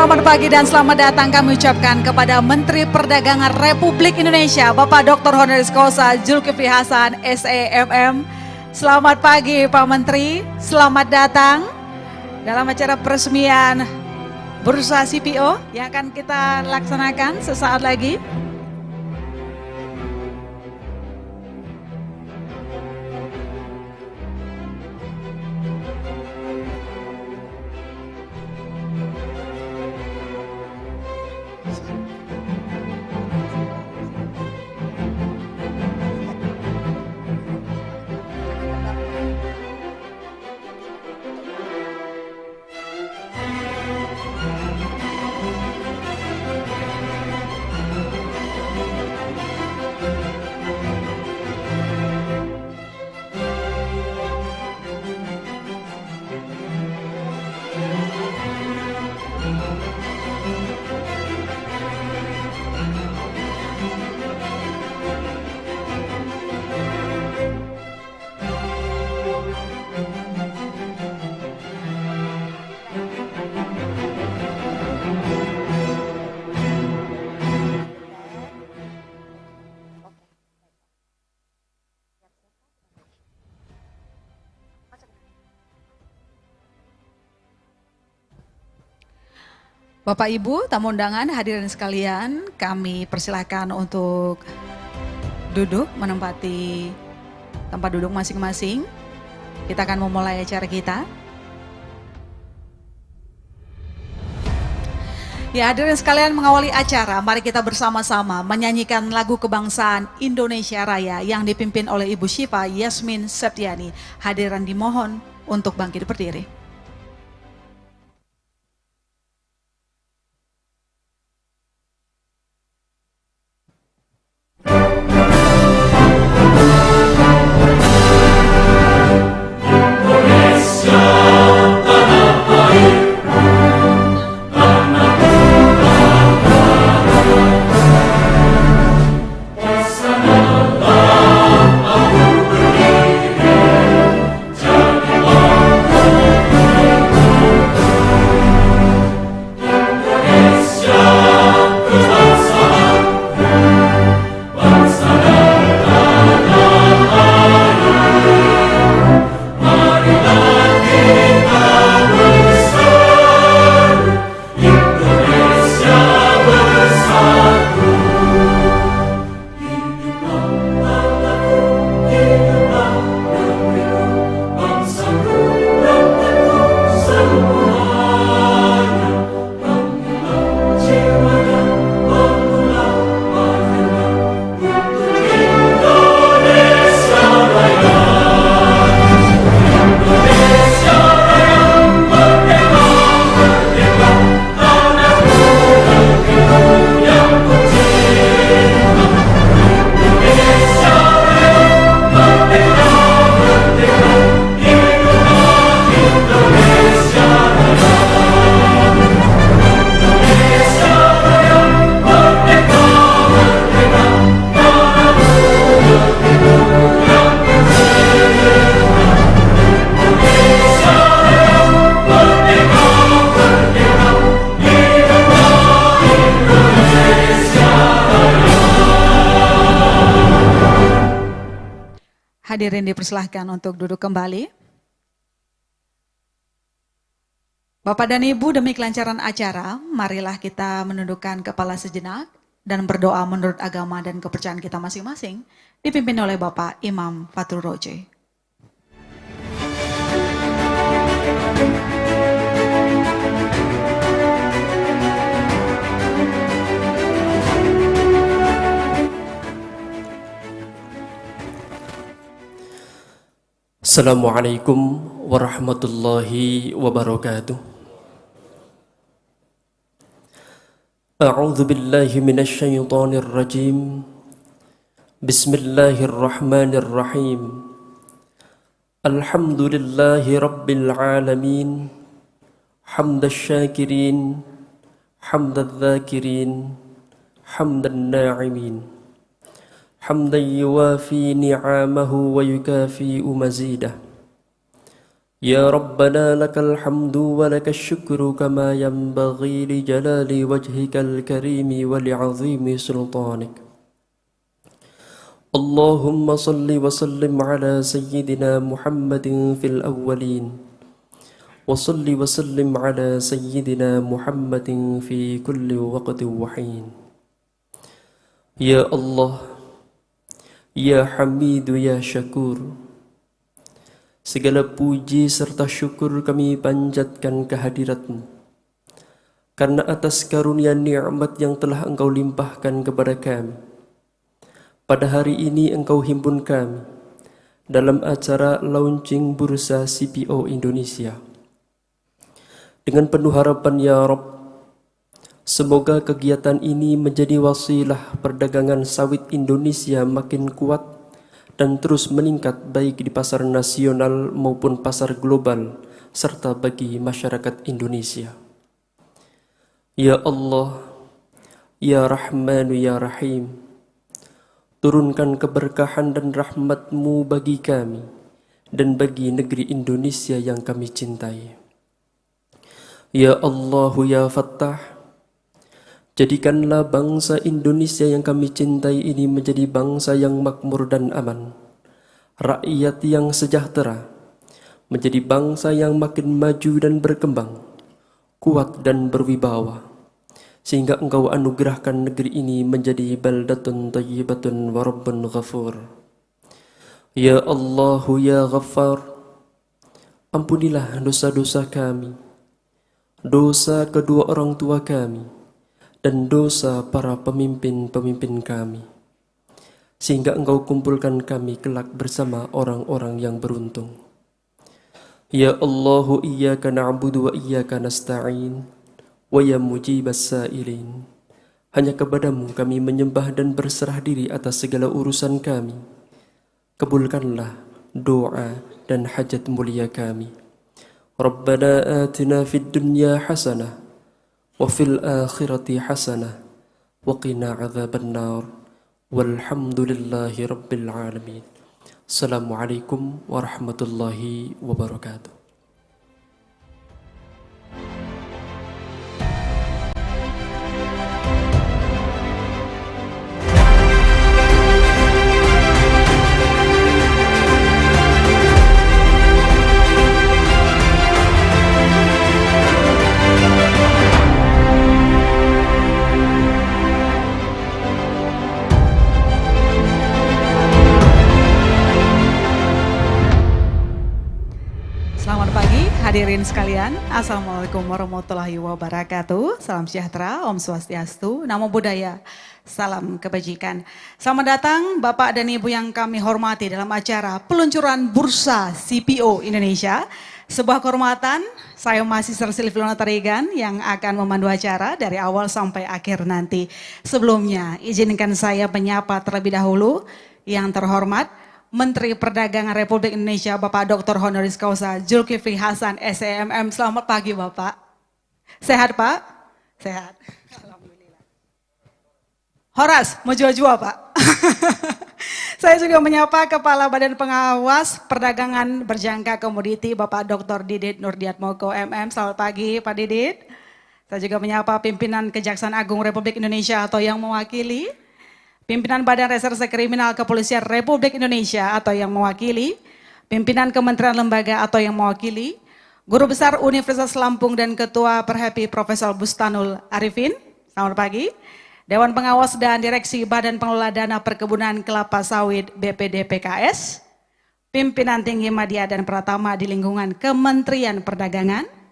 Selamat pagi dan selamat datang kami ucapkan kepada Menteri Perdagangan Republik Indonesia, Bapak Dr. Honoris Causa Zulkifli Hasan, SEMM. Selamat pagi Pak Menteri, selamat datang dalam acara peresmian Bursa CPO yang akan kita laksanakan sesaat lagi. Bapak Ibu, tamu undangan, hadirin sekalian, kami persilahkan untuk duduk menempati tempat duduk masing-masing. Kita akan memulai acara kita. Ya, hadirin sekalian, mengawali acara, mari kita bersama-sama menyanyikan lagu kebangsaan Indonesia Raya yang dipimpin oleh Ibu Syifa Yasmin Septiani. Hadirin dimohon untuk bangkit berdiri. Hadirin dipersilahkan untuk duduk kembali. Bapak dan Ibu, demi kelancaran acara, marilah kita menundukkan kepala sejenak dan berdoa menurut agama dan kepercayaan kita masing-masing, dipimpin oleh Bapak Imam Fathur Roje. Assalamualaikum warahmatullahi wabarakatuh. A'udzu billahi minasy syaithanir rajim. Bismillahirrahmanirrahim. Alhamdulillahi rabbil alamin. Hamdasy syakirin, hamdadz dzakirin, hamdan na'imin. حمدا يوافي نعمه ويكافئ مزيده يا ربنا لك الحمد ولك الشكر كما ينبغي لجلال وجهك الكريم ولعظيم سلطانك. اللهم صل وسلم على سيدنا محمد في الأولين، وصل وسلم على سيدنا محمد في كل وقت وحين. يا الله، Ya Hamid, Ya Syakur, segala puji serta syukur kami panjatkan kehadirat-Mu, karena atas karunia nikmat yang telah Engkau limpahkan kepada kami. Pada hari ini Engkau himpun kami dalam acara launching Bursa CPO Indonesia. Dengan penuh harapan ya Rabb, semoga kegiatan ini menjadi wasilah perdagangan sawit Indonesia makin kuat dan terus meningkat baik di pasar nasional maupun pasar global serta bagi masyarakat Indonesia. Ya Allah, Ya Rahmanu Ya Rahim, turunkan keberkahan dan rahmat-Mu bagi kami dan bagi negeri Indonesia yang kami cintai. Ya Allah, Ya Fattah, jadikanlah bangsa Indonesia yang kami cintai ini menjadi bangsa yang makmur dan aman, rakyat yang sejahtera, menjadi bangsa yang makin maju dan berkembang, kuat dan berwibawa, sehingga Engkau anugerahkan negeri ini menjadi baldatun thayyibatun wa rabbun ghafur. Ya Allah, Ya Ghaffar, ampunilah dosa-dosa kami, dosa kedua orang tua kami, dan dosa para pemimpin-pemimpin kami, sehingga Engkau kumpulkan kami kelak bersama orang-orang yang beruntung. Ya Allahu, iyyaka na'budu wa iyyaka nasta'in, wa ya mujibas sa'ilin. Hanya kepadamu kami menyembah dan berserah diri atas segala urusan kami. Kabulkanlah doa dan hajat mulia kami. Rabbana atina fid dunya hasanah wa fil akhirati hasanah wa qina adzaban nar. Walhamdulillahi rabbil alamin. Assalamualaikum warahmatullahi wabarakatuh. Hadirin sekalian, Assalamualaikum warahmatullahi wabarakatuh. Salam sejahtera, Om Swastiastu, Namo Buddhaya, salam kebajikan. Selamat datang Bapak dan Ibu yang kami hormati dalam acara peluncuran Bursa CPO Indonesia. Sebuah kehormatan, saya mahasiswa Silviana Tarigan yang akan memandu acara dari awal sampai akhir nanti. Sebelumnya, izinkan saya menyapa terlebih dahulu yang terhormat Menteri Perdagangan Republik Indonesia Bapak Dr. Honoris Causa Zulkifli Hasan SEMM. Selamat pagi Bapak. Sehat Pak? Sehat. Alhamdulillah. Horas, mau jual-jual Pak? Saya juga menyapa Kepala Badan Pengawas Perdagangan Berjangka Komoditi Bapak Dr. Didit Nurdiatmoko MM. Selamat pagi Pak Didit. Saya juga menyapa Pimpinan Kejaksaan Agung Republik Indonesia atau yang mewakili, Pimpinan Badan Reserse Kriminal Kepolisian Republik Indonesia atau yang mewakili, Pimpinan Kementerian Lembaga atau yang mewakili, Guru Besar Universitas Lampung dan Ketua Perhepi Profesor Bustanul Arifin, selamat pagi, Dewan Pengawas dan Direksi Badan Pengelola Dana Perkebunan Kelapa Sawit BPD PKS, Pimpinan Tinggi Madya dan Pratama di lingkungan Kementerian Perdagangan.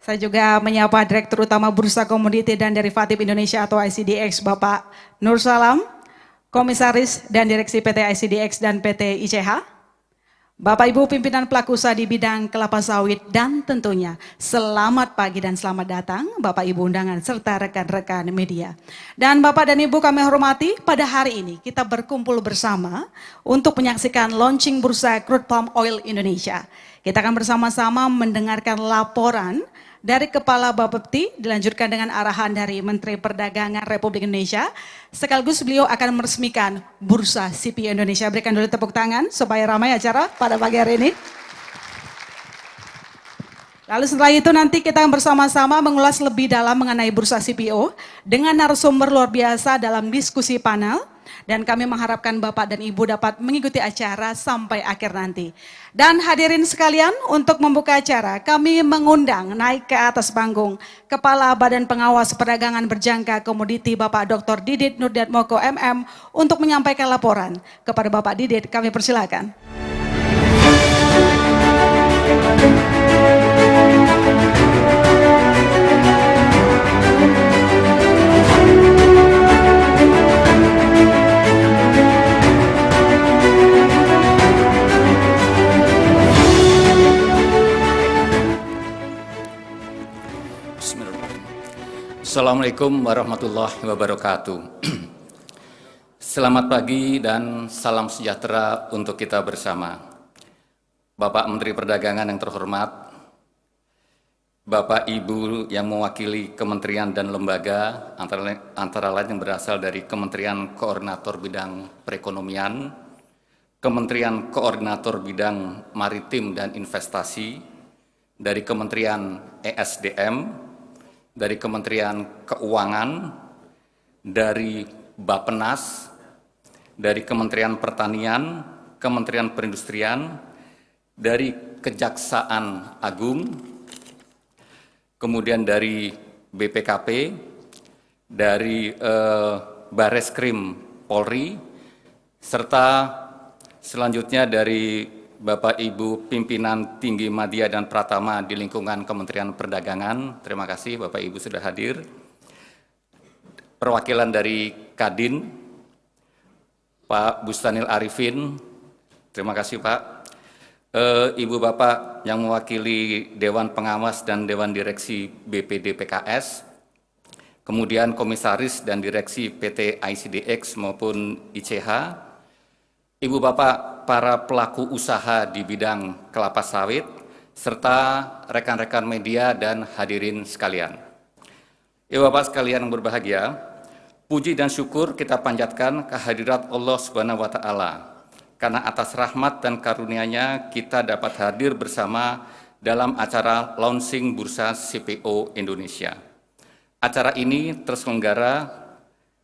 Saya juga menyapa Direktur Utama Bursa Komoditi dan Derivatif Indonesia atau ICDX Bapak Nur Salam, Komisaris dan Direksi PT ICDX dan PT ICH, Bapak Ibu Pimpinan Pelaku Usaha di bidang kelapa sawit, dan tentunya selamat pagi dan selamat datang Bapak Ibu undangan serta rekan-rekan media. Dan Bapak dan Ibu kami hormati, pada hari ini kita berkumpul bersama untuk menyaksikan launching Bursa Crude Palm Oil Indonesia. Kita akan bersama-sama mendengarkan laporan dari Kepala Bapepti, dilanjutkan dengan arahan dari Menteri Perdagangan Republik Indonesia. Sekaligus beliau akan meresmikan Bursa CPO Indonesia. Berikan dulu tepuk tangan supaya ramai acara pada pagi hari ini. Lalu setelah itu nanti kita bersama-sama mengulas lebih dalam mengenai Bursa CPO dengan narasumber luar biasa dalam diskusi panel. Dan kami mengharapkan Bapak dan Ibu dapat mengikuti acara sampai akhir nanti. Dan hadirin sekalian, untuk membuka acara, kami mengundang naik ke atas panggung Kepala Badan Pengawas Perdagangan Berjangka Komoditi Bapak Dr. Didit Nurdiatmoko MM untuk menyampaikan laporan. Kepada Bapak Didit, kami persilakan. Assalamualaikum warahmatullahi wabarakatuh. Selamat pagi dan salam sejahtera untuk kita bersama. Bapak Menteri Perdagangan yang terhormat, Bapak Ibu yang mewakili kementerian dan lembaga, antara lain yang berasal dari Kementerian Koordinator Bidang Perekonomian, Kementerian Koordinator Bidang Maritim dan Investasi, dari Kementerian ESDM, dari Kementerian Keuangan, dari Bappenas, dari Kementerian Pertanian, Kementerian Perindustrian, dari Kejaksaan Agung, kemudian dari BPKP, dari Bareskrim Polri, serta selanjutnya dari Bapak Ibu pimpinan tinggi Madya dan Pratama di lingkungan Kementerian Perdagangan. Terima kasih Bapak Ibu sudah hadir. Perwakilan dari Kadin, Pak Bustanil Arifin, terima kasih Pak. Ibu Bapak yang mewakili Dewan Pengawas dan Dewan Direksi BPD PKS, kemudian Komisaris dan Direksi PT ICDX maupun ICH, Ibu Bapak para pelaku usaha di bidang kelapa sawit, serta rekan-rekan media dan hadirin sekalian. Ibu Bapak sekalian yang berbahagia, puji dan syukur kita panjatkan kehadirat Allah Subhanahu wa Ta'ala, karena atas rahmat dan karunia-Nya kita dapat hadir bersama dalam acara launching Bursa CPO Indonesia. Acara ini terselenggara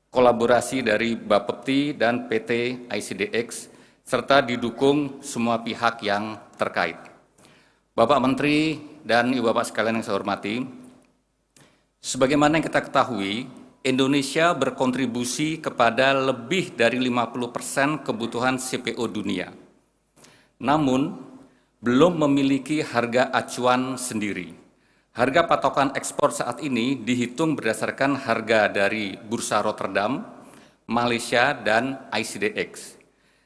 kolaborasi dari Bapepti dan PT ICDX, serta didukung semua pihak yang terkait. Bapak Menteri dan Ibu Bapak sekalian yang saya hormati, sebagaimana yang kita ketahui, Indonesia berkontribusi kepada lebih dari 50% kebutuhan CPO dunia. Namun, belum memiliki harga acuan sendiri. Harga patokan ekspor saat ini dihitung berdasarkan harga dari Bursa Rotterdam, Malaysia, dan ICDX.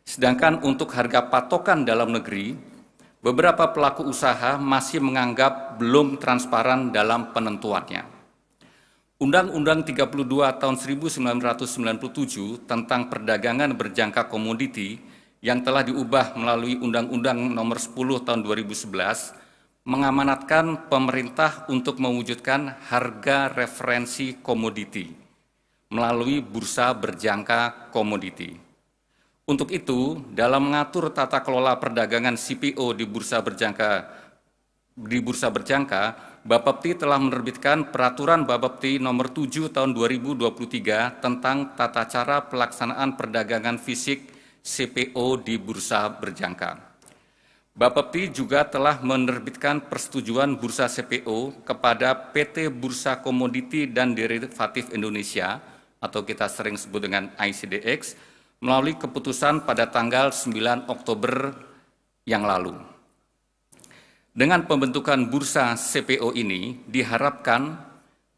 Sedangkan untuk harga patokan dalam negeri, beberapa pelaku usaha masih menganggap belum transparan dalam penentuannya. Undang-Undang 32 tahun 1997 tentang perdagangan berjangka komoditi yang telah diubah melalui Undang-Undang nomor 10 tahun 2011 mengamanatkan pemerintah untuk mewujudkan harga referensi komoditi melalui bursa berjangka komoditi. Untuk itu, dalam mengatur tata kelola perdagangan CPO di bursa berjangka, Bapepti telah menerbitkan Peraturan Bapepti nomor 7 tahun 2023 tentang tata cara pelaksanaan perdagangan fisik CPO di bursa berjangka. Bapepti juga telah menerbitkan persetujuan bursa CPO kepada PT Bursa Komoditi dan Derivatif Indonesia atau kita sering sebut dengan ICDX melalui keputusan pada tanggal 9 Oktober yang lalu. Dengan pembentukan bursa CPO ini diharapkan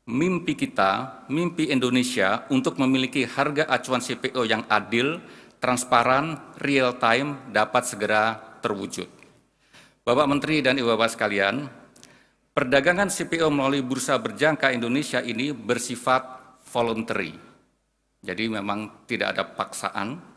mimpi kita, mimpi Indonesia untuk memiliki harga acuan CPO yang adil, transparan, real time dapat segera terwujud. Bapak Menteri dan Ibu Bapak sekalian, perdagangan CPO melalui bursa berjangka Indonesia ini bersifat voluntary. Jadi memang tidak ada paksaan.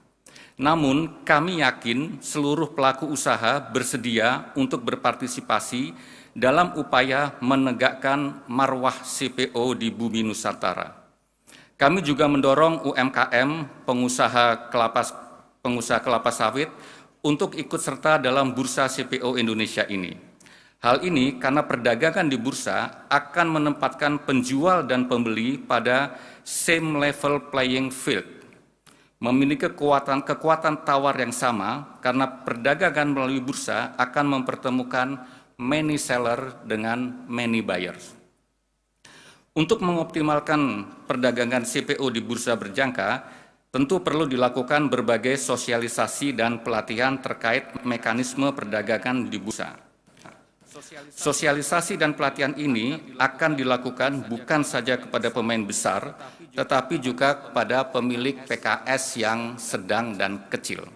Namun kami yakin seluruh pelaku usaha bersedia untuk berpartisipasi dalam upaya menegakkan marwah CPO di bumi Nusantara. Kami juga mendorong UMKM, pengusaha kelapa sawit untuk ikut serta dalam bursa CPO Indonesia ini. Hal ini karena perdagangan di bursa akan menempatkan penjual dan pembeli pada same level playing field, memiliki kekuatan tawar yang sama karena perdagangan melalui bursa akan mempertemukan many seller dengan many buyers. Untuk mengoptimalkan perdagangan CPO di bursa berjangka, tentu perlu dilakukan berbagai sosialisasi dan pelatihan terkait mekanisme perdagangan di bursa. Sosialisasi dan pelatihan ini akan dilakukan bukan saja kepada pemain besar, tetapi juga kepada pemilik PKS yang sedang dan kecil.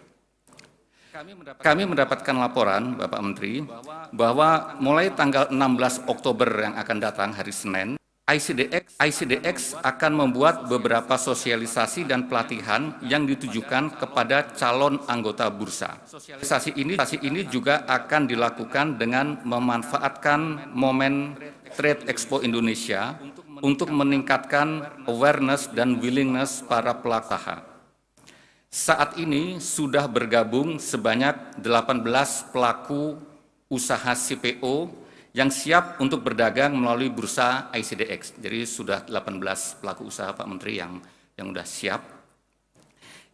Kami mendapatkan laporan, Bapak Menteri, bahwa mulai tanggal 16 Oktober yang akan datang, hari Senin, ICDX akan membuat beberapa sosialisasi dan pelatihan yang ditujukan kepada calon anggota bursa. Sosialisasi ini juga akan dilakukan dengan memanfaatkan momen Trade Expo Indonesia untuk meningkatkan awareness dan willingness para pelaku usaha. Saat ini sudah bergabung sebanyak 18 pelaku usaha CPO yang siap untuk berdagang melalui bursa ICDX. Jadi sudah 18 pelaku usaha, Pak Menteri, yang sudah siap.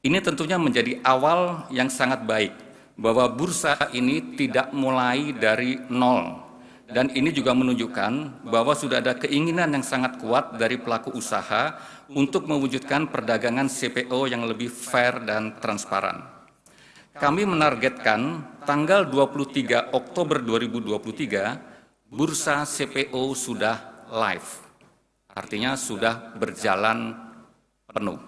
Ini tentunya menjadi awal yang sangat baik, bahwa bursa ini tidak mulai dari nol. Dan ini juga menunjukkan bahwa sudah ada keinginan yang sangat kuat dari pelaku usaha untuk mewujudkan perdagangan CPO yang lebih fair dan transparan. Kami menargetkan tanggal 23 Oktober 2023, bursa CPO sudah live, artinya sudah berjalan penuh.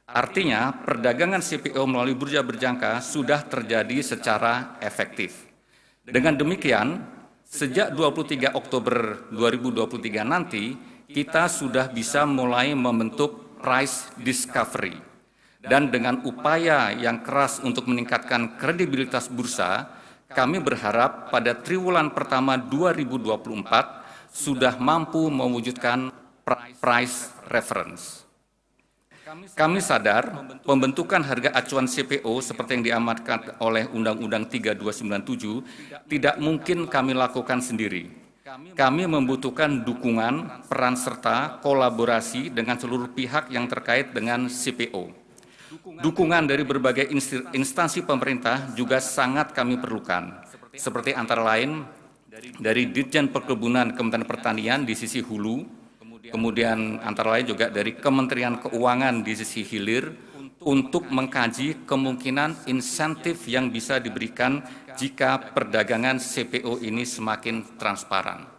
Artinya perdagangan CPO melalui bursa berjangka sudah terjadi secara efektif. Dengan demikian, sejak 23 Oktober 2023 nanti, kita sudah bisa mulai membentuk price discovery. Dan dengan upaya yang keras untuk meningkatkan kredibilitas bursa, kami berharap pada triwulan pertama 2024 sudah mampu mewujudkan price reference. Kami sadar pembentukan harga acuan CPO seperti yang diamanatkan oleh Undang-Undang 3297 tidak mungkin kami lakukan sendiri. Kami membutuhkan dukungan, peran serta, kolaborasi dengan seluruh pihak yang terkait dengan CPO. Dukungan dari berbagai instansi pemerintah juga sangat kami perlukan, seperti antara lain dari Ditjen Perkebunan Kementerian Pertanian di sisi hulu, kemudian antara lain juga dari Kementerian Keuangan di sisi hilir, untuk mengkaji kemungkinan insentif yang bisa diberikan jika perdagangan CPO ini semakin transparan.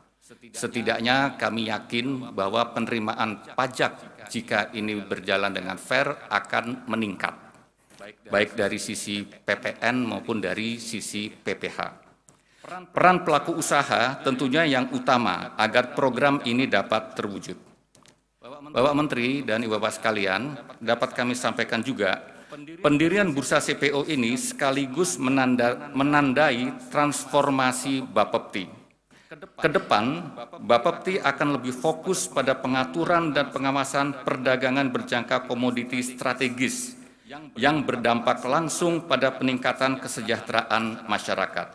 Setidaknya kami yakin bahwa penerimaan pajak jika ini berjalan dengan fair akan meningkat, baik dari sisi PPN maupun dari sisi PPH. Peran pelaku usaha tentunya yang utama agar program ini dapat terwujud. Bapak Menteri dan Ibu Bapak sekalian, dapat kami sampaikan juga, pendirian bursa CPO ini sekaligus menandai transformasi Bapepti. Kedepan, Bapepti akan lebih fokus pada pengaturan dan pengawasan perdagangan berjangka komoditi strategis yang berdampak langsung pada peningkatan kesejahteraan masyarakat.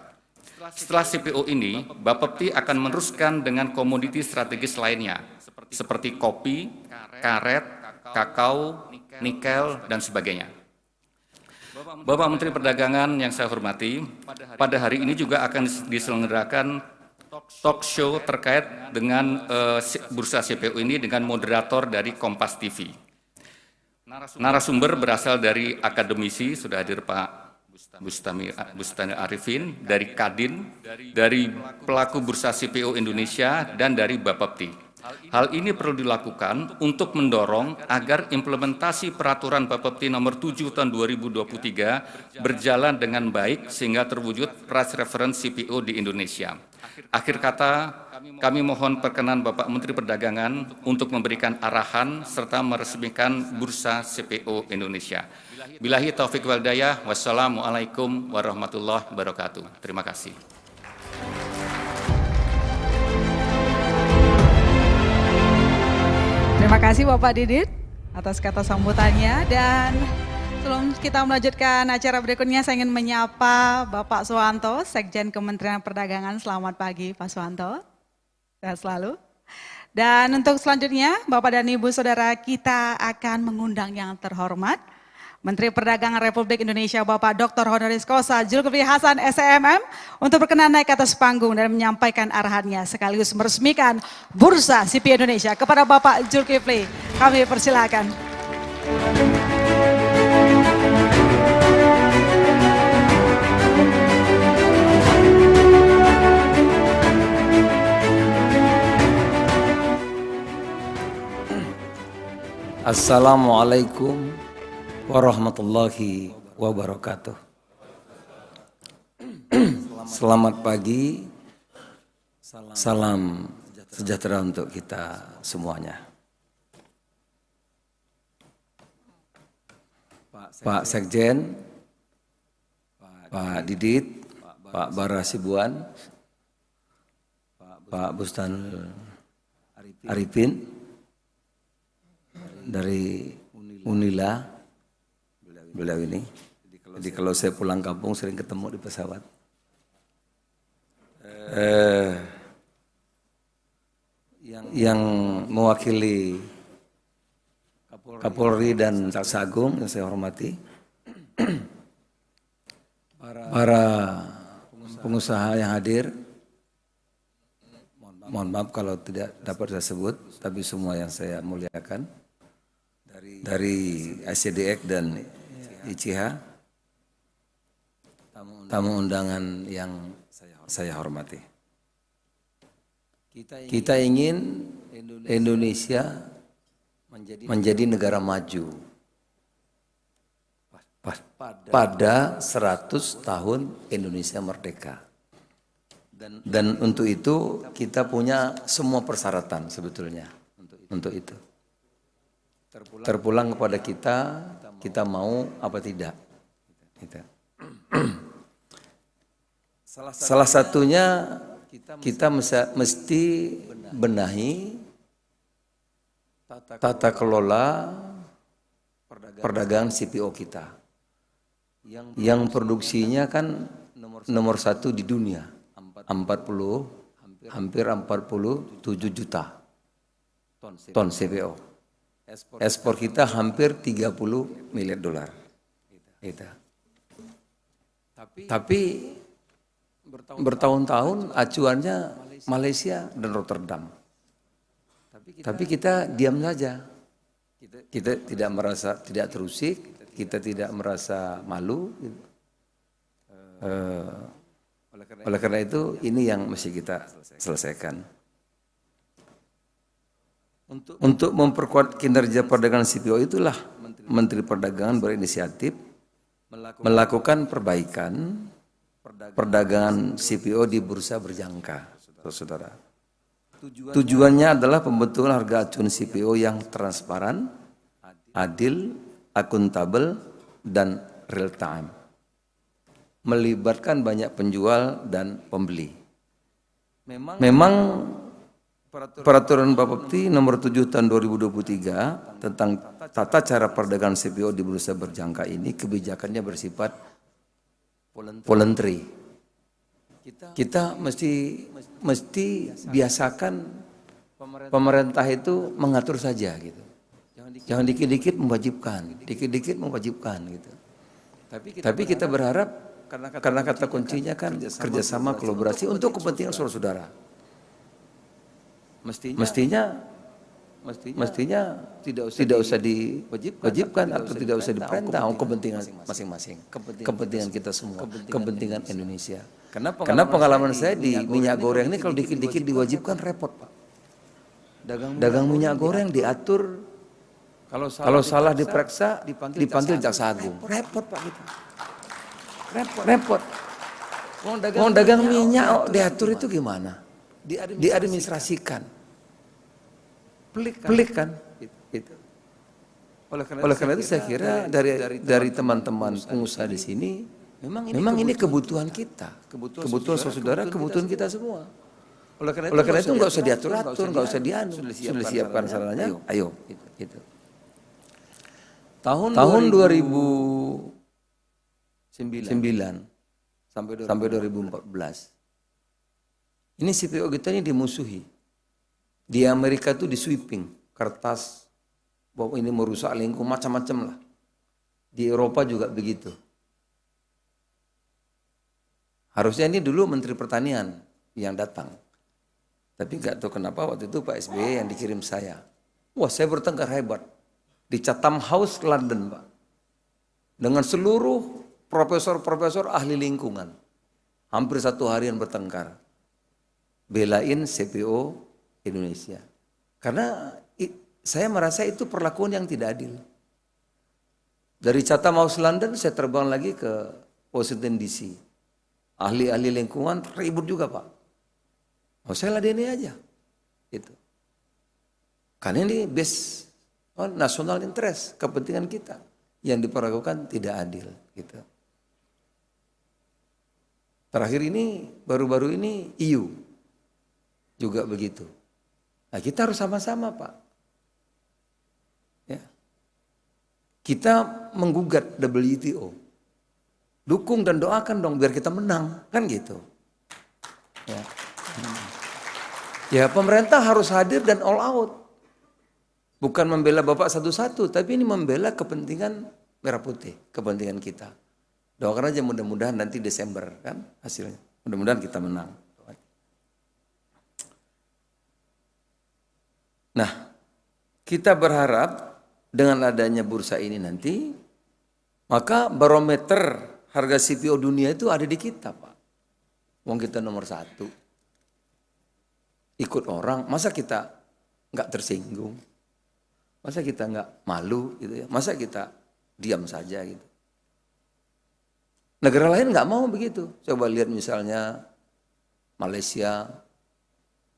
Setelah CPO ini, Bapepti akan meneruskan dengan komoditi strategis lainnya, seperti kopi, karet, kakao, nikel, dan sebagainya. Bapak Menteri Perdagangan yang saya hormati, pada hari ini juga akan diselenggarakan talk show terkait dengan bursa CPO ini dengan moderator dari Kompas TV. Narasumber berasal dari akademisi, sudah hadir Pak Bustani Arifin, dari Kadin, dari pelaku bursa CPO Indonesia, dan dari Bapepti. Hal ini perlu dilakukan untuk mendorong agar implementasi peraturan Bapepti nomor 7 tahun 2023 berjalan dengan baik sehingga terwujud price reference CPO di Indonesia. Akhir kata, kami mohon perkenan Bapak Menteri Perdagangan untuk memberikan arahan serta meresmikan bursa CPO Indonesia. Billahi taufiq wal hidayah. Wassalamualaikum warahmatullahi wabarakatuh. Terima kasih. Terima kasih Bapak Didit atas kata sambutannya, dan sebelum kita melanjutkan acara berikutnya saya ingin menyapa Bapak Suwanto, Sekjen Kementerian Perdagangan. Selamat pagi Pak Suwanto, sehat selalu. Dan untuk selanjutnya Bapak dan Ibu Saudara, kita akan mengundang yang terhormat Menteri Perdagangan Republik Indonesia Bapak Dr. Honoris Causa Zulkifli Hasan SEMM untuk berkenan naik ke atas panggung dan menyampaikan arahannya sekaligus meresmikan Bursa CPO Indonesia. Kepada Bapak Zulkifli kami persilakan. Assalamualaikum warahmatullahi wabarakatuh. Selamat pagi, salam sejahtera untuk kita semuanya. Pak Sekjen, Pak Didit, Pak Bara Sibuan, Pak Bustanul Arifin dari Unila, beliau ini. Jadi kalau saya pulang kampung sering ketemu di pesawat. Yang mewakili Kapolri dan Jaksa Agung yang saya hormati, para pengusaha yang hadir, mohon maaf kalau tidak dapat saya sebut, tapi semua yang saya muliakan, dari ICDX dan ICH, tamu undangan yang saya hormati. Kita ingin Indonesia menjadi negara maju pada 100 tahun Indonesia merdeka. Dan untuk itu kita punya semua persyaratan sebetulnya untuk itu. Terpulang kepada kita mau apa tidak. Salah satunya kita mesti benahi tata kelola perdagangan CPO kita, yang produksinya kan nomor 1 di dunia, hampir 47 juta ton CPO. Ekspor kita hampir 30 miliar dolar. Tapi bertahun-tahun acuannya Malaysia dan Rotterdam. Tapi kita diam saja. Kita tidak merasa tidak terusik, kita tidak merasa malu. Oleh karena itu ini yang mesti kita selesaikan. Untuk memperkuat kinerja perdagangan CPO itulah Menteri Perdagangan berinisiatif melakukan perbaikan perdagangan CPO di bursa berjangka, saudara. Tujuannya adalah pembentukan harga acuan CPO yang transparan, adil, akuntabel, dan real time, melibatkan banyak penjual dan pembeli. Memang Peraturan Bapepti nomor 7 tahun 2023 tentang tata cara perdagangan CPO di bursa berjangka ini kebijakannya bersifat voluntary. Kita mesti biasakan pemerintah itu mengatur saja gitu. Jangan dikit-dikit mewajibkan, gitu. Tapi kita berharap karena kata kuncinya kan kerjasama kolaborasi untuk kepentingan saudara-saudara. Mestinya tidak usah diwajibkan atau tidak usah diperintah, kepentingan masing-masing, kepentingan kita semua, kepentingan Indonesia. Karena pengalaman saya di minyak goreng ini kalau dikit-dikit diwajibkan repot, Pak. Dagang minyak goreng diatur, kalau salah diperiksa dipanggil Jaksa Agung, repot Pak kita, repot. Mau dagang minyak diatur itu gimana? Diadministrasikan. Pelik kan? Oleh karena itu saya kira dari teman-teman pengusaha di sini, memang ini kebutuhan kita, kebutuhan saudara, kebutuhan kita semua. Oleh karena itu nggak usah diatur-atur, nggak usah dianu, sudah disiapkan sarannya, ayo. Gitu. Tahun 2009 sampai 2014, ini CPO kita ini dimusuhi. Di Amerika tuh di sweeping, kertas bahwa ini merusak lingkungan macam-macam lah. Di Eropa juga begitu. Harusnya ini dulu Menteri Pertanian yang datang. Tapi nggak tahu kenapa waktu itu Pak SBY yang dikirim saya. Wah, saya bertengkar hebat. Di Chatham House, London, Pak. Dengan seluruh profesor-profesor ahli lingkungan. Hampir 1 harian bertengkar. Belain CPO Indonesia. Karena saya merasa itu perlakuan yang tidak adil. Dari Chatham House London saya terbang lagi ke Washington DC. Ahli-ahli lingkungan ribut juga, Pak. Oh, saya ladeni aja. Itu. Karena ini base national interest, kepentingan kita yang diperlakukan tidak adil, gitu. Terakhir ini, baru-baru ini EU juga begitu. Nah, kita harus sama-sama, Pak. Ya. Kita menggugat WTO. Dukung dan doakan dong biar kita menang, kan gitu. Ya. Ya, pemerintah harus hadir dan all out. Bukan membela Bapak satu-satu, tapi ini membela kepentingan Merah Putih, kepentingan kita. Doakan aja mudah-mudahan nanti Desember kan hasilnya. Mudah-mudahan kita menang. Nah, kita berharap dengan adanya bursa ini nanti, maka barometer harga CPO dunia itu ada di kita, Pak. Wong kita nomor 1. Ikut orang, masa kita nggak tersinggung? Masa kita nggak malu gitu ya? Masa kita diam saja gitu? Negara lain nggak mau begitu. Coba lihat misalnya Malaysia,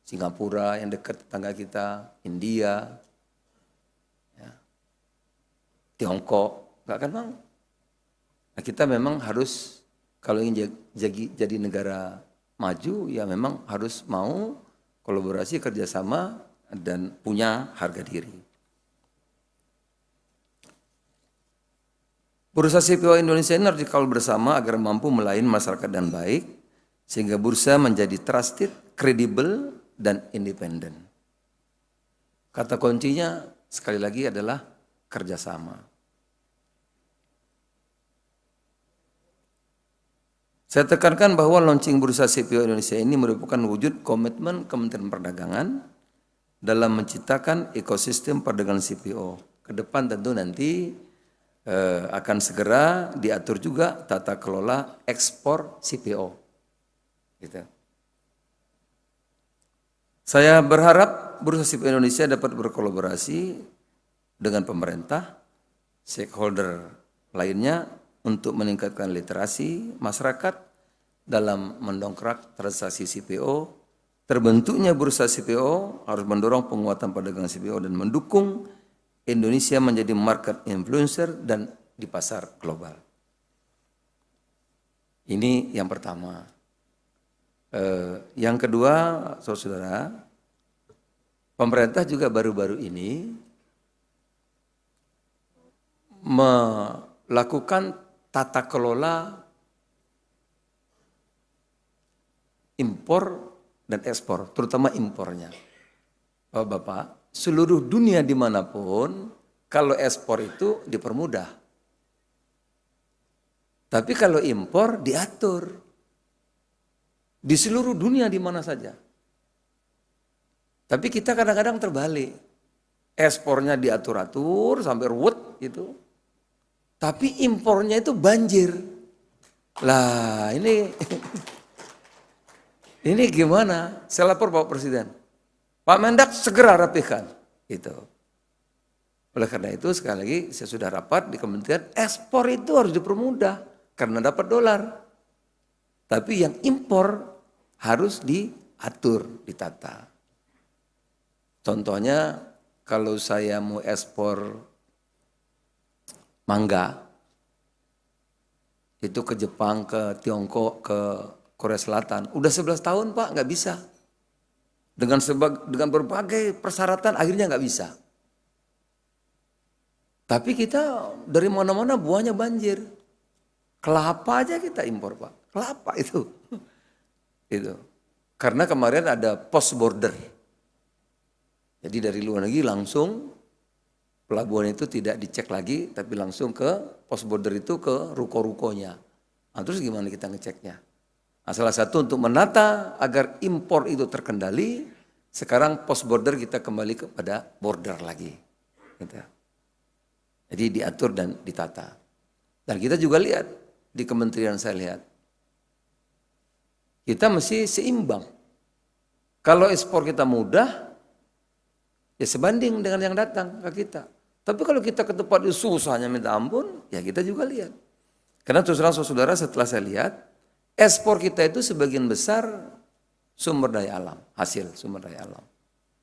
Singapura yang dekat tetangga kita, India, ya, Tiongkok, nggak akan mau. Nah, kita memang harus kalau ingin jadi negara maju, ya memang harus mau kolaborasi, kerjasama, dan punya harga diri. Bursa CPO Indonesia ini harus dikawal bersama agar mampu melayani masyarakat dan baik, sehingga bursa menjadi trusted, kredibel, dan independen. Kata kuncinya sekali lagi adalah kerjasama. Saya tekankan bahwa launching bursa CPO Indonesia ini merupakan wujud komitmen Kementerian Perdagangan dalam menciptakan ekosistem perdagangan CPO. Ke depan tentu nanti akan segera diatur juga tata kelola ekspor CPO. Gitu. Saya berharap Bursa CPO Indonesia dapat berkolaborasi dengan pemerintah, stakeholder lainnya untuk meningkatkan literasi masyarakat dalam mendongkrak transaksi CPO. Terbentuknya Bursa CPO harus mendorong penguatan perdagangan CPO dan mendukung Indonesia menjadi market influencer dan di pasar global. Ini yang pertama. Yang kedua, saudara, pemerintah juga baru-baru ini melakukan tata kelola impor dan ekspor, terutama impornya. Bapak, seluruh dunia dimanapun, kalau ekspor itu dipermudah. Tapi kalau impor diatur. Di seluruh dunia di mana saja. Tapi kita kadang-kadang terbalik. Ekspornya diatur-atur sampai ruwet gitu. Tapi impornya itu banjir. Lah ini ini gimana? Saya lapor Bapak Presiden. Pak Mendak segera rapikan. Gitu. Oleh karena itu sekali lagi saya sudah rapat di Kementerian, ekspor itu harus dipermudah karena dapat dolar. Tapi yang impor harus diatur, ditata. Contohnya kalau saya mau ekspor mangga, itu ke Jepang, ke Tiongkok, ke Korea Selatan. Udah 11 tahun Pak, nggak bisa. dengan berbagai persyaratan akhirnya nggak bisa. Tapi kita dari mana-mana buahnya banjir. Kelapa aja kita impor, Pak. Kelapa itu. Itu. Karena kemarin ada post border. Jadi dari luar negeri langsung pelabuhan itu tidak dicek lagi, tapi langsung ke post border itu ke ruko-rukonya. Nah, terus gimana kita ngeceknya? Nah, salah satu untuk menata agar impor itu terkendali, sekarang post border kita kembali kepada border lagi. Gitu. Jadi diatur dan ditata. Dan kita juga lihat, di kementerian saya lihat, kita mesti seimbang. Kalau ekspor kita mudah, ya sebanding dengan yang datang ke kita. Tapi kalau kita ke tempat itu susahnya minta ampun, ya kita juga lihat. Karena terus terang saudara, setelah saya lihat, ekspor kita itu sebagian besar sumber daya alam, hasil sumber daya alam.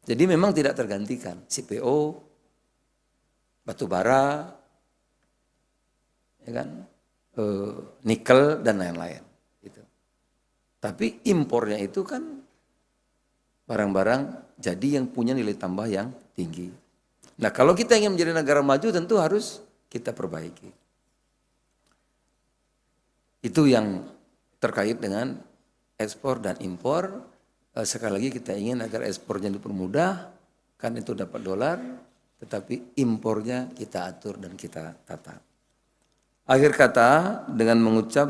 Jadi memang tidak tergantikan, CPO, batu bara, ya kan, nikel dan lain-lain. Gitu. Tapi impornya itu kan barang-barang jadi yang punya nilai tambah yang tinggi. Nah, kalau kita ingin menjadi negara maju tentu harus kita perbaiki. Itu yang terkait dengan ekspor dan impor. Sekali lagi kita ingin agar ekspornya dipermudah, kan itu dapat dolar, tetapi impornya kita atur dan kita tata. Akhir kata dengan mengucap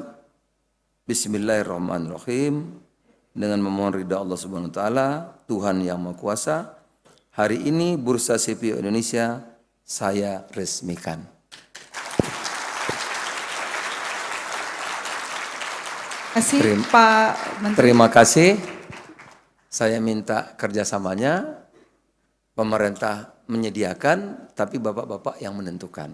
Bismillahirrahmanirrahim, dengan memohon ridha Allah Subhanahu wa taala, Tuhan yang Maha Kuasa, hari ini Bursa CPO Indonesia saya resmikan. Pak Menteri. Terima kasih. Saya minta kerjasamanya, pemerintah menyediakan, tapi bapak-bapak yang menentukan.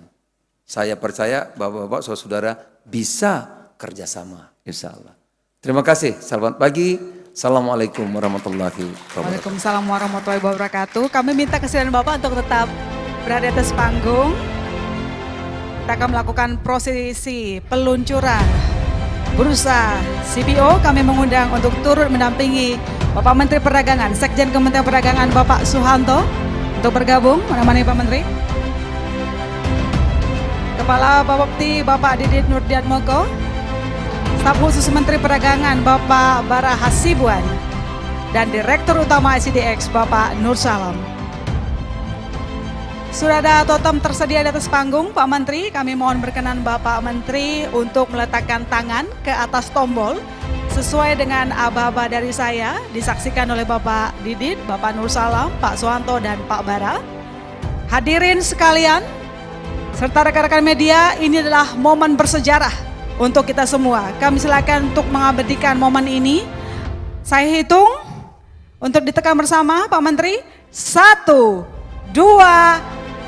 Saya percaya bapak-bapak saudara bisa kerjasama, insya Allah. Terima kasih. Selamat pagi. Assalamualaikum warahmatullahi wabarakatuh. Waalaikumsalam warahmatullahi wabarakatuh. Kami minta kesediaan Bapak untuk tetap berada di atas panggung. Kita akan melakukan prosesi peluncuran Bursa CPO. Kami mengundang untuk turut mendampingi Bapak Menteri Perdagangan, Sekjen Kementerian Perdagangan Bapak Suhanto untuk bergabung menemani Pak Menteri. Kepala Bapepti Bapak Didit Nurdiatmoko, Staf Khusus Menteri Perdagangan Bapak Bara Hasibuan, dan Direktur Utama ICDX Bapak Nur Salam. Sudah ada totem tersedia di atas panggung, Pak Menteri. Kami mohon berkenan Bapak Menteri untuk meletakkan tangan ke atas tombol sesuai dengan aba-aba dari saya, disaksikan oleh Bapak Didit, Bapak Nur Salam, Pak Suhanto, dan Pak Bara. Hadirin sekalian, serta rekan-rekan media, ini adalah momen bersejarah untuk kita semua. Kami silakan untuk mengabadikan momen ini. Saya hitung untuk ditekan bersama Pak Menteri. 1, 2, 3.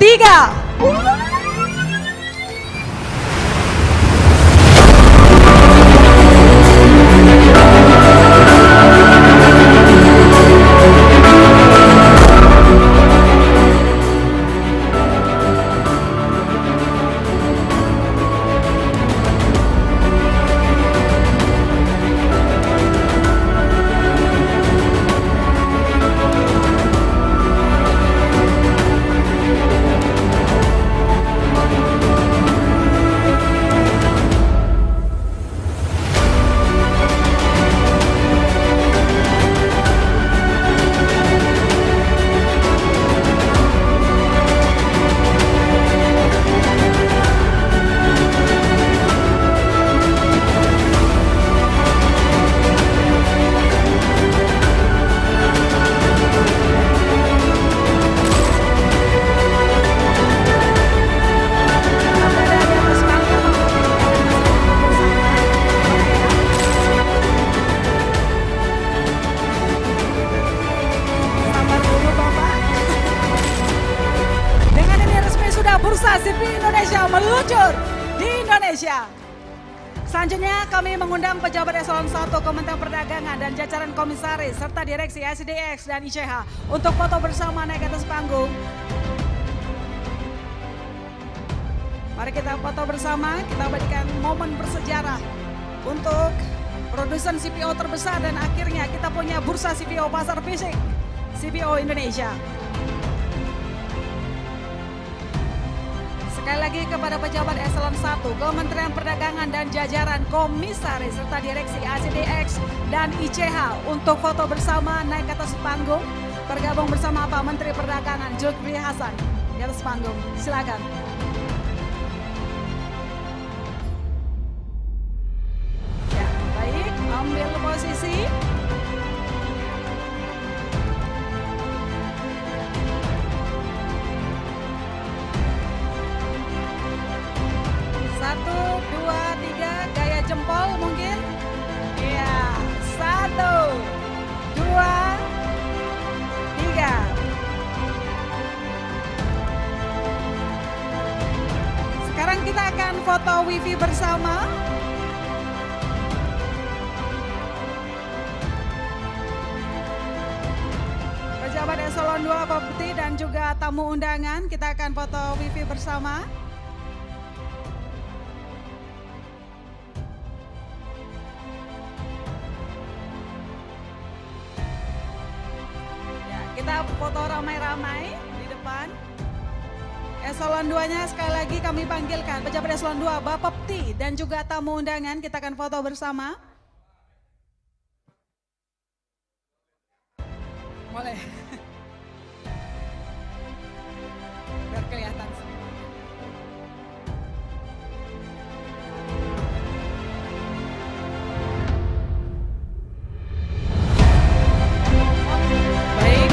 Bursa CPO Indonesia meluncur di Indonesia. Selanjutnya kami mengundang pejabat eselon 1 Kementerian Perdagangan dan jajaran komisaris serta direksi ICDX dan ICH untuk foto bersama naik ke atas panggung. Mari kita foto bersama, kita berikan momen bersejarah untuk produsen CPO terbesar dan akhirnya kita punya Bursa CPO pasar fisik CPO Indonesia. Sekali lagi kepada pejabat eselon 1 Kementerian Perdagangan dan jajaran komisaris serta direksi ACDX dan ICH untuk foto bersama naik ke atas panggung. Bergabung bersama Pak Menteri Perdagangan Zulkifli Hasan di atas panggung. Silakan. Ya, baik, ambil posisi. Satu, dua, tiga, gaya jempol mungkin. Iya, 1, 2, 3. Sekarang kita akan foto wifi bersama. Pejabat eselon 2 Bapepti dan juga tamu undangan, kita akan foto wifi bersama. Kita foto ramai-ramai di depan. Eselon 2-nya sekali lagi kami panggilkan. Pejabat eselon 2 Bapepti dan juga tamu undangan, kita akan foto bersama. Boleh. Biar kelihatan semua. Baik.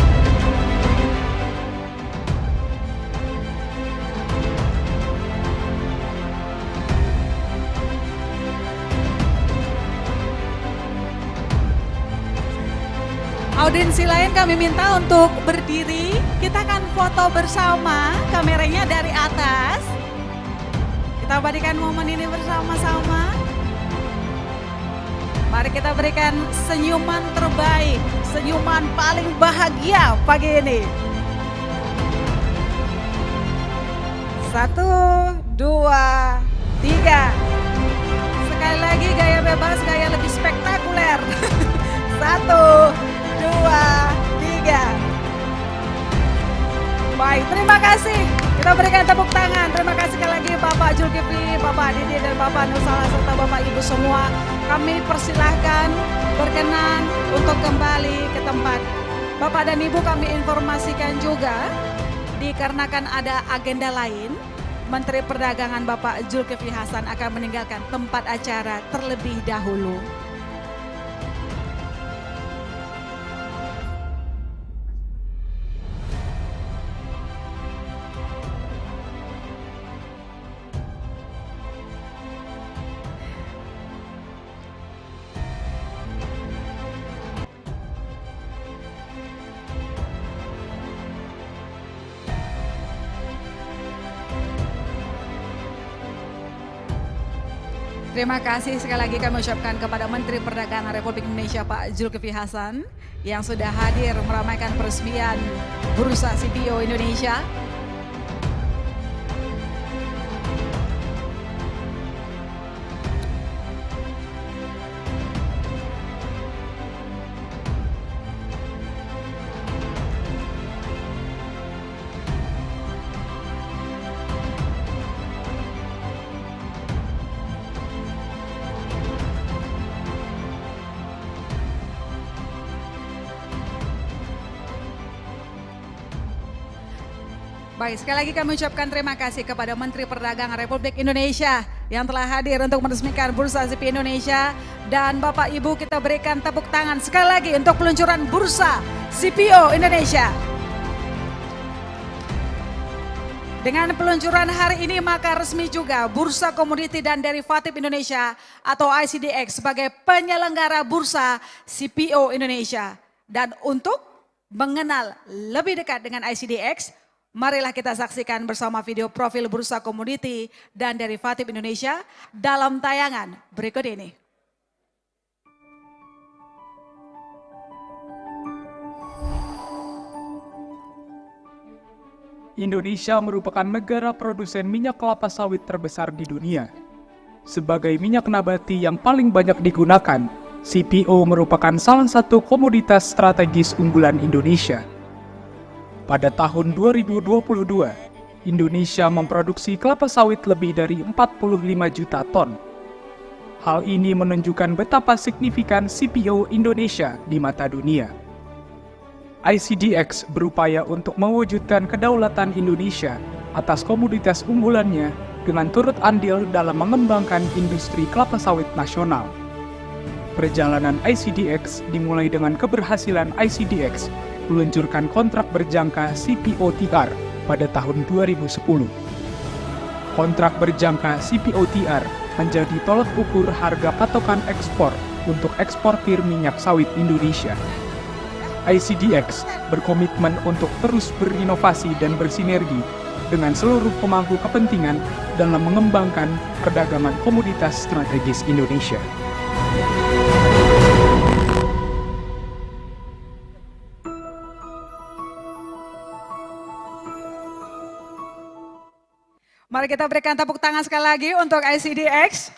Audiensi lain kami minta untuk berdiri. Kita akan foto bersama, kameranya dari atas. Kita abadikan momen ini bersama-sama. Mari kita berikan senyuman terbaik, senyuman paling bahagia pagi ini. 1, 2, 3. Sekali lagi gaya bebas, gaya lebih spektakuler. 1, 2, 3. Baik, terima kasih. Kita berikan tepuk tangan. Terima kasih sekali lagi Bapak Zulkifli, Bapak Didi dan Bapak Nusala serta Bapak Ibu semua. Kami persilahkan berkenan untuk kembali ke tempat. Bapak dan Ibu kami informasikan juga, dikarenakan ada agenda lain, Menteri Perdagangan Bapak Zulkifli Hasan akan meninggalkan tempat acara terlebih dahulu. Terima kasih sekali lagi kami ucapkan kepada Menteri Perdagangan Republik Indonesia Pak Zulkifli Hasan yang sudah hadir meramaikan peresmian Bursa CPO Indonesia. Baik, sekali lagi kami ucapkan terima kasih kepada Menteri Perdagangan Republik Indonesia yang telah hadir untuk meresmikan Bursa CPO Indonesia. Dan Bapak Ibu kita berikan tepuk tangan sekali lagi untuk peluncuran Bursa CPO Indonesia. Dengan peluncuran hari ini maka resmi juga Bursa Komoditi dan Derivatif Indonesia atau ICDX sebagai penyelenggara Bursa CPO Indonesia. Dan untuk mengenal lebih dekat dengan ICDX, marilah kita saksikan bersama video profil Bursa Komoditi dan Derivatif Indonesia dalam tayangan berikut ini. Indonesia merupakan negara produsen minyak kelapa sawit terbesar di dunia. Sebagai minyak nabati yang paling banyak digunakan, CPO merupakan salah satu komoditas strategis unggulan Indonesia. pada tahun 2022, Indonesia memproduksi kelapa sawit lebih dari 45 juta ton. Hal ini menunjukkan betapa signifikan CPO Indonesia di mata dunia. ICDX berupaya untuk mewujudkan kedaulatan Indonesia atas komoditas unggulannya dengan turut andil dalam mengembangkan industri kelapa sawit nasional. Perjalanan ICDX dimulai dengan keberhasilan ICDX meluncurkan kontrak berjangka CPOTR pada tahun 2010. Kontrak berjangka CPOTR menjadi tolak ukur harga patokan ekspor untuk eksportir minyak sawit Indonesia. ICDX berkomitmen untuk terus berinovasi dan bersinergi dengan seluruh pemangku kepentingan dalam mengembangkan perdagangan komoditas strategis Indonesia. Mari kita berikan tepuk tangan sekali lagi untuk ICDX.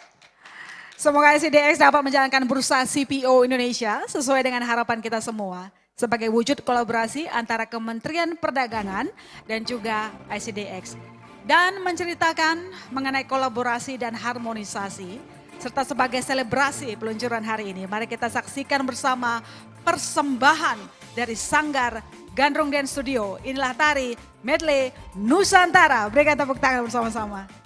Semoga ICDX dapat menjalankan bursa CPO Indonesia sesuai dengan harapan kita semua. Sebagai wujud kolaborasi antara Kementerian Perdagangan dan juga ICDX. Dan menceritakan mengenai kolaborasi dan harmonisasi, serta sebagai selebrasi peluncuran hari ini. Mari kita saksikan bersama persembahan dari Sanggar Gandrung Dance Studio. Inilah tari medley Nusantara. Berikan tepuk tangan bersama-sama.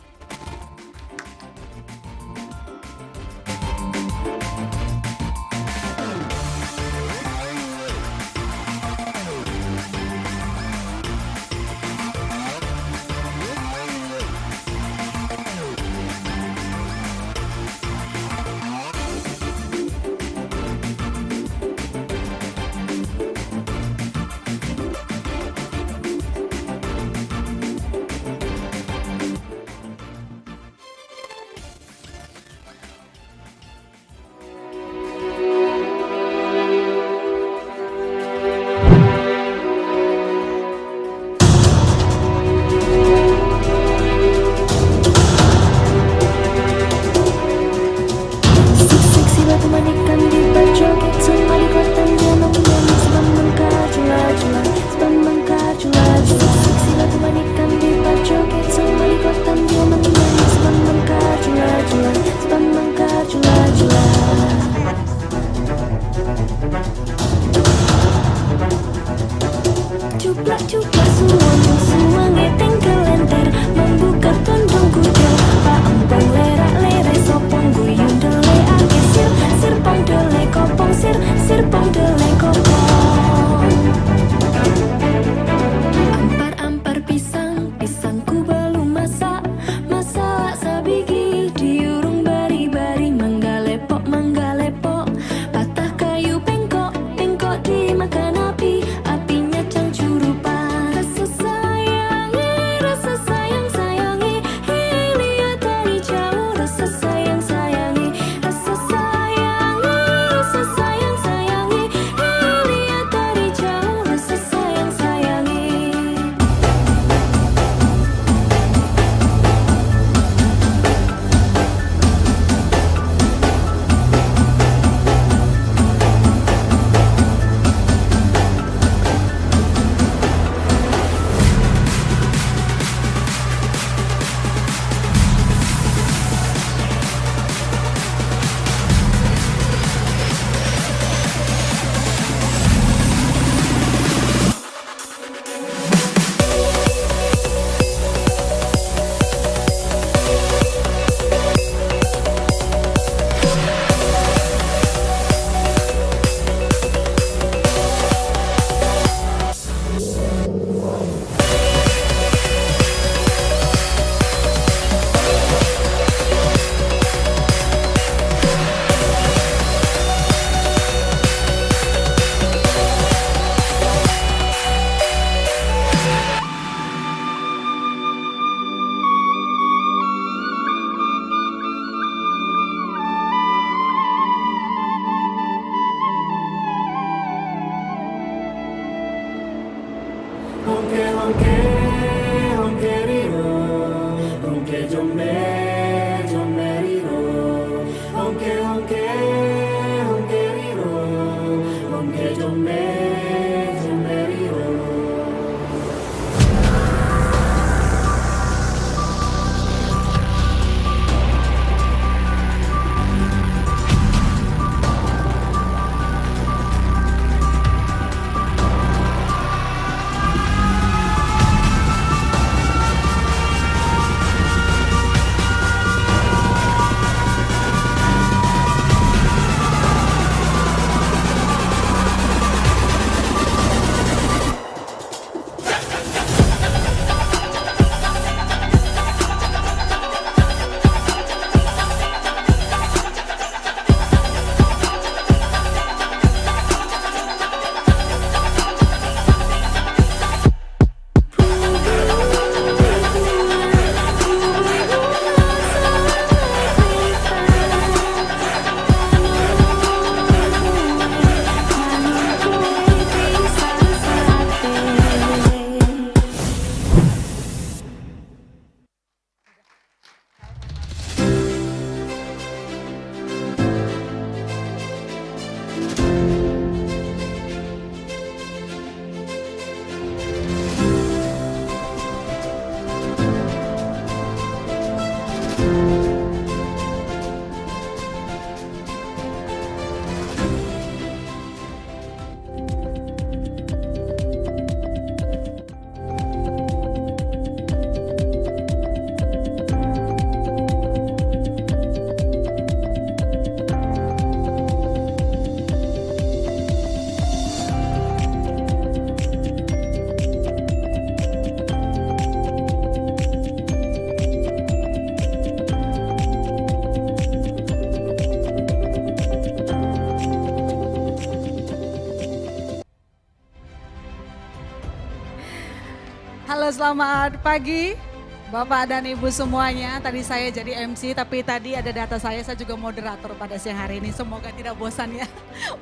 Halo, selamat pagi Bapak dan Ibu semuanya. Tadi saya jadi MC, tapi tadi ada data saya juga moderator pada siang hari ini. Semoga tidak bosan ya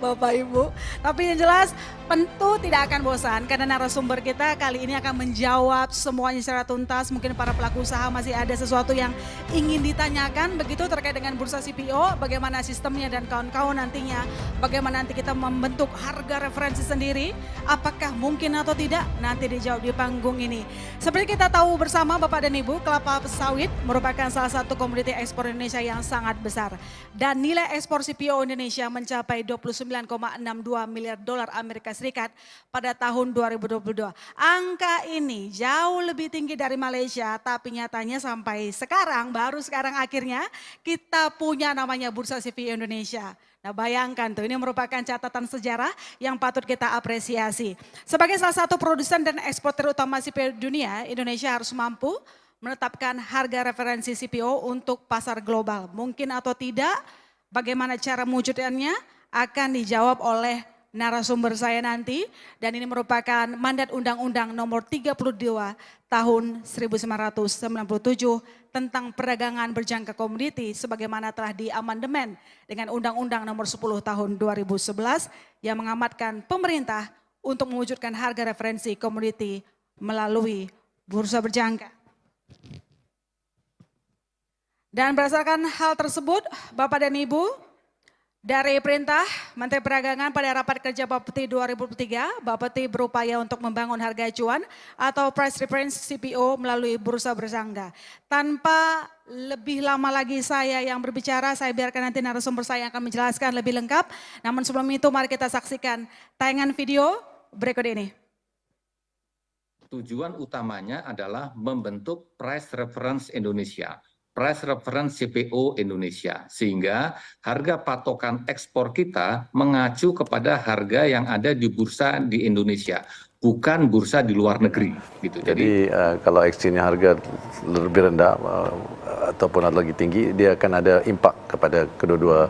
Bapak Ibu. Tapi yang jelas tentu tidak akan bosan karena narasumber kita kali ini akan menjawab semuanya secara tuntas. Mungkin para pelaku usaha masih ada sesuatu yang ingin ditanyakan begitu terkait dengan bursa CPO, bagaimana sistemnya dan kawan-kawan nantinya, bagaimana nanti kita membentuk harga referensi sendiri, apakah mungkin atau tidak, nanti dijawab di panggung ini. Seperti kita tahu bersama Bapak dan Ibu, kelapa sawit merupakan salah satu komoditi ekspor Indonesia yang sangat besar. Dan nilai ekspor CPO Indonesia mencapai 29,62 miliar dolar Amerika Serikat pada tahun 2022. Angka ini jauh lebih tinggi dari Malaysia, tapi nyatanya sampai sekarang, baru sekarang akhirnya kita punya namanya Bursa CPO Indonesia. Nah bayangkan tuh, ini merupakan catatan sejarah yang patut kita apresiasi. Sebagai salah satu produsen dan eksportir utama CPO dunia, Indonesia harus mampu menetapkan harga referensi CPO untuk pasar global. Mungkin atau tidak, bagaimana cara mewujudkannya akan dijawab oleh narasumber saya nanti. Dan ini merupakan mandat Undang-Undang nomor 32 tahun 1997 tentang perdagangan berjangka komoditi sebagaimana telah diamandemen dengan Undang-Undang nomor 10 tahun 2011 yang mengamatkan pemerintah untuk mewujudkan harga referensi komoditi melalui bursa berjangka. Dan berdasarkan hal tersebut, Bapak dan Ibu, dari perintah Menteri Perdagangan pada rapat kerja Bapeti 2003, Bapeti berupaya untuk membangun harga acuan atau price reference CPO melalui bursa berjangka. Tanpa lebih lama lagi saya yang berbicara, saya biarkan nanti narasumber saya akan menjelaskan lebih lengkap. Namun sebelum itu mari kita saksikan tayangan video berikut ini. Tujuan utamanya adalah membentuk Price Reference Indonesia, Price Reference CPO Indonesia, sehingga harga patokan ekspor kita mengacu kepada harga yang ada di bursa di Indonesia, bukan bursa di luar negeri. Gitu. Jadi kalau exchange-nya harga lebih rendah ataupun lagi tinggi, dia akan ada impact kepada kedua-dua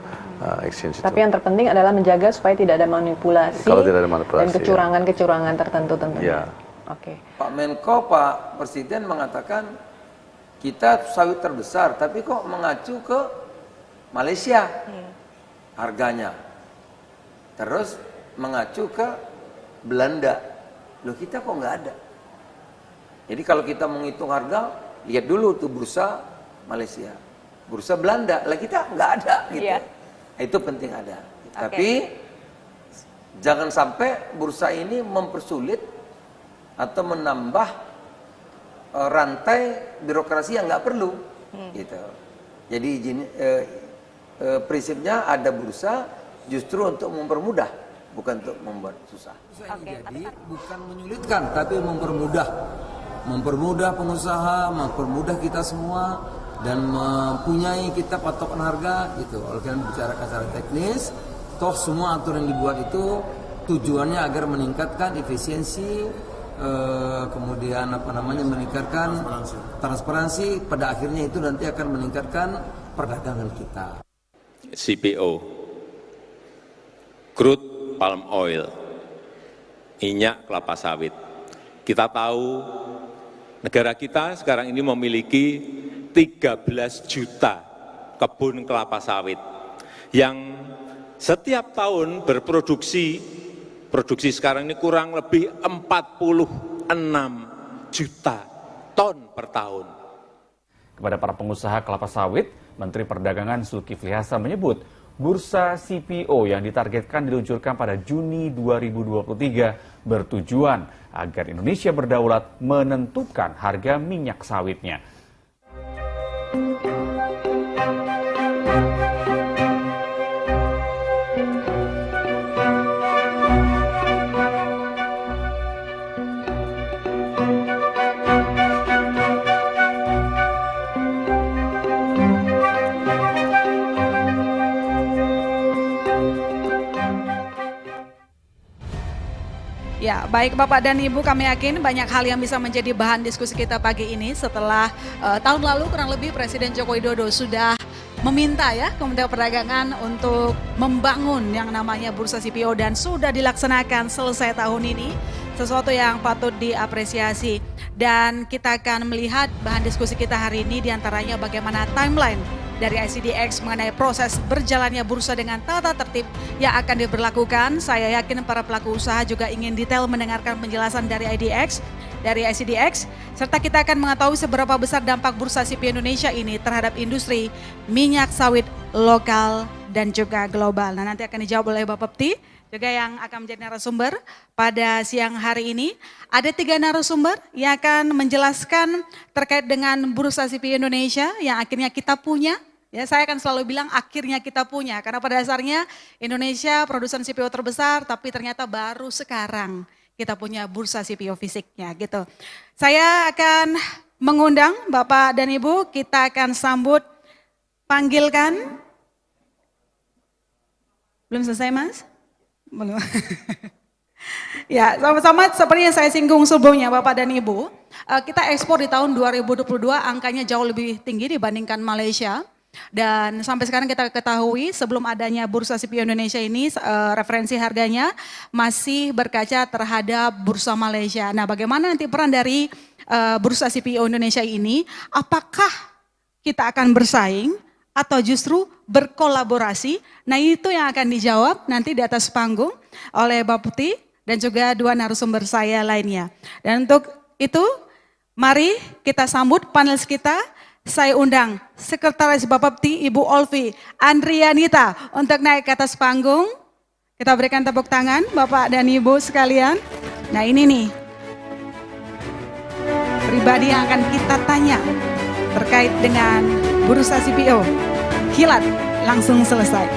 exchange itu. Tapi yang terpenting adalah menjaga supaya tidak ada manipulasi, kalau tidak ada manipulasi dan kecurangan-kecurangan tertentu tentunya. Ya. Oke. Pak Menko, Pak Presiden mengatakan kita sawit terbesar, tapi kok mengacu ke Malaysia harganya. Terus mengacu ke Belanda. Loh kita kok nggak ada. Jadi kalau kita menghitung harga, lihat dulu tuh bursa Malaysia, bursa Belanda, lah kita nggak ada gitu. Iya. Itu penting ada. Tapi jangan sampai bursa ini mempersulit atau menambah rantai birokrasi yang nggak perlu, gitu. Jadi prinsipnya ada bursa justru untuk mempermudah, bukan untuk membuat susah. Jadi bukan menyulitkan, tapi mempermudah pengusaha, mempermudah kita semua, dan mempunyai kita patokan harga, gitu. Oleh karena bicarakan secara teknis, toh semua aturan yang dibuat itu tujuannya agar meningkatkan efisiensi. Kemudian meningkatkan transparansi, pada akhirnya itu nanti akan meningkatkan perdagangan kita. CPO, crude palm oil, minyak kelapa sawit. Kita tahu negara kita sekarang ini memiliki 13 juta kebun kelapa sawit yang setiap tahun berproduksi sekarang ini kurang lebih 46 juta ton per tahun. Kepada para pengusaha kelapa sawit, Menteri Perdagangan Zulkifli Hasan menyebut bursa CPO yang ditargetkan diluncurkan pada Juni 2023 bertujuan agar Indonesia berdaulat menentukan harga minyak sawitnya. Ya, baik Bapak dan Ibu, kami yakin banyak hal yang bisa menjadi bahan diskusi kita pagi ini setelah tahun lalu kurang lebih Presiden Joko Widodo sudah meminta ya Kementerian Perdagangan untuk membangun yang namanya Bursa CPO dan sudah dilaksanakan selesai tahun ini. sesuatu yang patut diapresiasi. Dan kita akan melihat bahan diskusi kita hari ini diantaranya bagaimana timeline dari ICDX mengenai proses berjalannya bursa dengan tata tertib yang akan diberlakukan. Saya yakin para pelaku usaha juga ingin detail mendengarkan penjelasan dari ICDX, serta kita akan mengetahui seberapa besar dampak bursa CPO Indonesia ini terhadap industri minyak sawit lokal dan juga global. Nah, nanti akan dijawab oleh Bapak Pti, juga yang akan menjadi narasumber pada siang hari ini. Ada 3 narasumber yang akan menjelaskan terkait dengan bursa CPO Indonesia yang akhirnya kita punya. Ya, saya akan selalu bilang akhirnya kita punya, karena pada dasarnya Indonesia produsen CPO terbesar, tapi ternyata baru sekarang kita punya bursa CPO fisiknya gitu. Saya akan mengundang Bapak dan Ibu, kita akan sambut, panggilkan. Belum selesai, Mas? Belum. Ya, sama-sama seperti yang saya singgung sebelumnya Bapak dan Ibu, kita ekspor di tahun 2022 angkanya jauh lebih tinggi dibandingkan Malaysia. Dan sampai sekarang kita ketahui sebelum adanya bursa CPO Indonesia ini referensi harganya masih berkaca terhadap bursa Malaysia. Nah, bagaimana nanti peran dari bursa CPO Indonesia ini? Apakah kita akan bersaing atau justru berkolaborasi? Nah, itu yang akan dijawab nanti di atas panggung oleh Bapak Pti dan juga 2 narasumber saya lainnya. Dan untuk itu, mari kita sambut panelis kita. Saya undang Sekretaris Bapak Pti Ibu Olvi Andrianita untuk naik ke atas panggung. Kita berikan tepuk tangan Bapak dan Ibu sekalian. Nah, ini nih pribadi yang akan kita tanya terkait dengan bursa CPO. Kilat langsung selesai.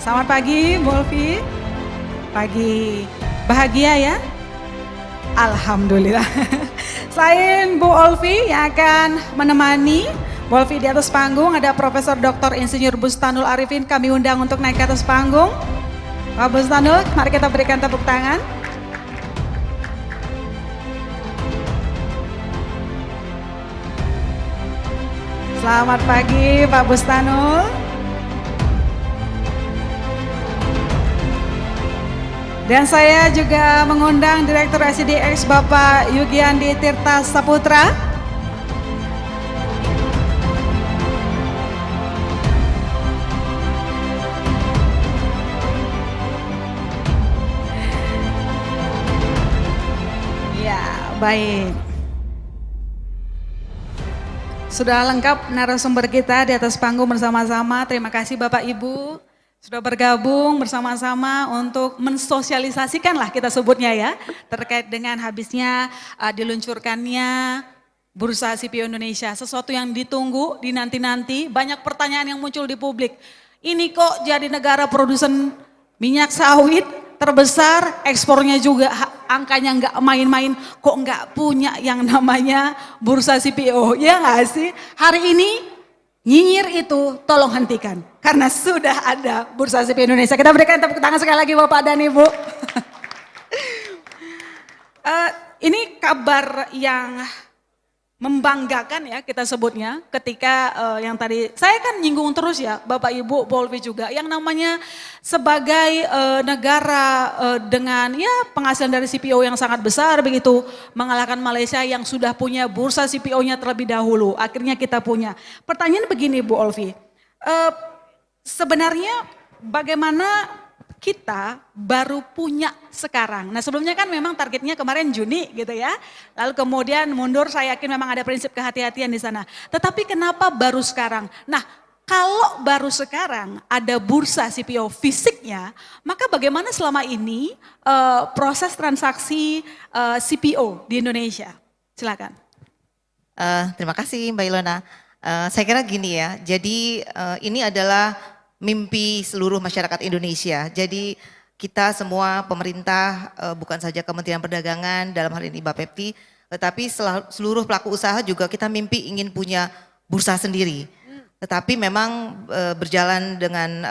Selamat pagi, Bu Olvi. Pagi bahagia ya? Alhamdulillah. Selain Bu Olvi yang akan menemani Bu Olvi di atas panggung, ada Profesor Dr. Insinyur Bustanul Arifin, kami undang untuk naik ke atas panggung. Pak Bustanul, mari kita berikan tepuk tangan. Selamat pagi Pak Bustanul. Dan saya juga mengundang Direktur ICDX Bapak Yugiandi Tirta Saputra. Ya, baik. Sudah lengkap narasumber kita di atas panggung bersama-sama. Terima kasih Bapak Ibu sudah bergabung bersama-sama untuk mensosialisasikan lah kita sebutnya ya, terkait dengan habisnya diluncurkannya bursa CPO Indonesia. Sesuatu yang ditunggu, dinanti-nanti, banyak pertanyaan yang muncul di publik. Ini kok jadi negara produsen minyak sawit terbesar, ekspornya juga angkanya nggak main-main, kok nggak punya yang namanya bursa CPO, ya nggak sih? Hari ini nyinyir itu tolong hentikan, karena sudah ada bursa CPO Indonesia. Kita berikan tepuk tangan sekali lagi Bapak dan Ibu. Ini kabar yang membanggakan ya kita sebutnya, ketika yang tadi saya kan nyinggung terus ya Bapak Ibu Polvi juga, yang namanya sebagai negara dengan ya penghasilan dari CPO yang sangat besar begitu, mengalahkan Malaysia yang sudah punya bursa CPO-nya terlebih dahulu, akhirnya kita punya. Pertanyaan begini Bu Olvi, sebenarnya bagaimana kita baru punya sekarang? Nah sebelumnya kan memang targetnya kemarin Juni gitu ya. Lalu kemudian mundur, saya yakin memang ada prinsip kehati-hatian di sana. Tetapi kenapa baru sekarang? Nah kalau baru sekarang ada bursa CPO fisiknya, maka bagaimana selama ini proses transaksi CPO di Indonesia? Silakan. Terima kasih Mbak Ilona. Saya kira gini ya, jadi ini adalah mimpi seluruh masyarakat Indonesia. Jadi kita semua pemerintah, bukan saja Kementerian Perdagangan dalam hal ini Bapepti, tetapi seluruh pelaku usaha juga kita mimpi ingin punya bursa sendiri. Tetapi memang berjalan dengan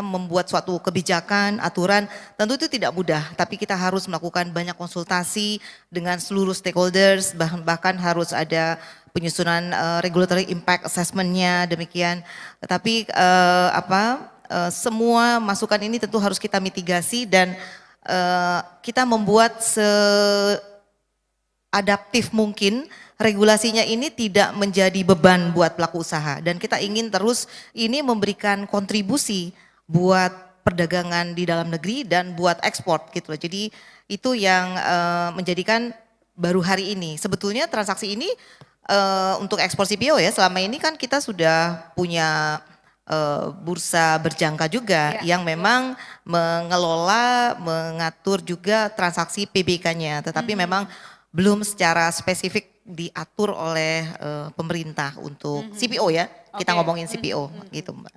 membuat suatu kebijakan, aturan, tentu itu tidak mudah. Tapi kita harus melakukan banyak konsultasi dengan seluruh stakeholders, bahkan harus ada penyusunan regulatory impact assessment-nya demikian. Tetapi semua masukan ini tentu harus kita mitigasi dan kita membuat seadaptif mungkin regulasinya ini tidak menjadi beban buat pelaku usaha dan kita ingin terus ini memberikan kontribusi buat perdagangan di dalam negeri dan buat ekspor gitu loh. Jadi itu yang menjadikan baru hari ini. Sebetulnya transaksi ini untuk ekspor CPO ya selama ini kan kita sudah punya bursa berjangka juga yang memang mengelola, mengatur juga transaksi PBK-nya. Tetapi memang belum secara spesifik diatur oleh pemerintah untuk CPO ya. Kita ngomongin CPO gitu Mbak.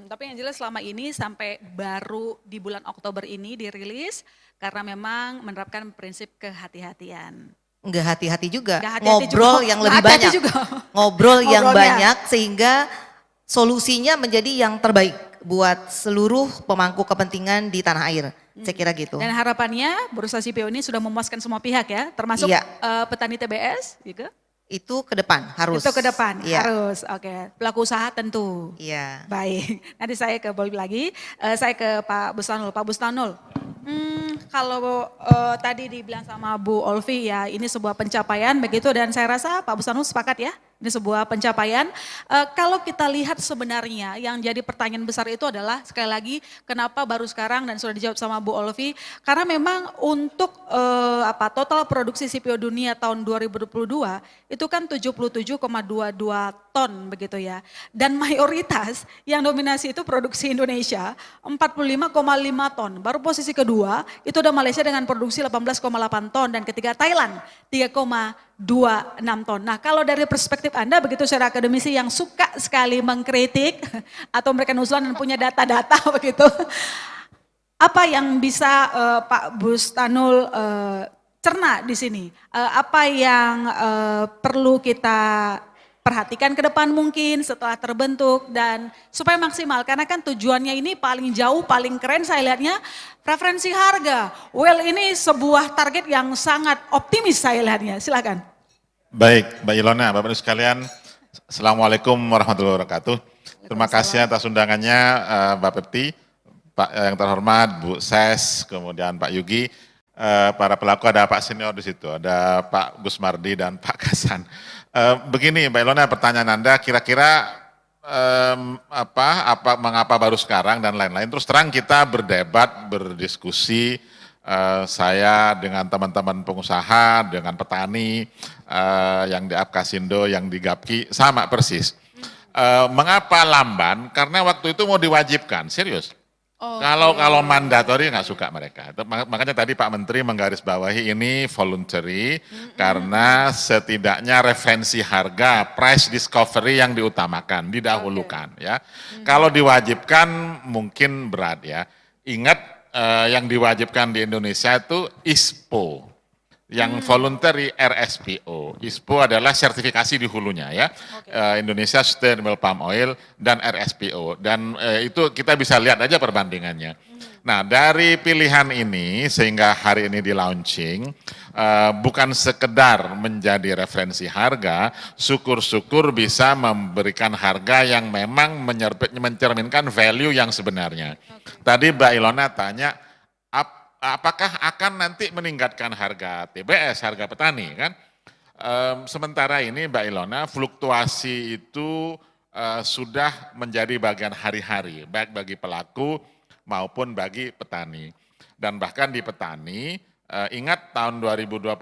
Tapi yang jelas selama ini sampai baru di bulan Oktober ini dirilis karena memang menerapkan prinsip kehati-hatian. Enggak hati-hati juga, Hati-hati ngobrol juga. yang lebih Hati-hati banyak. juga. Ngobrol yang Ngobrolnya. banyak sehingga solusinya menjadi yang terbaik buat seluruh pemangku kepentingan di tanah air. Saya kira gitu. Dan harapannya bursa CPO ini sudah memuaskan semua pihak ya, termasuk Iya. petani TBS juga. Itu ke depan harus. Itu ke depan Iya. harus. Oke, pelaku usaha tentu. Iya. Baik, nanti saya ke Boy lagi. Saya ke Pak Bustanul. Pak Bustanul, kalau tadi dibilang sama Bu Olvi ya ini sebuah pencapaian begitu dan saya rasa Pak Bustanul sepakat ya. Ini sebuah pencapaian. Kalau kita lihat sebenarnya yang jadi pertanyaan besar itu adalah sekali lagi kenapa baru sekarang dan sudah dijawab sama Bu Olvi. Karena memang untuk total produksi CPO dunia tahun 2022 itu kan 77,22 ton begitu ya. Dan mayoritas yang dominasi itu produksi Indonesia 45,5 ton. Baru posisi kedua itu ada Malaysia dengan produksi 18,8 ton dan ketiga Thailand 3,26 ton. Nah kalau dari perspektif Anda begitu secara akademisi yang suka sekali mengkritik atau memberikan usulan dan punya data-data begitu. Apa yang bisa Pak Bustanul cerna di sini? Apa yang perlu kita perhatikan ke depan mungkin setelah terbentuk dan supaya maksimal karena kan tujuannya ini paling jauh, paling keren saya lihatnya preferensi harga. Well ini sebuah target yang sangat optimis saya lihatnya, silakan. Baik, Mbak Ilona, Bapak Ibu sekalian, Assalamualaikum warahmatullahi wabarakatuh. Terima kasih atas undangannya Mbak Pepti, Pak yang terhormat, Bu Ses, kemudian Pak Yugi, para pelaku ada Pak Senior di situ, ada Pak Gus Mardi dan Pak Kasan. Begini Mbak Ilona, pertanyaan Anda kira-kira mengapa baru sekarang dan lain-lain. Terus terang kita berdebat, berdiskusi, saya dengan teman-teman pengusaha, dengan petani, yang di Apkasindo, yang di Gapki, sama persis. Mengapa lamban? Karena waktu itu mau diwajibkan, serius. Kalau mandatori nggak suka mereka. Makanya tadi Pak Menteri menggarisbawahi ini voluntary karena setidaknya referensi harga, price discovery yang diutamakan, didahulukan ya. Kalau diwajibkan mungkin berat ya. Ingat yang diwajibkan di Indonesia itu ISPO. Yang voluntary RSPO. ISPO adalah sertifikasi di hulunya ya. Indonesia Sustainable Palm Oil dan RSPO. Dan itu kita bisa lihat aja perbandingannya. Nah dari pilihan ini sehingga hari ini di launching bukan sekedar menjadi referensi harga, syukur-syukur bisa memberikan harga yang memang mencerminkan value yang sebenarnya. Tadi Mbak Ilona tanya, apakah akan nanti meningkatkan harga TBS, harga petani kan? Sementara ini Mbak Ilona, fluktuasi itu sudah menjadi bagian hari-hari, baik bagi pelaku maupun bagi petani. Dan bahkan di petani, ingat tahun 2022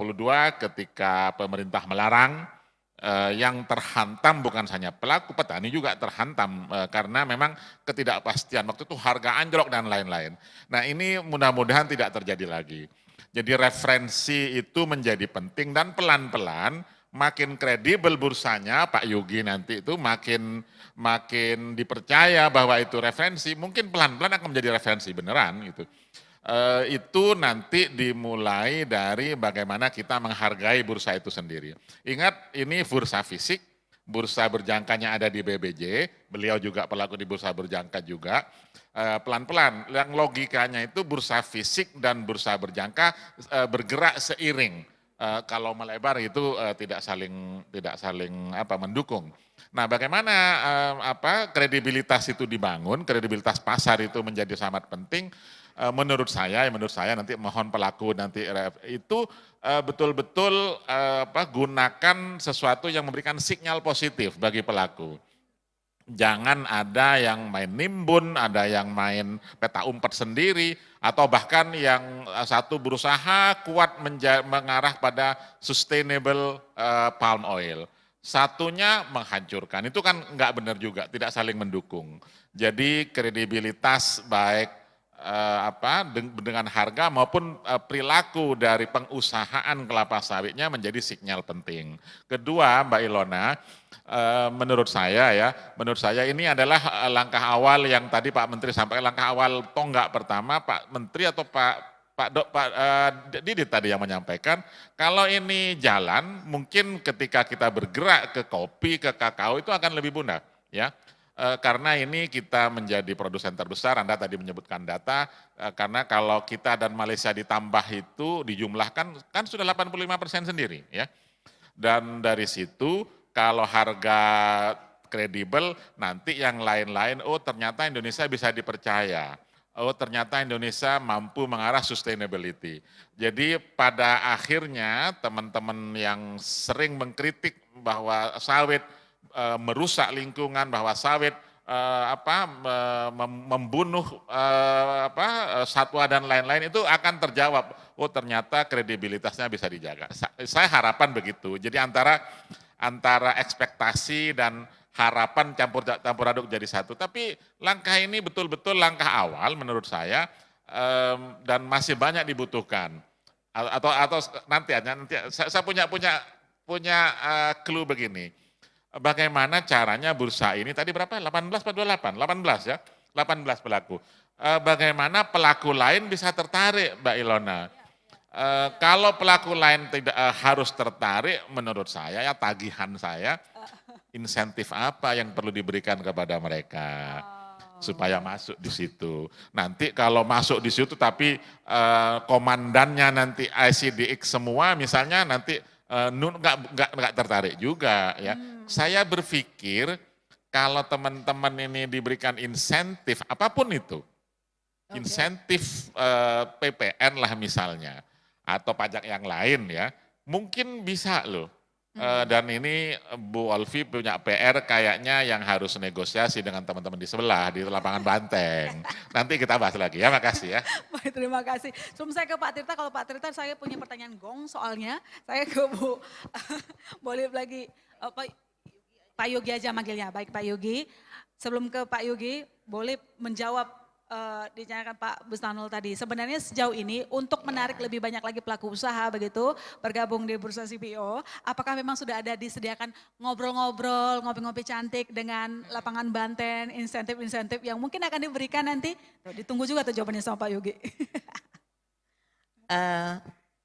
ketika pemerintah melarang, yang terhantam bukan hanya pelaku, petani juga terhantam karena memang ketidakpastian waktu itu harga anjlok dan lain-lain. Nah ini mudah-mudahan tidak terjadi lagi. Jadi referensi itu menjadi penting dan pelan-pelan makin kredibel bursanya Pak Yugi nanti itu makin dipercaya bahwa itu referensi, mungkin pelan-pelan akan menjadi referensi beneran gitu. Itu nanti dimulai dari bagaimana kita menghargai bursa itu sendiri. Ingat ini bursa fisik, bursa berjangkanya ada di BBJ, beliau juga pelaku di bursa berjangka juga. Pelan-pelan, yang logikanya itu bursa fisik dan bursa berjangka bergerak seiring. Kalau melebar itu tidak saling mendukung. Nah, bagaimana kredibilitas itu dibangun, kredibilitas pasar itu menjadi sangat penting. Menurut saya nanti mohon pelaku nanti itu betul-betul gunakan sesuatu yang memberikan sinyal positif bagi pelaku. Jangan ada yang main nimbun, ada yang main peta umpet sendiri, atau bahkan yang satu berusaha kuat mengarah pada sustainable palm oil. Satunya menghancurkan, itu kan nggak benar juga, tidak saling mendukung. Jadi kredibilitas baik dengan harga maupun perilaku dari pengusahaan kelapa sawitnya menjadi sinyal penting. Kedua, Mbak Ilona, menurut saya ini adalah langkah awal yang tadi Pak Menteri sampaikan, langkah awal tonggak pertama Pak Menteri atau Pak Didit tadi yang menyampaikan, kalau ini jalan mungkin ketika kita bergerak ke kopi, ke kakao itu akan lebih mudah, ya. Karena ini kita menjadi produsen terbesar, Anda tadi menyebutkan data, karena kalau kita dan Malaysia ditambah itu dijumlahkan kan sudah 85% sendiri, ya. Dan dari situ kalau harga kredibel, nanti yang lain-lain, oh ternyata Indonesia bisa dipercaya. Oh ternyata Indonesia mampu mengarah sustainability. Jadi pada akhirnya teman-teman yang sering mengkritik bahwa sawit merusak lingkungan, bahwa sawit membunuh satwa dan lain-lain itu akan terjawab. Oh ternyata kredibilitasnya bisa dijaga. Saya harapan begitu. Jadi antara ekspektasi dan harapan campur aduk jadi satu. Tapi langkah ini betul-betul langkah awal menurut saya dan masih banyak dibutuhkan. Atau nanti saya punya clue begini. Bagaimana caranya bursa ini, tadi berapa? 18 atau 28? 18 ya, 18 pelaku. Bagaimana pelaku lain bisa tertarik, Mbak Ilona? Kalau pelaku lain tidak harus tertarik, menurut saya, ya tagihan saya, insentif apa yang perlu diberikan kepada mereka supaya masuk di situ. Nanti kalau masuk di situ tapi komandannya nanti ICDX semua, misalnya nanti nggak tertarik juga ya. Saya berpikir kalau teman-teman ini diberikan insentif apapun itu, insentif PPN lah misalnya, atau pajak yang lain ya, mungkin bisa loh. Dan ini Bu Olvi punya PR kayaknya yang harus negosiasi dengan teman-teman di sebelah, di lapangan Banteng. Nanti kita bahas lagi ya, makasih ya. Baik, terima kasih. Sebelum saya ke Pak Tirta, kalau Pak Tirta saya punya pertanyaan gong soalnya. Saya ke Bu, boleh lagi, Pak Yogi aja manggilnya. Baik Pak Yogi, sebelum ke Pak Yogi, boleh menjawab ditanyakan Pak Bustanul tadi. Sebenarnya sejauh ini untuk menarik lebih banyak lagi pelaku usaha begitu bergabung di Bursa CPO, apakah memang sudah ada disediakan ngobrol-ngobrol, ngopi-ngopi cantik dengan lapangan Banten, insentif-insentif yang mungkin akan diberikan nanti? Ditunggu juga tuh jawabannya sama Pak Yogi.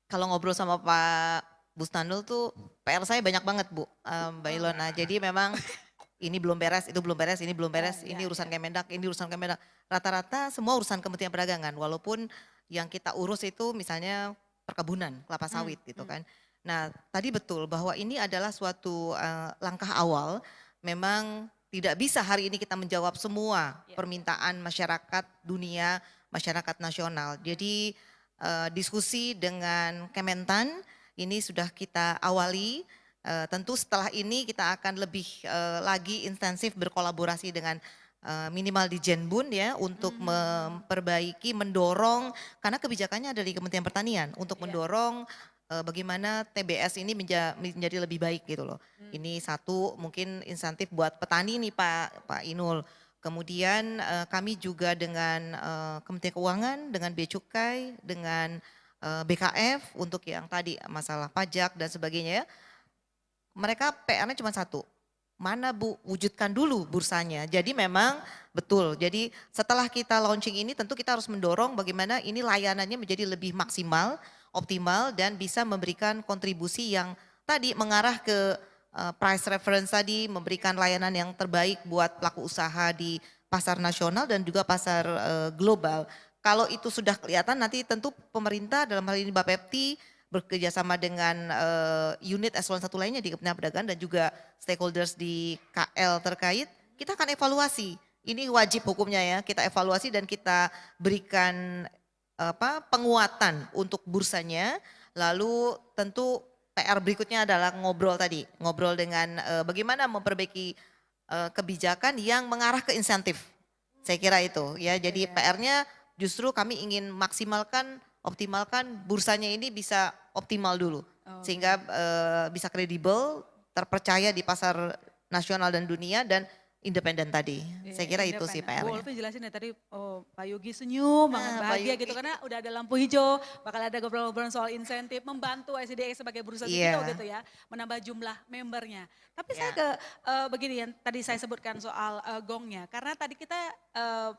Kalau ngobrol sama Pak Bustanul tuh PR saya banyak banget Bu, Mbak Ilona. Jadi memang ini belum beres, itu belum beres, ini belum beres, ini urusan Kemendak, ini urusan Kemendak. Rata-rata semua urusan Kementerian Perdagangan, walaupun yang kita urus itu misalnya perkebunan, kelapa sawit gitu kan. Nah tadi betul bahwa ini adalah suatu langkah awal, memang tidak bisa hari ini kita menjawab semua permintaan masyarakat dunia, masyarakat nasional. Jadi diskusi dengan Kementan ini sudah kita awali. Tentu setelah ini kita akan lebih lagi intensif berkolaborasi dengan minimal di Jenbun ya untuk memperbaiki, mendorong karena kebijakannya ada di Kementerian Pertanian untuk mendorong bagaimana TBS ini menjadi lebih baik gitu loh. Ini satu mungkin insentif buat petani nih Pak Inul. Kemudian kami juga dengan Kementerian Keuangan, dengan Bea Cukai, dengan BKF untuk yang tadi masalah pajak dan sebagainya ya. Mereka PR-nya cuma satu, mana Bu wujudkan dulu bursanya. Jadi memang betul, jadi setelah kita launching ini tentu kita harus mendorong bagaimana ini layanannya menjadi lebih maksimal, optimal dan bisa memberikan kontribusi yang tadi mengarah ke price reference tadi, memberikan layanan yang terbaik buat pelaku usaha di pasar nasional dan juga pasar global. Kalau itu sudah kelihatan, nanti tentu pemerintah dalam hal ini Bapepti bekerjasama dengan unit eselon 1 lainnya di Kementerian Perdagangan dan juga stakeholders di KL terkait, kita akan evaluasi. Ini wajib hukumnya ya, kita evaluasi dan kita berikan penguatan untuk bursanya. Lalu tentu PR berikutnya adalah ngobrol dengan bagaimana memperbaiki kebijakan yang mengarah ke insentif. Saya kira itu ya. Jadi PR-nya justru kami ingin optimalkan bursanya ini bisa optimal dulu, sehingga bisa kredibel, terpercaya di pasar nasional dan dunia dan independen tadi. Saya kira itu sih PR-nya. Bu Olvi jelasin ya tadi, Pak Yogi senyum, bahagia gitu karena udah ada lampu hijau, bakal ada ngobrol-ngobrol soal insentif, membantu ICDX sebagai bursa CPO gitu ya, menambah jumlah membernya. Tapi saya ke begini yang tadi saya sebutkan soal gongnya, karena tadi kita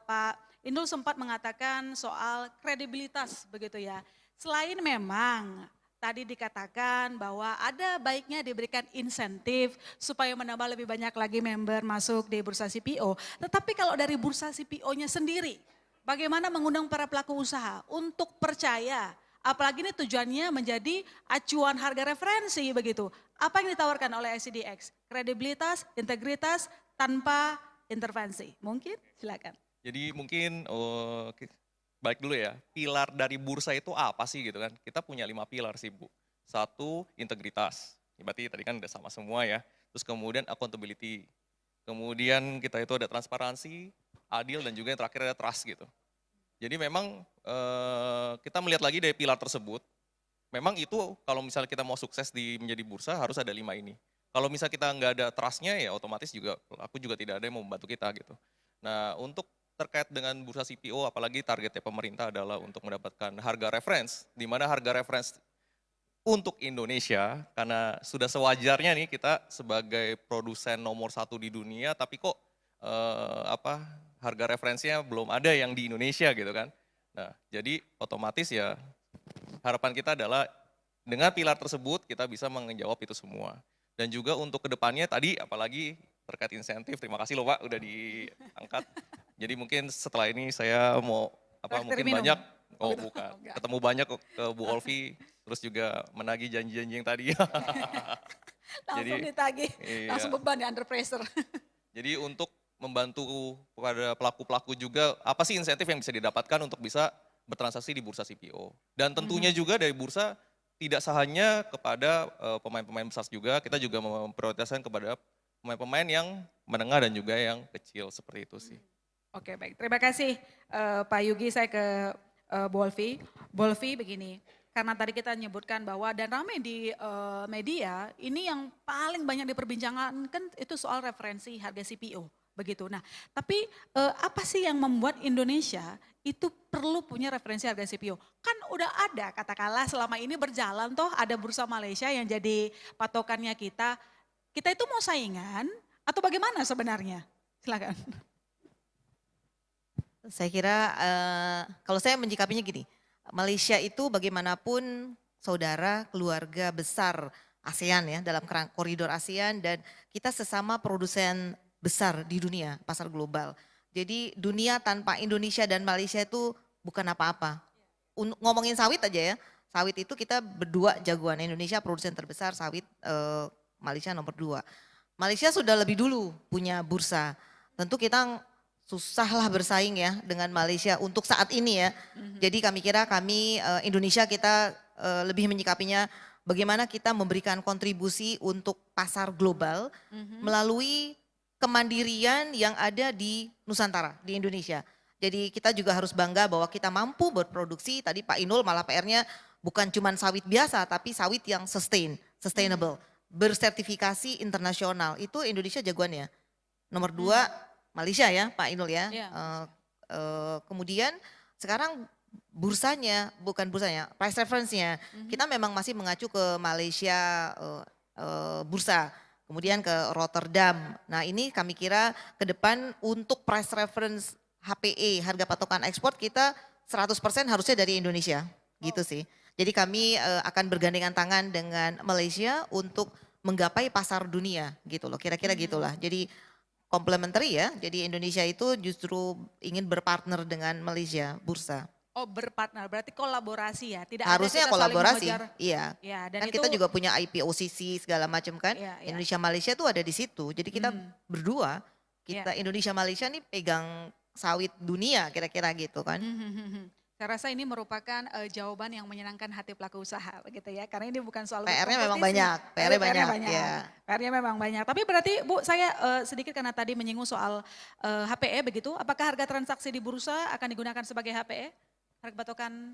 Pak Indul sempat mengatakan soal kredibilitas begitu ya. Selain memang tadi dikatakan bahwa ada baiknya diberikan insentif supaya menambah lebih banyak lagi member masuk di bursa CPO. Tetapi kalau dari bursa CPO-nya sendiri, bagaimana mengundang para pelaku usaha untuk percaya, apalagi ini tujuannya menjadi acuan harga referensi begitu. Apa yang ditawarkan oleh ICDX? Kredibilitas, integritas, tanpa intervensi. Mungkin silakan. Jadi mungkin balik dulu ya, pilar dari bursa itu apa sih gitu kan? Kita punya 5 pilar sih Bu. 1, integritas, berarti tadi kan udah sama semua ya. Terus kemudian accountability, kemudian kita itu ada transparansi, adil, dan juga yang terakhir ada trust gitu. Jadi memang kita melihat lagi dari pilar tersebut, memang itu kalau misalnya kita mau sukses menjadi bursa harus ada 5 ini. Kalau misalnya kita nggak ada trustnya ya otomatis juga aku juga tidak ada yang mau membantu kita gitu. Nah untuk terkait dengan bursa CPO, apalagi targetnya pemerintah adalah untuk mendapatkan harga reference, di mana harga reference untuk Indonesia, karena sudah sewajarnya nih kita sebagai produsen nomor 1 di dunia, tapi kok harga referensinya belum ada yang di Indonesia gitu kan. Nah jadi otomatis ya harapan kita adalah dengan pilar tersebut kita bisa menjawab itu semua. Dan juga untuk kedepannya tadi apalagi terkait insentif, terima kasih loh Pak udah diangkat. Jadi mungkin setelah ini saya mau mungkin banyak ketemu banyak ke Bu Olvi, terus juga menagih janji-janji yang tadi. Langsung ditagih, langsung beban ya under pressure. Jadi untuk membantu kepada pelaku-pelaku juga apa sih insentif yang bisa didapatkan untuk bisa bertransaksi di bursa CPO. Dan tentunya juga dari bursa tidak hanya kepada pemain-pemain besar juga, kita juga memprioritaskan kepada pemain-pemain yang menengah dan juga yang kecil seperti itu sih. Oke baik, terima kasih Pak Yugi. Saya ke Bu Olvi. Bu Olvi begini, karena tadi kita menyebutkan bahwa dan ramai di media, ini yang paling banyak diperbincangkan kan itu soal referensi harga CPO. Begitu. Nah, tapi apa sih yang membuat Indonesia itu perlu punya referensi harga CPO? Kan udah ada katakanlah selama ini berjalan toh ada bursa Malaysia yang jadi patokannya kita. Kita itu mau saingan atau bagaimana sebenarnya? Silakan. Saya kira kalau saya menyikapinya gini, Malaysia itu bagaimanapun saudara keluarga besar ASEAN ya, dalam koridor ASEAN, dan kita sesama produsen besar di dunia, pasar global. Jadi dunia tanpa Indonesia dan Malaysia itu bukan apa-apa. Ngomongin sawit aja ya, sawit itu kita berdua jagoan. Indonesia produsen terbesar sawit, Malaysia nomor 2. Malaysia sudah lebih dulu punya bursa. Tentu kita susahlah bersaing ya dengan Malaysia untuk saat ini ya. Jadi kami Indonesia kita lebih menyikapinya bagaimana kita memberikan kontribusi untuk pasar global melalui kemandirian yang ada di Nusantara, di Indonesia. Jadi kita juga harus bangga bahwa kita mampu berproduksi, tadi Pak Inul malah PR-nya bukan cuma sawit biasa tapi sawit yang sustainable, bersertifikasi internasional. Itu Indonesia jagoannya. Nomor 2 Malaysia ya Pak Inul ya. Kemudian sekarang price reference-nya kita memang masih mengacu ke Malaysia bursa, kemudian ke Rotterdam. Nah ini kami kira ke depan untuk price reference HPE, harga patokan ekspor kita 100% harusnya dari Indonesia gitu sih. Jadi kami akan bergandengan tangan dengan Malaysia untuk menggapai pasar dunia gitu loh, kira-kira gitulah. Jadi komplementari ya, jadi Indonesia itu justru ingin berpartner dengan Malaysia, bursa. Oh, berpartner, berarti kolaborasi ya, tidak Harusnya ada kita saling kolaborasi, mengejar. iya. Ya, dan Kan itu kita juga punya IPOCC segala macam kan, Iya, iya. Indonesia Malaysia tuh ada di situ. Jadi kita berdua, kita Indonesia Malaysia nih pegang sawit dunia kira-kira gitu kan. Saya rasa ini merupakan jawaban yang menyenangkan hati pelaku usaha begitu ya, karena ini bukan soal PR-nya memang berkompetisi. banyak, PR-nya banyak, ya. PR-nya memang banyak. Tapi berarti Bu, saya sedikit karena tadi menyinggung soal HPE begitu, apakah harga transaksi di bursa akan digunakan sebagai HPE? Harga patokan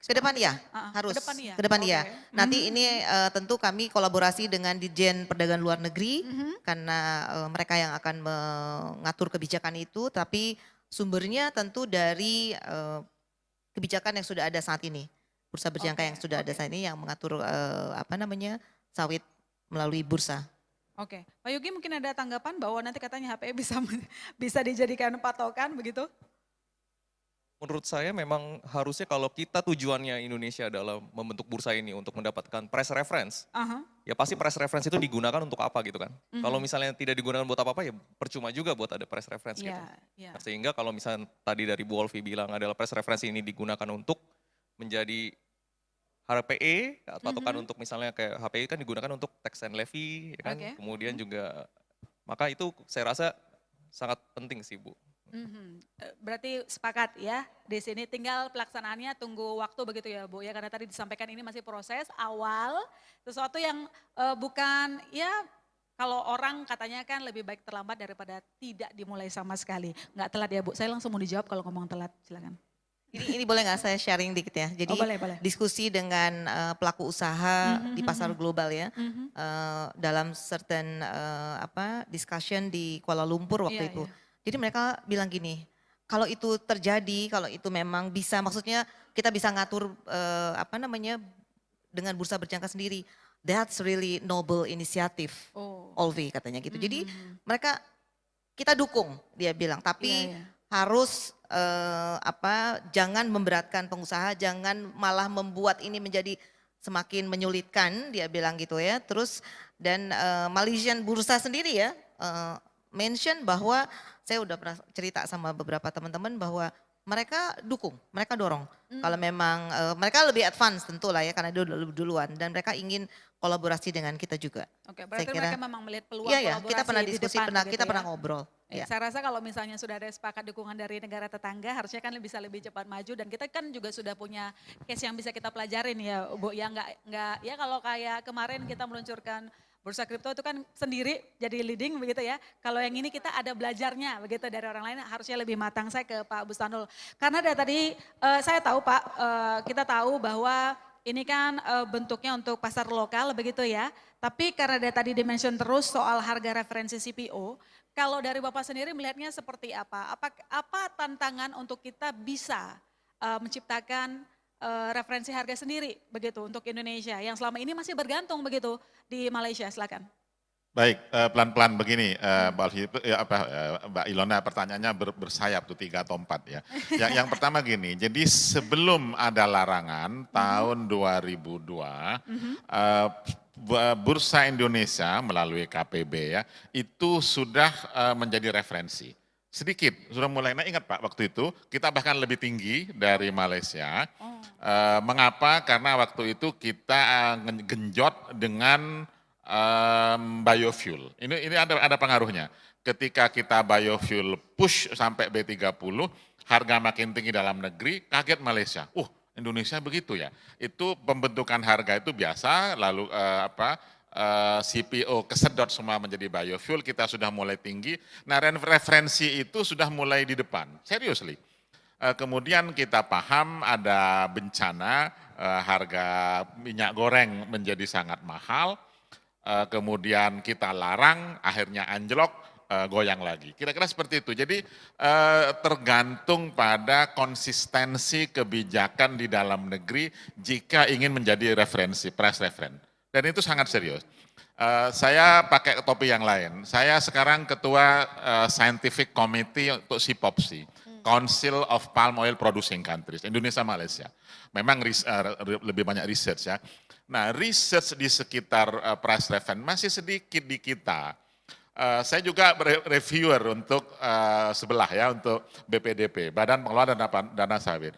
Ke depan ya, harus. Ke depan ya. Nanti ini tentu kami kolaborasi dengan Ditjen Perdagangan Luar Negeri karena mereka yang akan mengatur kebijakan itu, tapi sumbernya tentu dari kebijakan yang sudah ada saat ini. Bursa berjangka yang sudah ada saat ini yang mengatur sawit melalui bursa. Oke, Pak Yogi mungkin ada tanggapan bahwa nanti katanya HPE bisa dijadikan patokan begitu? Menurut saya memang harusnya kalau kita tujuannya Indonesia adalah membentuk bursa ini untuk mendapatkan price reference, ya pasti price reference itu digunakan untuk apa gitu kan. Kalau misalnya tidak digunakan buat apa-apa ya percuma juga buat ada price reference gitu. Nah, sehingga kalau misalnya tadi dari Bu Olvi bilang adalah price reference ini digunakan untuk menjadi HPE, atau kan untuk misalnya kayak HPE kan digunakan untuk tax and levy, ya kan? Kemudian juga, maka itu saya rasa sangat penting sih Bu. Berarti sepakat ya di sini, tinggal pelaksanaannya tunggu waktu begitu ya Bu ya, karena tadi disampaikan ini masih proses awal, sesuatu yang bukan ya, kalau orang katanya kan lebih baik terlambat daripada tidak dimulai sama sekali. Nggak telat ya Bu, saya langsung mau dijawab kalau ngomong telat, silakan. Ini boleh nggak saya sharing dikit ya? Jadi boleh. diskusi dengan pelaku usaha di pasar global ya, dalam certain discussion di Kuala Lumpur waktu itu. Jadi mereka bilang gini, kalau itu terjadi, kalau itu memang bisa, maksudnya kita bisa ngatur dengan bursa berjangka sendiri, that's really noble initiative, Olvi katanya gitu. Jadi mereka, kita dukung dia bilang, tapi harus jangan memberatkan pengusaha, jangan malah membuat ini menjadi semakin menyulitkan, dia bilang gitu ya. Terus dan Malaysian bursa sendiri ya mention bahwa saya udah pernah cerita sama beberapa teman-teman bahwa mereka dukung, mereka dorong. Kalau memang mereka lebih advance tentu lah ya, karena dia udah duluan dan mereka ingin kolaborasi dengan kita juga. Oke, berarti mereka memang melihat peluang iya, kolaborasi kita pernah di diskusi, depan, kita pernah ngobrol. Ya. Saya rasa kalau misalnya sudah ada sepakat dukungan dari negara tetangga, harusnya kan bisa lebih cepat maju, dan kita kan juga sudah punya case yang bisa kita pelajarin ya Bu, ya nggak ya, kalau kayak kemarin kita meluncurkan bursa kripto itu kan sendiri jadi leading begitu ya. Kalau yang ini kita ada belajarnya begitu dari orang lain, harusnya lebih matang. Saya ke Pak Bustanul. Karena dari tadi saya tahu Pak, kita tahu bahwa ini kan bentuknya untuk pasar lokal begitu ya. Tapi karena dari tadi dimention terus soal harga referensi CPO, kalau dari Bapak sendiri melihatnya seperti apa? Apa tantangan untuk kita bisa menciptakan referensi harga sendiri begitu untuk Indonesia yang selama ini masih bergantung begitu di Malaysia? Silakan. Baik, pelan-pelan begini, Mbak Ilona, pertanyaannya bersayap tuh 3 atau 4 ya. Yang pertama gini, jadi sebelum ada larangan tahun 2002, Bursa Indonesia melalui KPB ya, itu sudah menjadi referensi. Sedikit, sudah mulai naik. Ingat Pak, waktu itu kita bahkan lebih tinggi dari Malaysia. Mengapa? Karena waktu itu kita genjot dengan biofuel. Ini ada pengaruhnya. Ketika kita biofuel push sampai B30, harga makin tinggi dalam negeri, kaget Malaysia. Indonesia begitu ya. Itu pembentukan harga itu biasa, lalu CPO kesedot semua menjadi biofuel, kita sudah mulai tinggi. Nah, referensi itu sudah mulai di depan, seriously. Kemudian kita paham ada bencana, harga minyak goreng menjadi sangat mahal, kemudian kita larang, akhirnya anjlok, goyang lagi. Kira-kira seperti itu. Jadi tergantung pada konsistensi kebijakan di dalam negeri jika ingin menjadi referensi, price reference. Dan itu sangat serius. Saya pakai topi yang lain. Saya sekarang ketua Scientific Committee untuk SIPOPSI. Council of Palm Oil Producing Countries, Indonesia, Malaysia. Memang lebih banyak research ya. Nah, research di sekitar price reference masih sedikit di kita. Saya juga reviewer untuk sebelah ya, untuk BPDP, Badan Pengelola Dana Sawit.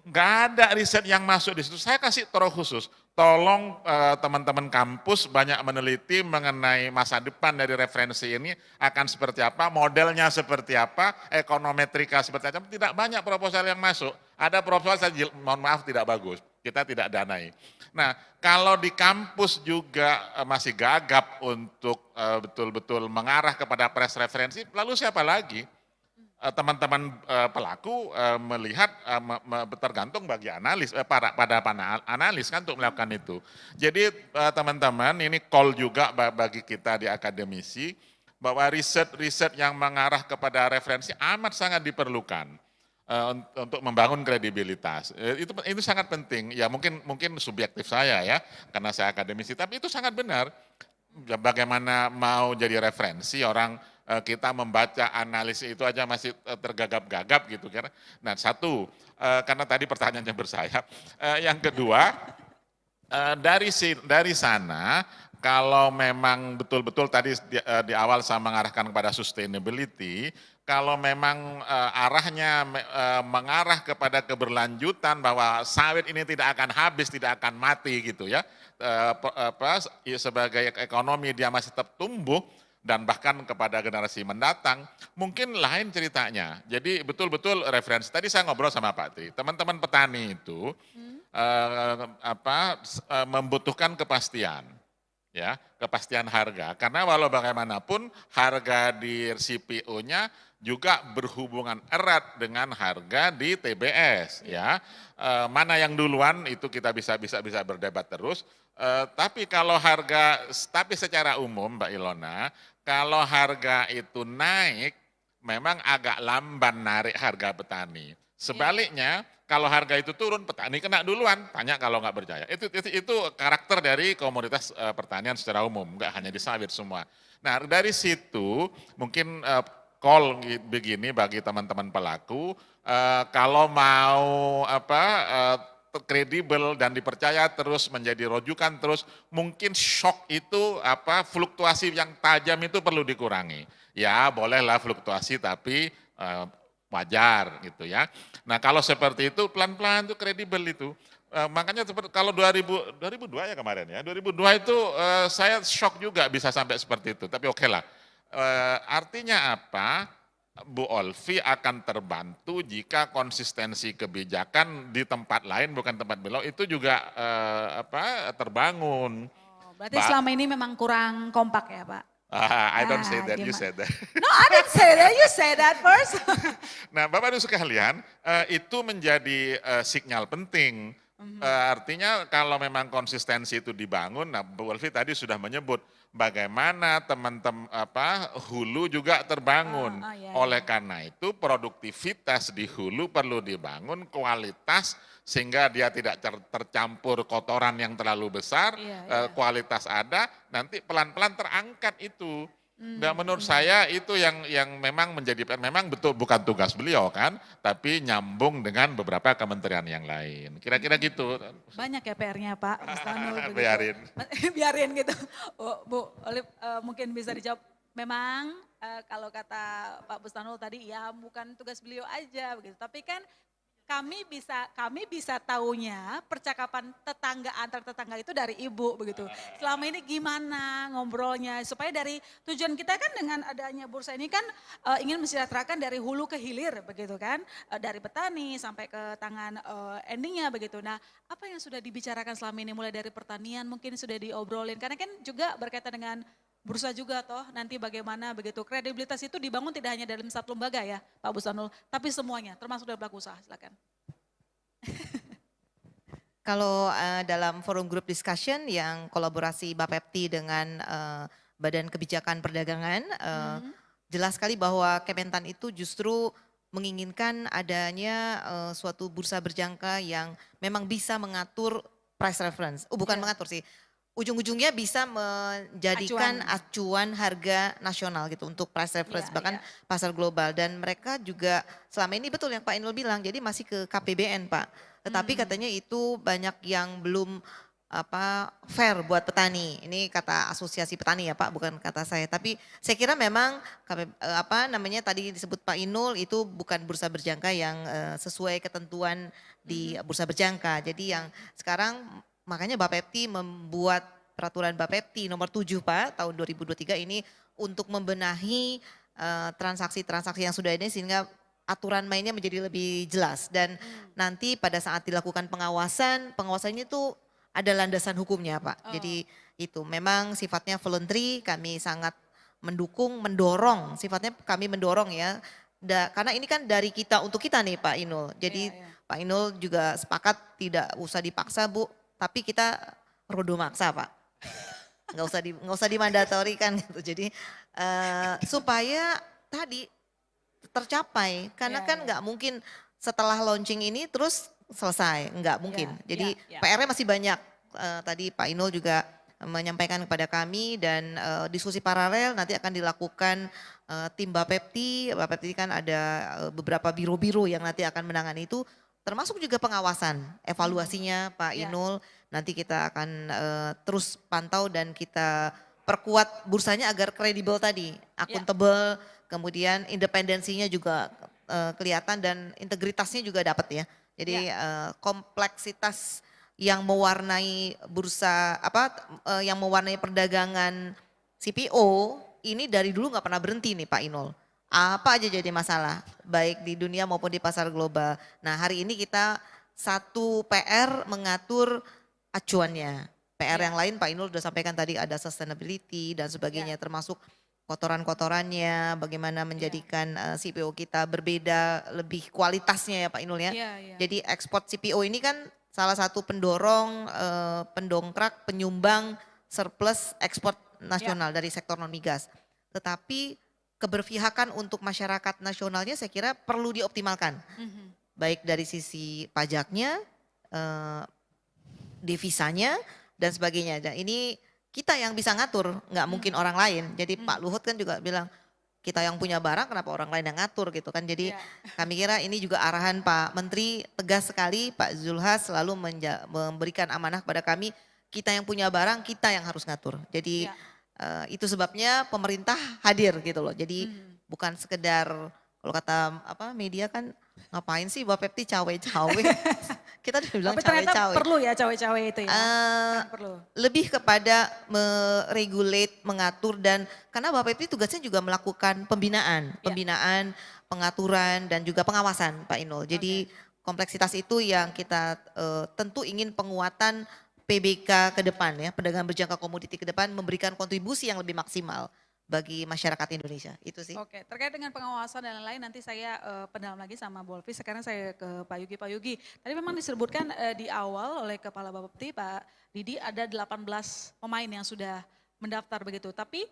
Nggak ada riset yang masuk di situ. Saya kasih taruh khusus, tolong teman-teman kampus banyak meneliti mengenai masa depan dari referensi ini akan seperti apa, modelnya seperti apa, ekonometrika seperti apa. Tidak banyak proposal yang masuk. Ada proposal, mohon maaf tidak bagus, kita tidak danai. Nah, kalau di kampus juga masih gagap untuk betul-betul mengarah kepada press referensi, lalu siapa lagi? Teman-teman pelaku melihat tergantung bagi analis pada analis kan untuk melakukan itu. Jadi teman-teman ini call juga bagi kita di akademisi bahwa riset-riset yang mengarah kepada referensi amat sangat diperlukan untuk membangun kredibilitas. Itu sangat penting. Ya mungkin subjektif saya ya karena saya akademisi, tapi itu sangat benar. Bagaimana mau jadi referensi orang kita membaca analisis itu aja masih tergagap-gagap gitu kan. Nah satu, karena tadi pertanyaannya bersayap. Yang kedua, dari sana kalau memang betul-betul tadi di awal saya mengarahkan kepada sustainability, kalau memang arahnya mengarah kepada keberlanjutan bahwa sawit ini tidak akan habis, tidak akan mati gitu ya. Sebagai ekonomi dia masih tetap tumbuh, dan bahkan kepada generasi mendatang, mungkin lain ceritanya. Jadi betul-betul referensi. Tadi saya ngobrol sama Pak Tri, teman-teman petani itu membutuhkan kepastian, ya, kepastian harga. Karena walau bagaimanapun harga di CPO-nya juga berhubungan erat dengan harga di TBS, ya. Mana yang duluan itu kita bisa berdebat terus. Tapi kalau tapi secara umum Mbak Ilona, kalau harga itu naik, memang agak lamban narik harga petani. Sebaliknya, kalau harga itu turun, petani kena duluan, tanya kalau nggak berjaya. Itu karakter dari komoditas pertanian secara umum, nggak hanya di sawit semua. Nah dari situ mungkin call begini bagi teman-teman pelaku, kalau mau kredibel dan dipercaya terus menjadi rujukan terus, mungkin shock itu fluktuasi yang tajam itu perlu dikurangi. Ya bolehlah fluktuasi tapi wajar gitu ya. Nah kalau seperti itu pelan-pelan itu kredibel itu. Makanya seperti kalau 2002 ya kemarin ya, 2002 itu saya shock juga bisa sampai seperti itu. Tapi oke lah. Artinya apa? Bu Olvi akan terbantu jika konsistensi kebijakan di tempat lain bukan tempat beliau itu juga terbangun. Berarti selama ini memang kurang kompak ya Pak? I don't say that, you said that. No, I didn't say that, you say that first. Nah Bapak Ibu sekalian, itu menjadi sinyal penting. Artinya kalau memang konsistensi itu dibangun, nah Bu Olvi tadi sudah menyebut bagaimana teman-teman hulu juga terbangun. Oleh karena itu produktivitas di hulu perlu dibangun, kualitas sehingga dia tidak tercampur kotoran yang terlalu besar, kualitas ada, nanti pelan-pelan terangkat itu. Dan menurut saya itu yang memang memang betul bukan tugas beliau kan, tapi nyambung dengan beberapa kementerian yang lain. Kira-kira gitu. Banyak ya PR-nya Pak Bustanul. Biarin. Biarin gitu. Bu Olive mungkin bisa dijawab. Memang kalau kata Pak Bustanul tadi ya bukan tugas beliau aja begitu. Tapi kan kami bisa taunya percakapan tetangga antar tetangga itu dari ibu begitu. Selama ini gimana ngobrolnya supaya dari tujuan kita kan dengan adanya bursa ini kan ingin mensejahterakan dari hulu ke hilir begitu kan, dari petani sampai ke tangan endingnya begitu. Nah apa yang sudah dibicarakan selama ini mulai dari pertanian mungkin sudah diobrolin karena kan juga berkaitan dengan bursa juga toh nanti bagaimana begitu. Kredibilitas itu dibangun tidak hanya dalam satu lembaga ya Pak Bustanul, tapi semuanya termasuk dari pelaku usaha. Silakan. Kalau dalam forum group discussion yang kolaborasi Bapepti dengan Badan Kebijakan Perdagangan, jelas sekali bahwa Kementan itu justru menginginkan adanya suatu bursa berjangka yang memang bisa mengatur price reference. Bukan mengatur sih, ujung-ujungnya bisa menjadikan acuan harga nasional gitu untuk price reference bahkan pasar global, dan mereka juga selama ini betul yang Pak Inul bilang, jadi masih ke KPBN Pak, tetapi katanya itu banyak yang belum fair buat petani. Ini kata asosiasi petani ya Pak, bukan kata saya. Tapi saya kira memang tadi disebut Pak Inul itu bukan bursa berjangka yang sesuai ketentuan di bursa berjangka. Jadi yang sekarang makanya Bapepti membuat peraturan Bapepti nomor 7 Pak tahun 2023 ini untuk membenahi transaksi-transaksi yang sudah ada sehingga aturan mainnya menjadi lebih jelas, dan nanti pada saat dilakukan pengawasannya itu ada landasan hukumnya Pak. Jadi itu memang sifatnya voluntary, kami sangat mendorong, sifatnya kami mendorong ya. Karena ini kan dari kita untuk kita nih Pak Inul. Jadi Pak Inul juga sepakat tidak usah dipaksa Bu, tapi kita rodo maksa Pak. Nggak usah dimandatorikan gitu. Jadi supaya tadi tercapai, karena kan nggak mungkin setelah launching ini terus selesai, nggak mungkin. Jadi PR-nya masih banyak. Tadi Pak Inul juga menyampaikan kepada kami, dan diskusi paralel nanti akan dilakukan tim Bapepti. Bapepti kan ada beberapa biro-biro yang nanti akan menangani itu, termasuk juga pengawasan, evaluasinya Pak Inul. Nanti kita akan terus pantau dan kita perkuat bursanya agar kredibel tadi, akuntabel, kemudian independensinya juga kelihatan dan integritasnya juga dapat ya. Jadi kompleksitas yang mewarnai bursa yang mewarnai perdagangan CPO ini dari dulu nggak pernah berhenti nih Pak Inul. Apa aja jadi masalah baik di dunia maupun di pasar global. Nah, hari ini kita satu PR mengatur acuannya. PR yang lain Pak Inul sudah sampaikan tadi, ada sustainability dan sebagainya, termasuk kotoran-kotorannya, bagaimana menjadikan CPO kita berbeda, lebih kualitasnya ya Pak Inul ya. Jadi ekspor CPO ini kan salah satu pendorong, pendongkrak, penyumbang surplus ekspor nasional dari sektor non migas. Tetapi keberpihakan untuk masyarakat nasionalnya saya kira perlu dioptimalkan. Baik dari sisi pajaknya, devisanya dan sebagainya. Dan ini kita yang bisa ngatur, nggak mungkin orang lain. Jadi Pak Luhut kan juga bilang, kita yang punya barang kenapa orang lain yang ngatur gitu kan. Jadi kami kira ini juga arahan Pak Menteri tegas sekali, Pak Zulhas selalu memberikan amanah kepada kami, kita yang punya barang kita yang harus ngatur. Jadi itu sebabnya pemerintah hadir gitu loh. Jadi bukan sekedar, kalau kata media kan ngapain sih Bapepti cawe-cawe. Kita udah bilang cawe-cawe. Tapi ternyata perlu ya cawe-cawe itu ya. Perlu. Lebih kepada meregulate, mengatur, dan karena Bapepti tugasnya juga melakukan pembinaan, pengaturan dan juga pengawasan Pak Inul. Jadi kompleksitas itu yang kita tentu ingin penguatan PBK ke depan ya, perdagangan berjangka komoditi ke depan, memberikan kontribusi yang lebih maksimal bagi masyarakat Indonesia. Itu sih. Oke, terkait dengan pengawasan dan lain-lain nanti saya pendalam lagi sama Bolvi. Sekarang saya ke Pak Yugi. Pak Yugi, tadi memang disebutkan di awal oleh Kepala Bapepti Pak Didi ada 18 pemain yang sudah mendaftar begitu. Tapi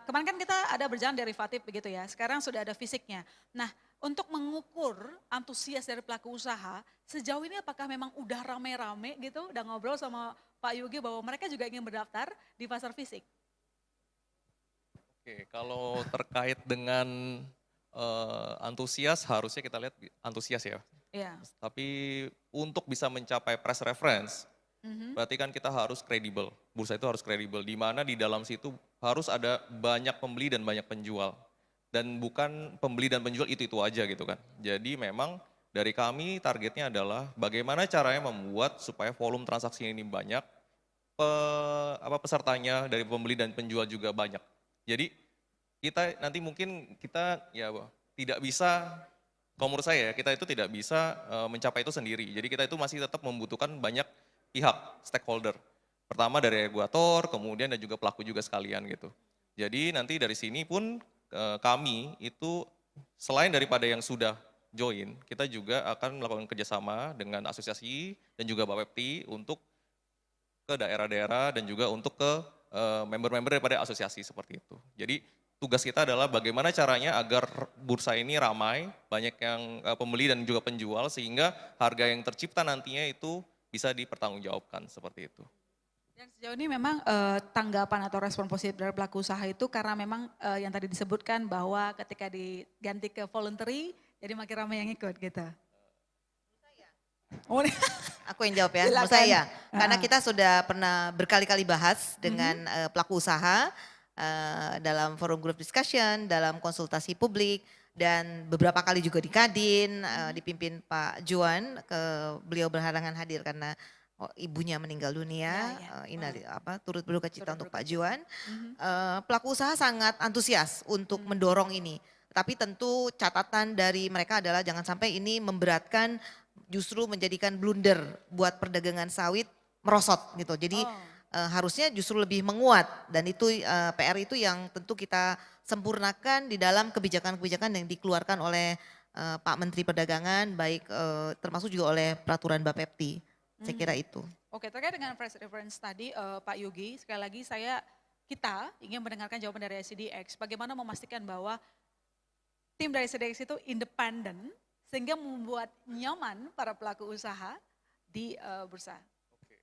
kemarin kan kita ada berjalan derivatif begitu ya. Sekarang sudah ada fisiknya. Nah, untuk mengukur antusias dari pelaku usaha, sejauh ini apakah memang udah rame-rame gitu, udah ngobrol sama Pak Yugi bahwa mereka juga ingin berdaftar di pasar fisik? Oke, kalau terkait dengan antusias, harusnya kita lihat antusias ya. Tapi untuk bisa mencapai press reference, berarti kan kita harus kredibel. Bursa itu harus kredibel, di mana di dalam situ harus ada banyak pembeli dan banyak penjual. Dan bukan pembeli dan penjual itu aja gitu kan. Jadi memang dari kami targetnya adalah bagaimana caranya membuat supaya volume transaksi ini banyak, pesertanya dari pembeli dan penjual juga banyak. Jadi kita nanti mungkin kita ya tidak bisa, kalau menurut saya kita itu tidak bisa mencapai itu sendiri. Jadi kita itu masih tetap membutuhkan banyak pihak, stakeholder. Pertama dari regulator, kemudian dan juga pelaku juga sekalian gitu. Jadi nanti dari sini pun kami itu selain daripada yang sudah join, kita juga akan melakukan kerjasama dengan asosiasi dan juga Bapepti untuk ke daerah-daerah dan juga untuk ke member-member daripada asosiasi seperti itu. Jadi tugas kita adalah bagaimana caranya agar bursa ini ramai, banyak yang pembeli dan juga penjual, sehingga harga yang tercipta nantinya itu bisa dipertanggungjawabkan seperti itu. Dan sejauh ini memang tanggapan atau respon positif dari pelaku usaha itu karena memang yang tadi disebutkan bahwa ketika diganti ke voluntary, jadi makin ramai yang ikut gitu. Oh, Aku yang jawab ya, menurut silakan. saya. Karena kita sudah pernah berkali-kali bahas dengan pelaku usaha dalam forum group discussion, dalam konsultasi publik, dan beberapa kali juga di Kadin, dipimpin Pak Juan, beliau berhalangan hadir karena ibunya meninggal dunia, turut berduka cita untuk Pak Juan. Pelaku usaha sangat antusias untuk mendorong ini. Tapi tentu catatan dari mereka adalah jangan sampai ini memberatkan, justru menjadikan blunder buat perdagangan sawit merosot gitu. Jadi harusnya justru lebih menguat dan itu PR itu yang tentu kita sempurnakan di dalam kebijakan-kebijakan yang dikeluarkan oleh Pak Menteri Perdagangan, baik termasuk juga oleh peraturan Bapepti. Saya kira itu. Oke, terkait dengan press reference tadi Pak Yogi, sekali lagi kita ingin mendengarkan jawaban dari SCDX. Bagaimana memastikan bahwa tim dari SCDX itu independen sehingga membuat nyaman para pelaku usaha di bursa. Oke.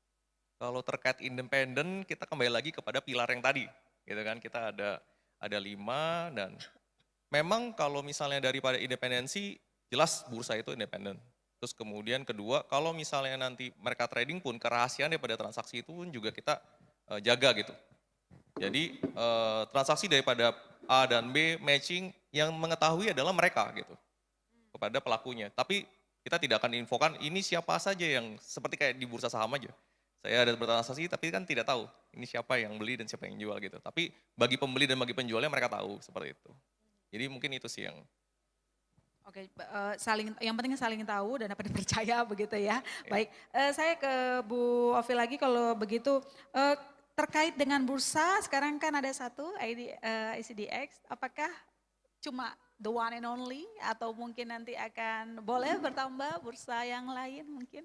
Kalau terkait independen, kita kembali lagi kepada pilar yang tadi, gitu kan? Kita ada 5 dan memang kalau misalnya daripada independensi, jelas bursa itu independen. Terus kemudian kedua, kalau misalnya nanti mereka trading pun kerahasiaan daripada transaksi itu pun juga kita jaga gitu. Jadi transaksi daripada A dan B matching yang mengetahui adalah mereka gitu kepada pelakunya. Tapi kita tidak akan infokan ini siapa saja yang seperti kayak di bursa saham aja. Saya ada bertransaksi tapi kan tidak tahu ini siapa yang beli dan siapa yang jual gitu. Tapi bagi pembeli dan bagi penjualnya mereka tahu seperti itu. Jadi mungkin itu sih yang Oke, yang penting saling tahu dan dapat dipercaya begitu ya. Baik, saya ke Bu Ovi lagi kalau begitu. Terkait dengan bursa, sekarang kan ada satu ICDX, apakah cuma the one and only atau mungkin nanti akan boleh bertambah bursa yang lain mungkin?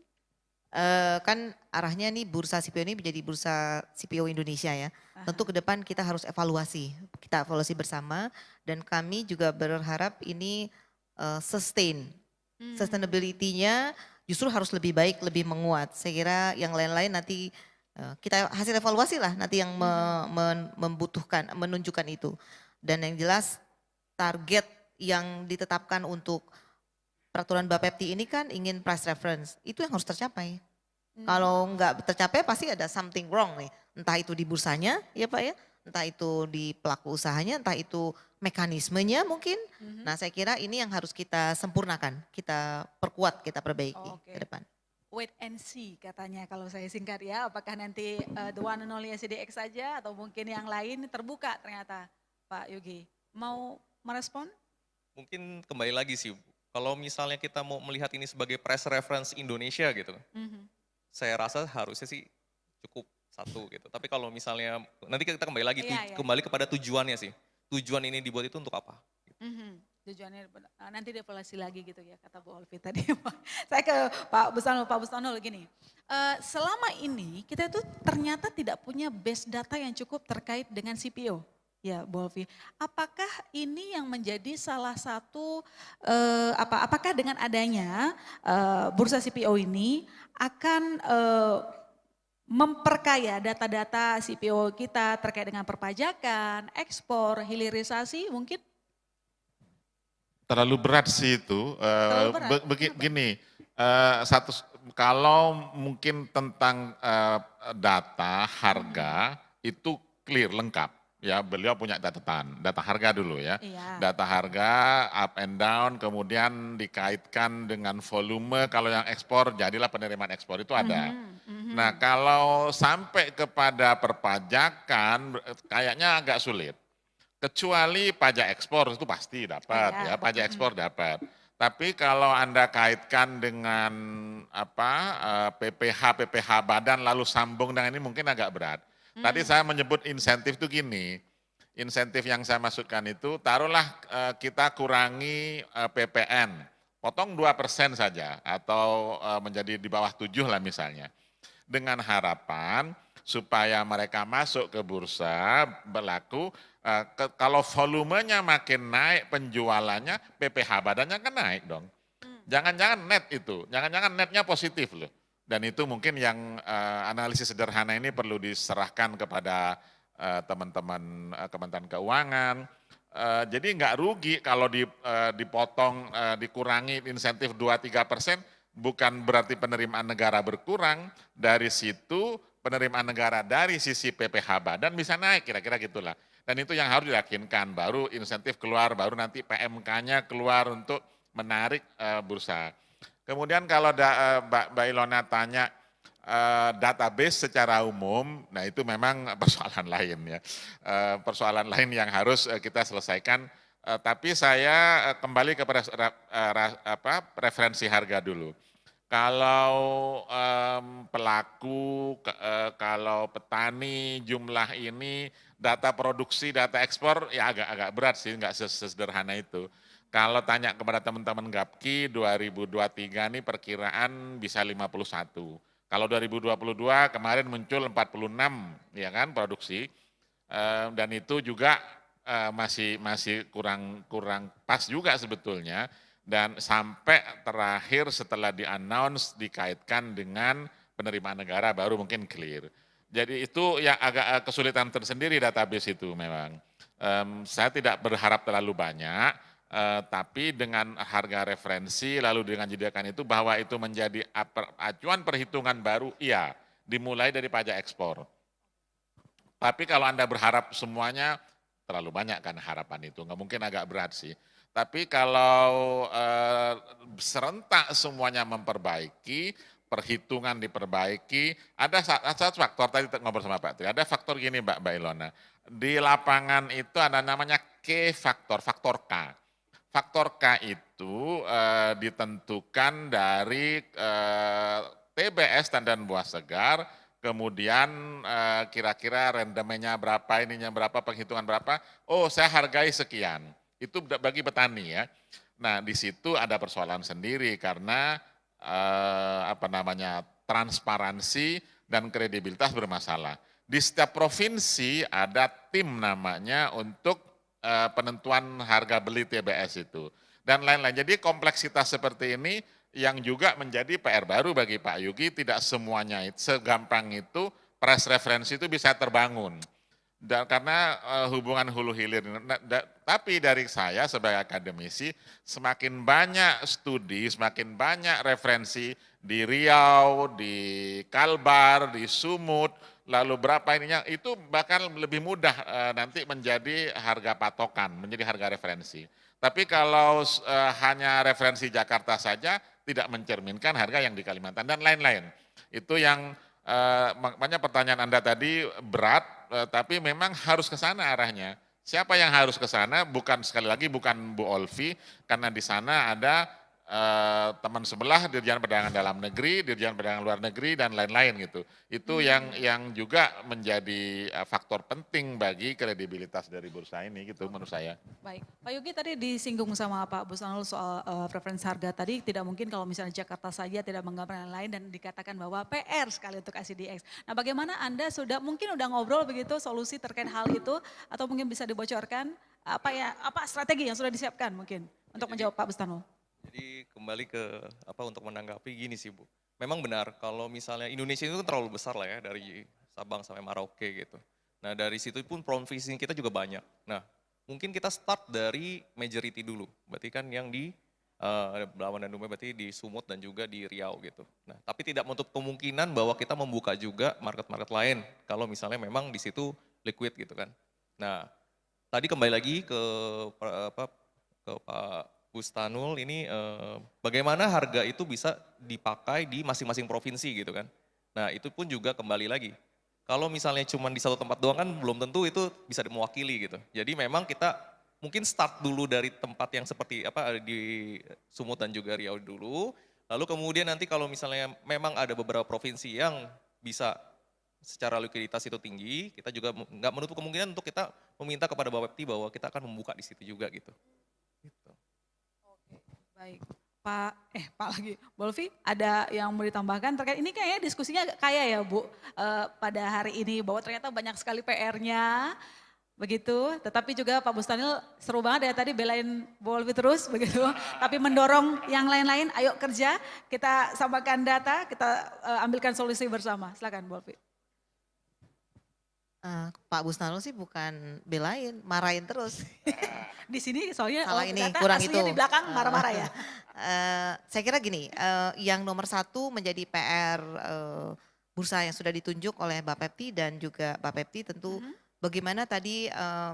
Kan arahnya nih bursa CPO ini menjadi bursa CPO Indonesia ya. Tentu ke depan kita harus evaluasi, kita evaluasi bersama dan kami juga berharap ini sustain. Sustainability-nya justru harus lebih baik, lebih menguat. Saya kira yang lain-lain nanti kita hasil evaluasi lah nanti yang membutuhkan, menunjukkan itu. Dan yang jelas target yang ditetapkan untuk peraturan Bapepti ini kan ingin price reference, itu yang harus tercapai. Kalau nggak tercapai pasti ada something wrong nih. Entah itu di bursanya ya Pak ya, entah itu di pelaku usahanya, entah itu mekanismenya mungkin. Nah saya kira ini yang harus kita sempurnakan, kita perkuat, kita perbaiki ke depan. Wait and see katanya kalau saya singkat ya, apakah nanti the one and only SCDX saja atau mungkin yang lain terbuka ternyata Pak Yogi. Mau merespon? mungkin kembali lagi sih, kalau misalnya kita mau melihat ini sebagai press reference Indonesia gitu, saya rasa harusnya sih cukup satu gitu. Tapi kalau misalnya nanti kita kembali lagi, kembali kepada tujuannya sih. Tujuan ini dibuat itu untuk apa? Tujuannya nanti dievaluasi lagi gitu ya kata Bu Olvi tadi. Saya ke Pak Bustonul gini, selama ini kita itu ternyata tidak punya base data yang cukup terkait dengan CPO. Ya Bu Olvi, apakah ini yang menjadi salah satu, apakah dengan adanya bursa CPO ini akan memperkaya data-data CPO kita terkait dengan perpajakan, ekspor, hilirisasi mungkin? Terlalu berat sih itu. Begini, kalau mungkin tentang data harga itu clear lengkap. Ya beliau punya catatan, data harga dulu ya. Data harga up and down, kemudian dikaitkan dengan volume, kalau yang ekspor jadilah penerimaan ekspor itu ada. Nah kalau sampai kepada perpajakan kayaknya agak sulit. Kecuali pajak ekspor itu pasti dapat ya, pajak ekspor dapat. Tapi kalau Anda kaitkan dengan PPH badan lalu sambung dengan ini mungkin agak berat. Tadi saya menyebut insentif itu gini, insentif yang saya maksudkan itu taruhlah kita kurangi PPN, potong 2% saja atau menjadi di bawah 7 lah misalnya. Dengan harapan supaya mereka masuk ke bursa berlaku, kalau volumenya makin naik penjualannya, PPH badannya kan naik dong. Jangan-jangan net itu, jangan-jangan netnya positif loh. Dan itu mungkin yang analisis sederhana ini perlu diserahkan kepada teman-teman Kementerian Keuangan. Jadi nggak rugi kalau dipotong, dikurangi insentif 2-3%, bukan berarti penerimaan negara berkurang. Dari situ penerimaan negara dari sisi PPh badan bisa naik, kira-kira gitulah. Dan itu yang harus diyakinkan, baru insentif keluar, baru nanti PMK-nya keluar untuk menarik bursa. Kemudian kalau Mbak Ilona tanya database secara umum, nah itu memang persoalan lain ya, persoalan lain yang harus kita selesaikan. Tapi saya kembali kepada referensi harga dulu. Kalau pelaku, kalau petani jumlah ini, data produksi, data ekspor, ya agak berat sih, nggak sesederhana itu. Kalau tanya kepada teman-teman Gapki, 2023 ini perkiraan bisa 51. Kalau 2022 kemarin muncul 46 ya kan produksi, dan itu juga masih kurang pas juga sebetulnya. Dan sampai terakhir setelah di-announce dikaitkan dengan penerimaan negara baru mungkin clear. Jadi itu yang agak kesulitan tersendiri database itu memang. Saya tidak berharap terlalu banyak, tapi dengan harga referensi lalu dengan jadikan itu bahwa itu menjadi acuan perhitungan baru, iya, dimulai dari pajak ekspor. Tapi kalau Anda berharap semuanya, terlalu banyak kan harapan itu, nggak mungkin, agak berat sih. Tapi kalau serentak semuanya memperbaiki, perhitungan diperbaiki, ada satu faktor, tadi ngobrol sama Pak Tri, ada faktor gini Mbak Ilona, di lapangan itu ada namanya K-faktor, faktor K. Faktor K itu ditentukan dari TBS, Tandan Buah Segar, kemudian kira-kira rendemennya berapa, ininya berapa, penghitungan berapa, oh saya hargai sekian. Itu bagi petani ya. Nah di situ ada persoalan sendiri karena transparansi dan kredibilitas bermasalah. Di setiap provinsi ada tim namanya untuk penentuan harga beli TBS itu dan lain-lain. Jadi kompleksitas seperti ini yang juga menjadi PR baru bagi Pak Yugi, tidak semuanya segampang itu press referensi itu bisa terbangun. Dan karena hubungan hulu hilir, tapi dari saya sebagai akademisi, semakin banyak studi, semakin banyak referensi di Riau, di Kalbar, di Sumut, lalu berapa ininya, itu bahkan lebih mudah nanti menjadi harga patokan, menjadi harga referensi. Tapi kalau hanya referensi Jakarta saja, tidak mencerminkan harga yang di Kalimantan dan lain-lain. Itu yang makanya pertanyaan Anda tadi berat, tapi memang harus ke sana arahnya. Siapa yang harus ke sana? Bukan, sekali lagi bukan Bu Olvi, karena di sana ada teman sebelah Dirjen Perdagangan Dalam Negeri, Dirjen Perdagangan Luar Negeri dan lain-lain gitu. Itu yang juga menjadi faktor penting bagi kredibilitas dari bursa ini gitu menurut saya. Baik, Pak Yugi tadi disinggung sama Pak Busnul soal preferensi harga tadi, tidak mungkin kalau misalnya Jakarta saja tidak menggambarkan yang lain dan dikatakan bahwa PR sekali untuk ICDX. Nah bagaimana Anda mungkin udah ngobrol begitu solusi terkait hal itu, atau mungkin bisa dibocorkan apa strategi yang sudah disiapkan mungkin untuk menjawab Pak Busnul? Jadi kembali ke untuk menanggapi gini sih Bu. Memang benar kalau misalnya Indonesia itu terlalu besar lah ya, dari Sabang sampai Merauke gitu. Nah dari situ pun provinsi kita juga banyak. Nah mungkin kita start dari majority dulu. Berarti kan yang di Belawan dan Dumai, berarti di Sumut dan juga di Riau gitu. Nah tapi tidak menutup kemungkinan bahwa kita membuka juga market-market lain. Kalau misalnya memang di situ liquid gitu kan. Nah tadi kembali lagi ke Pak Bustanul ini bagaimana harga itu bisa dipakai di masing-masing provinsi gitu kan. Nah itu pun juga kembali lagi. Kalau misalnya cuma di satu tempat doang kan belum tentu itu bisa mewakili gitu. Jadi memang kita mungkin start dulu dari tempat yang seperti di Sumut dan juga Riau dulu. Lalu kemudian nanti kalau misalnya memang ada beberapa provinsi yang bisa secara likuiditas itu tinggi, kita juga nggak menutup kemungkinan untuk kita meminta kepada Bapepti bahwa kita akan membuka di situ juga gitu. Baik, Pak lagi, Bolvi ada yang mau ditambahkan terkait ini? Kayaknya diskusinya kaya ya Bu pada hari ini, bahwa ternyata banyak sekali PR-nya, begitu. Tetapi juga Pak Bustanil seru banget ya tadi belain Bu Wolfi terus begitu. Tapi mendorong yang lain-lain, ayo kerja, kita samakan data, kita ambilkan solusi bersama. Silakan Bu Wolfi. Pak Busnarul sih bukan belain, marahin terus. Di sini soalnya Salah ini, data kurang aslinya itu. di belakang marah-marah ya. Saya kira gini, yang nomor satu menjadi PR bursa yang sudah ditunjuk oleh Bapepti dan juga Bapepti tentu bagaimana tadi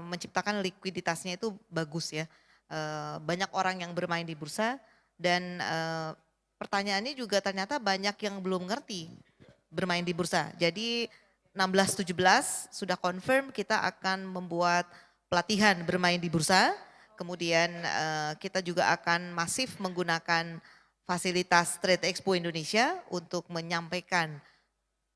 menciptakan likuiditasnya itu bagus ya. Banyak orang yang bermain di bursa dan pertanyaannya juga ternyata banyak yang belum ngerti bermain di bursa. Jadi 16-17 sudah confirm kita akan membuat pelatihan bermain di bursa. Kemudian kita juga akan masif menggunakan fasilitas Trade Expo Indonesia untuk menyampaikan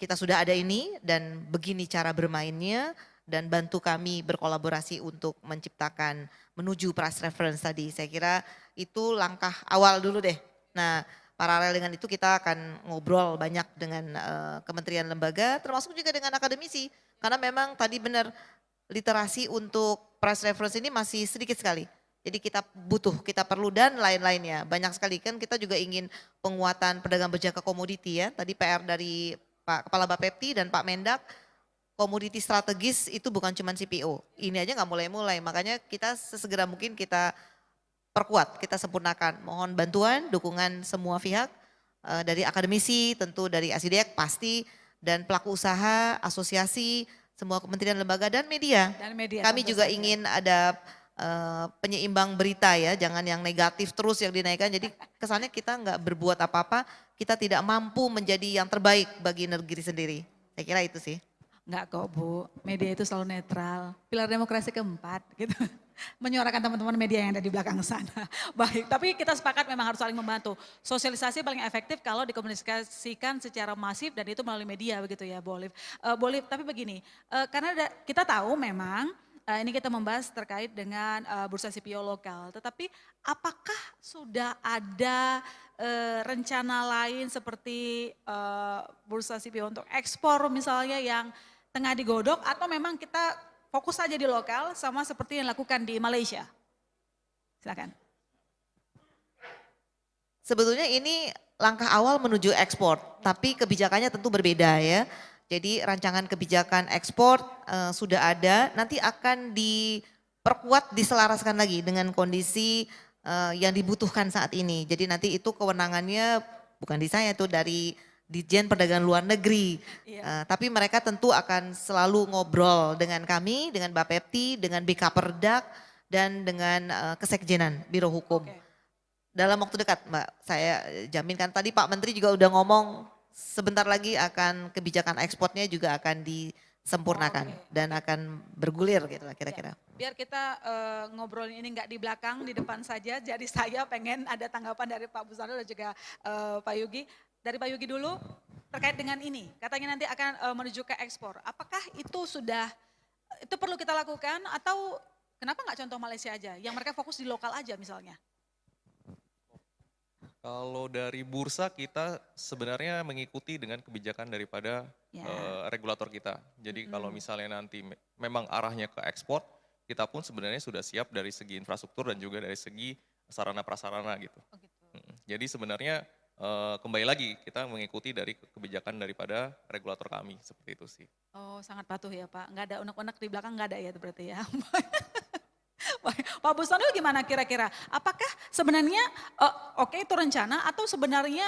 kita sudah ada ini dan begini cara bermainnya dan bantu kami berkolaborasi untuk menciptakan menuju price reference tadi. Saya kira itu langkah awal dulu deh. Nah, paralel dengan itu kita akan ngobrol banyak dengan kementerian lembaga termasuk juga dengan akademisi. Karena memang tadi benar literasi untuk price reference ini masih sedikit sekali. Jadi kita butuh, kita perlu dan lain-lainnya. Banyak sekali kan kita juga ingin penguatan pedagang berjangka komoditi ya. Tadi PR dari Pak Kepala Bapepti dan Pak Mendak, komoditi strategis itu bukan cuma CPO. Ini aja nggak mulai-mulai, makanya kita sesegera mungkin kita perkuat, kita sempurnakan. Mohon bantuan, dukungan semua pihak, dari akademisi, tentu dari ASIDEK pasti, dan pelaku usaha, asosiasi, semua kementerian lembaga dan media. Kami juga ingin ada penyeimbang berita ya, jangan yang negatif terus yang dinaikkan. Jadi kesannya kita nggak berbuat apa-apa, kita tidak mampu menjadi yang terbaik bagi negeri sendiri. Saya kira itu sih. Enggak kok Bu, media itu selalu netral. Pilar demokrasi keempat gitu. Menyuarakan teman-teman media yang ada di belakang sana. Baik, tapi kita sepakat memang harus saling membantu. Sosialisasi paling efektif kalau dikomunikasikan secara masif dan itu melalui media begitu ya Bu Olive. Bu Olive, tapi begini, karena kita tahu memang ini kita membahas terkait dengan bursa CPO lokal. Tetapi apakah sudah ada rencana lain seperti bursa CPO untuk ekspor misalnya yang tengah digodok atau memang kita fokus saja di lokal sama seperti yang dilakukan di Malaysia? Silakan. Sebetulnya ini langkah awal menuju ekspor, tapi kebijakannya tentu berbeda ya. Jadi rancangan kebijakan ekspor sudah ada, nanti akan diperkuat, diselaraskan lagi dengan kondisi yang dibutuhkan saat ini. Jadi nanti itu kewenangannya bukan di saya tuh dari Ditjen Perdagangan Luar Negeri. Tapi mereka tentu akan selalu ngobrol dengan kami, dengan Bapepti, dengan BK-Perdak, dan dengan Kesekjenan, Biro Hukum. Dalam waktu dekat Mbak, saya jaminkan tadi Pak Menteri juga udah ngomong sebentar lagi akan kebijakan ekspornya juga akan disempurnakan dan akan bergulir gitu lah kira-kira. Biar kita ngobrolin ini nggak di belakang, di depan saja. Jadi saya pengen ada tanggapan dari Pak Busnarul dan juga Pak Yugi. Dari Pak Yugi dulu terkait dengan ini, katanya nanti akan menuju ke ekspor. Apakah itu itu perlu kita lakukan atau kenapa nggak contoh Malaysia aja, yang mereka fokus di lokal aja misalnya? Kalau dari bursa kita sebenarnya mengikuti dengan kebijakan daripada regulator kita. Jadi kalau misalnya nanti memang arahnya ke ekspor, kita pun sebenarnya sudah siap dari segi infrastruktur dan juga dari segi sarana prasarana gitu. Jadi sebenarnya kembali lagi kita mengikuti dari kebijakan daripada regulator kami, seperti itu sih. Oh sangat patuh ya Pak, nggak ada unek-unek di belakang, nggak ada ya berarti ya. Pak Busnarul gimana kira-kira? Apakah sebenarnya oke itu rencana atau sebenarnya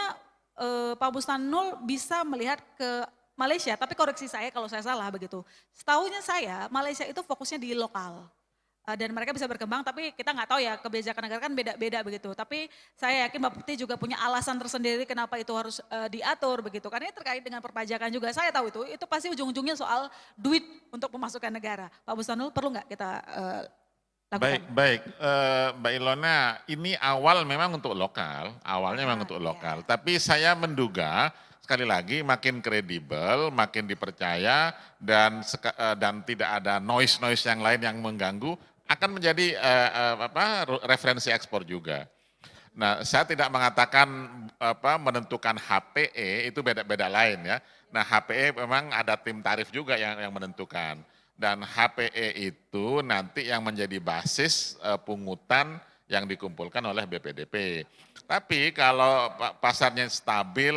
Pak Busnarul bisa melihat ke Malaysia? Tapi koreksi saya kalau saya salah begitu. Setahunya saya Malaysia itu fokusnya di lokal. Dan mereka bisa berkembang, tapi kita nggak tahu ya kebijakan negara kan beda-beda begitu. Tapi saya yakin Bapak Putih juga punya alasan tersendiri kenapa itu harus diatur begitu. Karena ini terkait dengan perpajakan juga, saya tahu itu pasti ujung-ujungnya soal duit untuk pemasukan negara. Pak Busnarul perlu nggak kita lakukan? Baik, Mbak Ilona, ini awal memang untuk lokal, awalnya memang untuk lokal. Tapi saya menduga sekali lagi makin kredibel, makin dipercaya dan tidak ada noise-noise yang lain yang mengganggu, akan menjadi referensi ekspor juga. Nah, saya tidak mengatakan menentukan HPE itu beda-beda lain ya. Nah, HPE memang ada tim tarif juga yang menentukan. dan HPE itu nanti yang menjadi basis pungutan yang dikumpulkan oleh BPDP. Tapi kalau pasarnya stabil,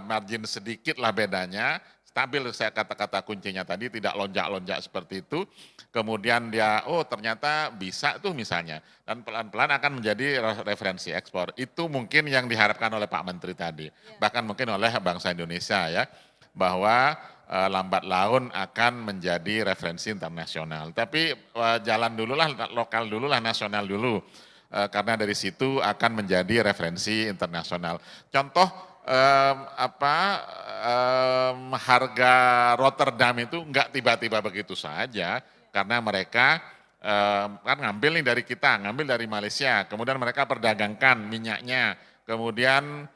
margin sedikit lah bedanya, stabil saya kata-kata kuncinya tadi, tidak lonjak-lonjak seperti itu, kemudian dia, oh ternyata bisa tuh misalnya, dan pelan-pelan akan menjadi referensi ekspor. Itu mungkin yang diharapkan oleh Pak Menteri tadi, bahkan mungkin oleh bangsa Indonesia ya, bahwa lambat laun akan menjadi referensi internasional. Tapi jalan dululah, lokal dululah, nasional dulu, karena dari situ akan menjadi referensi internasional. Contoh, harga Rotterdam itu enggak tiba-tiba begitu saja, karena mereka kan ngambil nih dari kita, ngambil dari Malaysia, kemudian mereka perdagangkan minyaknya, kemudian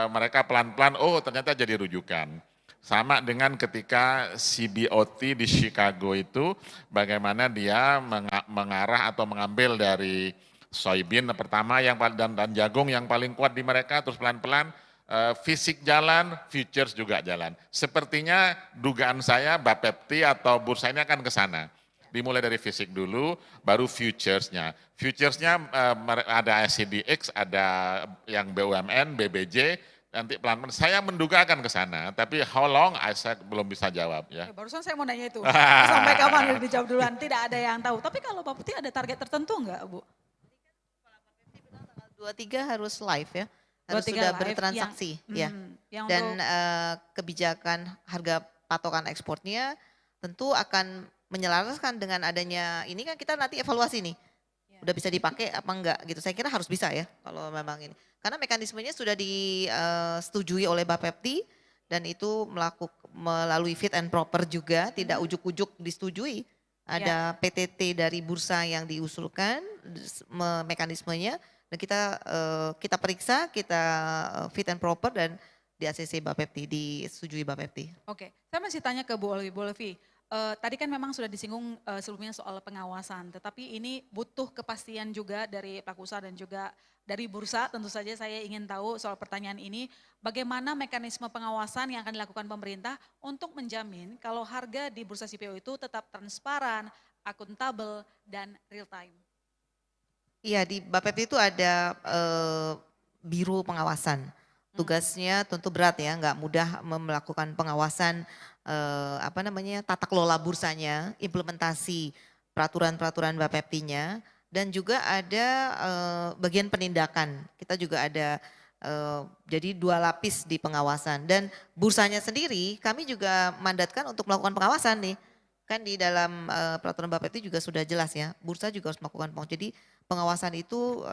mereka pelan-pelan, oh ternyata jadi rujukan. Sama dengan ketika CBOT di Chicago itu, bagaimana dia mengarah atau mengambil dari soybean pertama yang dan jagung yang paling kuat di mereka, terus pelan-pelan fisik jalan, futures juga jalan. Sepertinya dugaan saya Bapepti atau bursa ini akan ke sana. Dimulai dari fisik dulu, baru futuresnya. Futuresnya ada SCDX, ada yang BUMN, BBJ, nanti pelan-pelan. Saya menduga akan ke sana, tapi how long saya belum bisa jawab ya. Barusan saya mau nanya itu, sampai kapan udah dijawab duluan, tidak ada yang tahu. Tapi kalau Bapepti ada target tertentu enggak, Bu? 23 harus live ya. Harus sudah bertransaksi ya. Dan kebijakan harga patokan ekspornya tentu akan menyelaraskan dengan adanya ini, kan kita nanti evaluasi nih. Udah bisa dipakai apa enggak gitu. Saya kira harus bisa ya kalau memang ini. Karena mekanismenya sudah disetujui oleh Bapepti dan itu melalui fit and proper juga, tidak ujuk-ujuk disetujui. Ada PTT dari bursa yang diusulkan mekanismenya. Dan kita periksa, kita fit and proper dan di ACC Bapepti, disetujui Bapepti. Oke, saya masih tanya ke Bu Olvi. Bu Olvi, tadi kan memang sudah disinggung sebelumnya soal pengawasan, tetapi ini butuh kepastian juga dari pelaku usaha dan juga dari bursa. Tentu saja saya ingin tahu soal pertanyaan ini, bagaimana mekanisme pengawasan yang akan dilakukan pemerintah untuk menjamin kalau harga di bursa CPO itu tetap transparan, akuntabel, dan real time. Iya, di Bapepti itu ada biro pengawasan. Tugasnya tentu berat ya, nggak mudah melakukan pengawasan tata kelola bursanya, implementasi peraturan-peraturan Bapeptinya, dan juga ada bagian penindakan. Kita juga ada jadi 2 lapis di pengawasan, dan bursanya sendiri kami juga mandatkan untuk melakukan pengawasan nih. Kan di dalam peraturan Bapepti juga sudah jelas ya, bursa juga harus melakukan pengawasan. Jadi pengawasan itu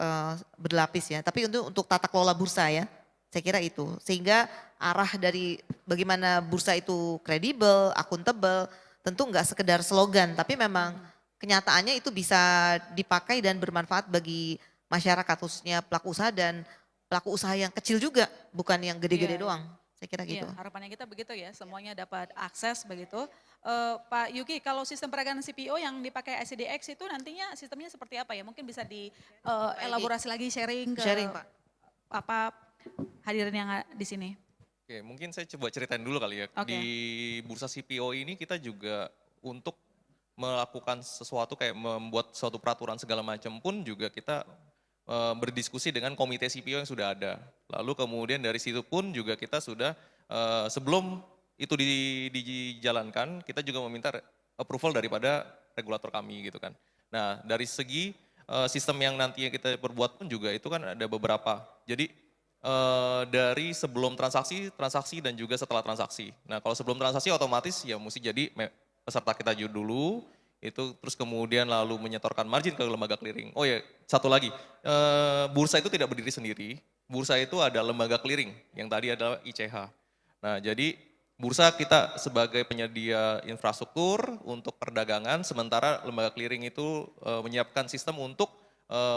berlapis ya, tapi untuk tata kelola bursa ya, saya kira itu. Sehingga arah dari bagaimana bursa itu kredibel, akuntabel, tentu enggak sekedar slogan, tapi memang kenyataannya itu bisa dipakai dan bermanfaat bagi masyarakat, khususnya pelaku usaha dan pelaku usaha yang kecil juga, bukan yang gede-gede doang. Saya kira gitu. Harapannya kita begitu ya, semuanya dapat akses begitu. Pak Yuki, kalau sistem peragangan CPO yang dipakai ICDX itu nantinya sistemnya seperti apa ya? Mungkin bisa dielaborasi lagi, sharing ke Pak. Hadirin yang di sini. Oke, mungkin saya coba ceritain dulu kali ya. Di bursa CPO ini kita juga untuk melakukan sesuatu kayak membuat suatu peraturan segala macam pun juga kita berdiskusi dengan komite CPO yang sudah ada. Lalu kemudian dari situ pun juga kita sudah sebelum itu dijalankan, kita juga meminta approval daripada regulator kami gitu kan. Nah dari segi sistem yang nantinya kita perbuat pun juga itu kan ada beberapa. Jadi dari sebelum transaksi dan juga setelah transaksi. Nah kalau sebelum transaksi otomatis ya mesti jadi peserta kita dulu, itu terus kemudian lalu menyetorkan margin ke lembaga clearing. Oh ya satu lagi, bursa itu tidak berdiri sendiri, bursa itu ada lembaga clearing yang tadi adalah ICH. Nah jadi bursa kita sebagai penyedia infrastruktur untuk perdagangan, sementara lembaga clearing itu menyiapkan sistem untuk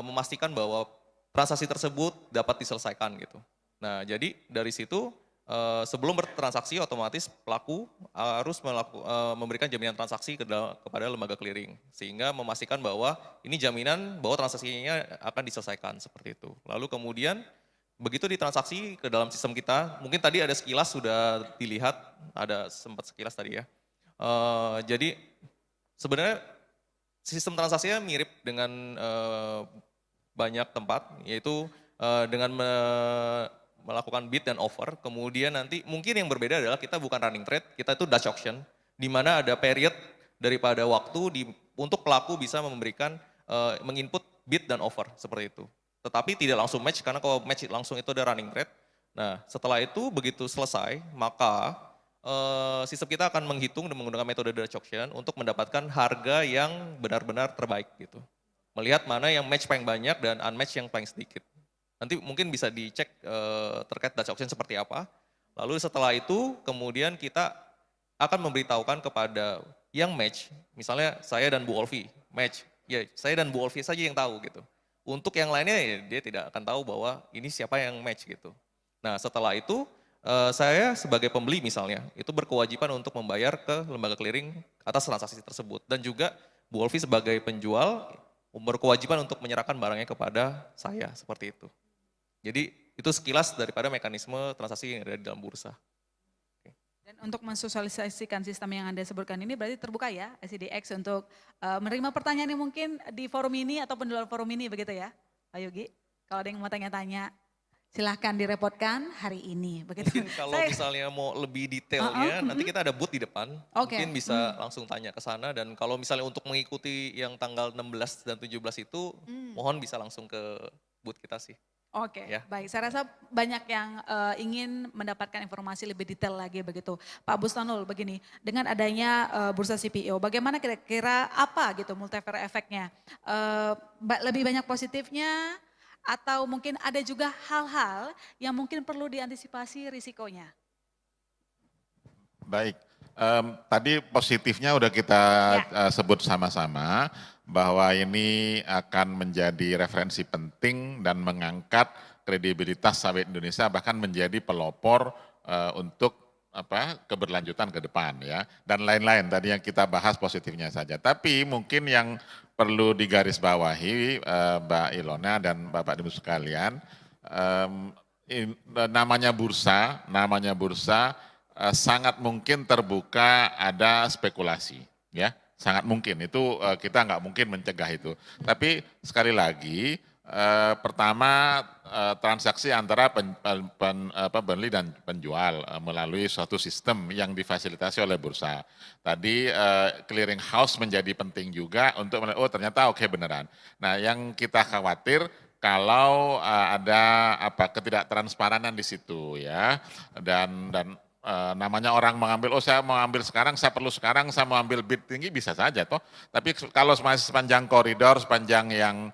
memastikan bahwa transaksi tersebut dapat diselesaikan gitu. Nah jadi dari situ sebelum bertransaksi otomatis pelaku harus memberikan jaminan transaksi kepada lembaga clearing. Sehingga memastikan bahwa ini jaminan bahwa transaksinya akan diselesaikan seperti itu. Lalu kemudian begitu ditransaksi ke dalam sistem kita, mungkin tadi ada sekilas sudah dilihat, ada sempat sekilas tadi ya. Jadi sebenarnya sistem transaksinya mirip dengan banyak tempat, yaitu dengan melakukan bid dan offer, kemudian nanti mungkin yang berbeda adalah kita bukan running trade, kita itu Dutch auction, di mana ada period daripada waktu untuk pelaku bisa memberikan, menginput bid dan offer, seperti itu. Tetapi tidak langsung match, karena kalau match langsung itu ada running trade. Nah setelah itu begitu selesai, maka sistem kita akan menghitung dan menggunakan metode Dutch auction untuk mendapatkan harga yang benar-benar terbaik gitu. Melihat mana yang match paling banyak dan unmatch yang paling sedikit. Nanti mungkin bisa dicek terkait Dutch auction seperti apa. Lalu setelah itu kemudian kita akan memberitahukan kepada yang match, misalnya saya dan Bu Olvi match, ya saya dan Bu Olvi saja yang tahu gitu. Untuk yang lainnya ya, dia tidak akan tahu bahwa ini siapa yang match gitu. Nah setelah itu saya sebagai pembeli misalnya, itu berkewajiban untuk membayar ke lembaga clearing atas transaksi tersebut. Dan juga Bu Olvi sebagai penjual berkewajiban untuk menyerahkan barangnya kepada saya, seperti itu. Jadi itu sekilas daripada mekanisme transaksi yang ada di dalam bursa. Dan untuk mensosialisasikan sistem yang Anda sebutkan ini berarti terbuka ya SCDX untuk menerima pertanyaan yang mungkin di forum ini ataupun di luar forum ini begitu ya Pak Yogi? Kalau ada yang mau tanya-tanya silahkan direpotkan hari ini. Begitu. Mungkin kalau misalnya mau lebih detailnya nanti kita ada booth di depan, mungkin bisa langsung tanya ke sana dan kalau misalnya untuk mengikuti yang tanggal 16 dan 17 itu mohon bisa langsung ke booth kita sih. Oke, baik. Saya rasa banyak yang ingin mendapatkan informasi lebih detail lagi begitu. Pak Bustanul, begini, dengan adanya bursa CPO, bagaimana kira-kira apa gitu multiplier efeknya? Lebih banyak positifnya atau mungkin ada juga hal-hal yang mungkin perlu diantisipasi risikonya? Baik, tadi positifnya udah kita sebut sama-sama. Bahwa ini akan menjadi referensi penting dan mengangkat kredibilitas sawit Indonesia bahkan menjadi pelopor untuk keberlanjutan ke depan ya dan lain-lain tadi yang kita bahas positifnya saja. Tapi mungkin yang perlu digarisbawahi Mbak Ilona dan Bapak Ibu sekalian, namanya bursa sangat mungkin terbuka ada spekulasi ya. Sangat mungkin, itu kita nggak mungkin mencegah itu. Tapi sekali lagi, pertama transaksi antara pembeli dan penjual melalui suatu sistem yang difasilitasi oleh bursa. Tadi clearing house menjadi penting juga untuk melihat, oh ternyata oke beneran. Nah yang kita khawatir kalau ada ketidaktransparanan di situ ya dan namanya orang mengambil, oh saya mau ambil sekarang, saya perlu sekarang, saya mau ambil bid tinggi bisa saja toh. Tapi kalau masih sepanjang koridor, sepanjang yang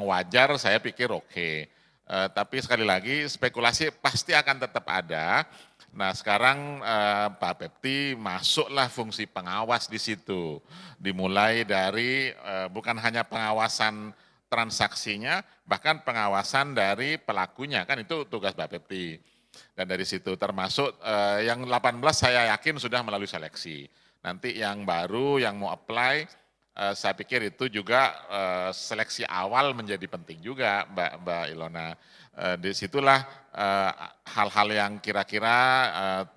wajar, saya pikir oke. Tapi sekali lagi spekulasi pasti akan tetap ada. Nah sekarang Pak Pepti masuklah fungsi pengawas di situ. Dimulai dari bukan hanya pengawasan transaksinya, bahkan pengawasan dari pelakunya, kan itu tugas Pak Pepti. Dan dari situ termasuk yang 18 saya yakin sudah melalui seleksi. Nanti yang baru, yang mau apply, saya pikir itu juga seleksi awal menjadi penting juga Mbak Ilona. Disitulah hal-hal yang kira-kira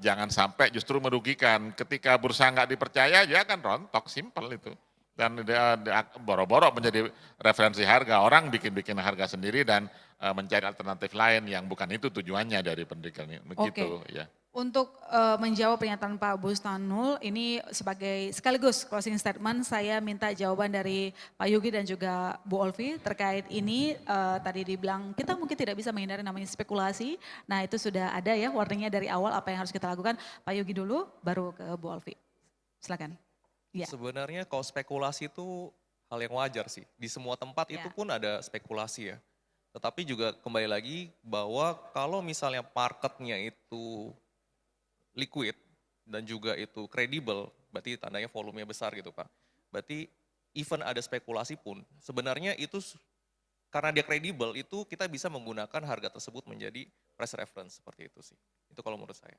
jangan sampai justru merugikan. Ketika bursa nggak dipercaya, dia akan rontok, simpel itu. Dan boro-boro menjadi referensi harga, orang bikin-bikin harga sendiri dan mencari alternatif lain yang bukan itu tujuannya dari pendidikan begitu ya. Untuk menjawab pernyataan Pak Bustanul ini sebagai sekaligus closing statement saya minta jawaban dari Pak Yogi dan juga Bu Olvi terkait ini tadi dibilang kita mungkin tidak bisa menghindari namanya spekulasi. Nah itu sudah ada ya warningnya dari awal apa yang harus kita lakukan. Pak Yogi dulu baru ke Bu Olvi. Silakan. Ya. Sebenarnya kalau spekulasi itu hal yang wajar sih. Di semua tempat itu pun ada spekulasi ya. Tetapi juga kembali lagi bahwa kalau misalnya marketnya itu liquid dan juga itu kredibel, berarti tandanya volumenya besar gitu Pak. Berarti even ada spekulasi pun sebenarnya itu karena dia kredibel itu kita bisa menggunakan harga tersebut menjadi price reference seperti itu sih. Itu kalau menurut saya.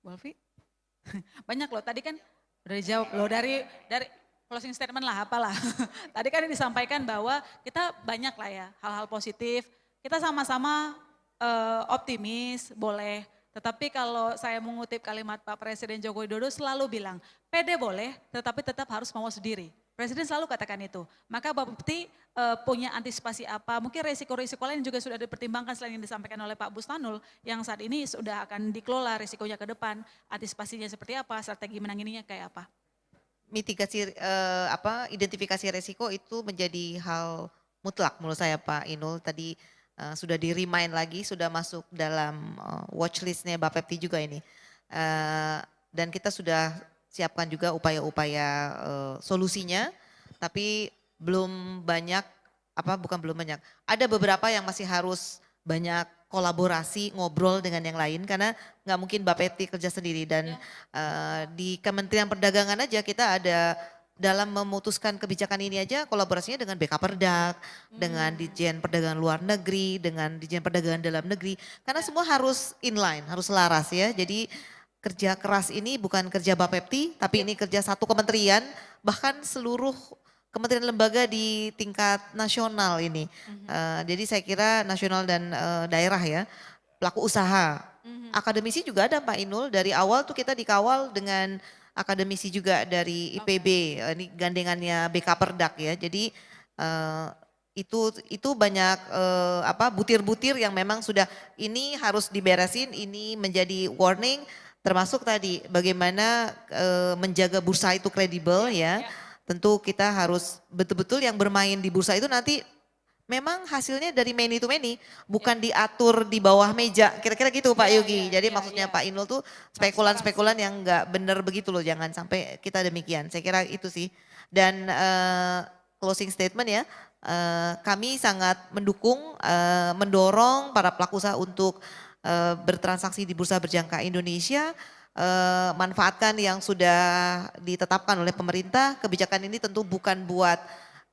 Wolfi, banyak loh tadi kan udah dijawab loh dari closing statement lah apalah. Tadi kan disampaikan bahwa kita banyak lah ya hal-hal positif. Kita sama-sama optimis boleh Tetapi kalau saya mengutip kalimat Pak Presiden Joko Widodo selalu bilang, PD boleh tetapi tetap harus mawas diri. Presiden selalu katakan itu. Maka Bapak Bupati punya antisipasi apa? Mungkin resiko-resiko lain juga sudah dipertimbangkan selain yang disampaikan oleh Pak Bustanul yang saat ini sudah akan dikelola risikonya ke depan. Antisipasinya seperti apa? Strategi menangininya kayak apa? Mitigasi identifikasi resiko itu menjadi hal mutlak menurut saya Pak Inul. Tadi sudah di-remind lagi, sudah masuk dalam watchlistnya Bapepti juga ini. Dan kita sudah siapkan juga upaya-upaya solusinya, tapi belum banyak, ada beberapa yang masih harus banyak kolaborasi, ngobrol dengan yang lain, karena nggak mungkin Bapepti kerja sendiri. Dan di Kementerian Perdagangan aja kita ada dalam memutuskan kebijakan ini aja kolaborasinya dengan BK-Perdak, dengan Ditjen Perdagangan Luar Negeri, dengan Ditjen Perdagangan Dalam Negeri, karena semua harus inline, harus selaras ya. Jadi kerja keras ini bukan kerja Bapepti, tapi ini kerja satu kementerian, bahkan seluruh kementerian lembaga di tingkat nasional ini. Jadi saya kira nasional dan daerah ya, pelaku usaha. Akademisi juga ada Pak Inul, dari awal tuh kita dikawal dengan akademisi juga dari IPB, ini gandengannya BK-Perdak ya. Jadi itu banyak butir-butir yang memang sudah ini harus diberesin, ini menjadi warning. Termasuk tadi bagaimana menjaga bursa itu kredibel ya. Tentu kita harus betul-betul yang bermain di bursa itu nanti memang hasilnya dari many to many, bukan diatur di bawah meja. Kira-kira gitu Pak Yogi. Jadi maksudnya Pak Inul tuh spekulan-spekulan yang nggak benar begitu loh, jangan sampai kita demikian. Saya kira itu sih. Dan closing statement ya, kami sangat mendukung, mendorong para pelaku usaha untuk bertransaksi di Bursa Berjangka Indonesia, manfaatkan yang sudah ditetapkan oleh pemerintah. Kebijakan ini tentu bukan buat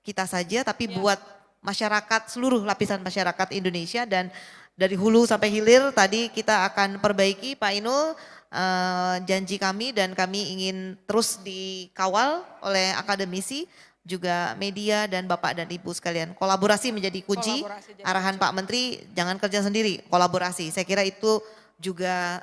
kita saja, tapi buat masyarakat, seluruh lapisan masyarakat Indonesia, dan dari hulu sampai hilir tadi kita akan perbaiki Pak Inul, janji kami, dan kami ingin terus dikawal oleh akademisi, juga media dan Bapak dan Ibu sekalian. Kolaborasi menjadi kunci. Arahan Pak Menteri, jangan kerja sendiri, kolaborasi. Saya kira itu juga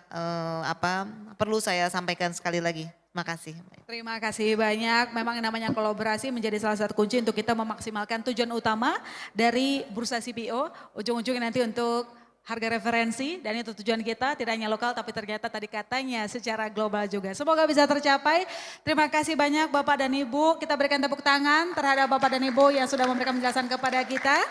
perlu saya sampaikan sekali lagi. Terima kasih. Terima kasih banyak. Memang namanya kolaborasi menjadi salah satu kunci untuk kita memaksimalkan tujuan utama dari Bursa CPO. Ujung-ujungnya nanti untuk harga referensi, dan itu tujuan kita tidak hanya lokal tapi ternyata tadi katanya secara global juga. Semoga bisa tercapai. Terima kasih banyak Bapak dan Ibu. Kita berikan tepuk tangan terhadap Bapak dan Ibu yang sudah memberikan penjelasan kepada kita.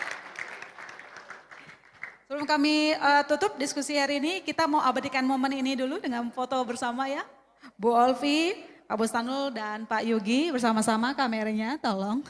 Sebelum kami tutup diskusi hari ini, kita mau abadikan momen ini dulu dengan foto bersama ya. Bu Olvi, Pak Bustanul dan Pak Yogi bersama-sama, kameranya tolong.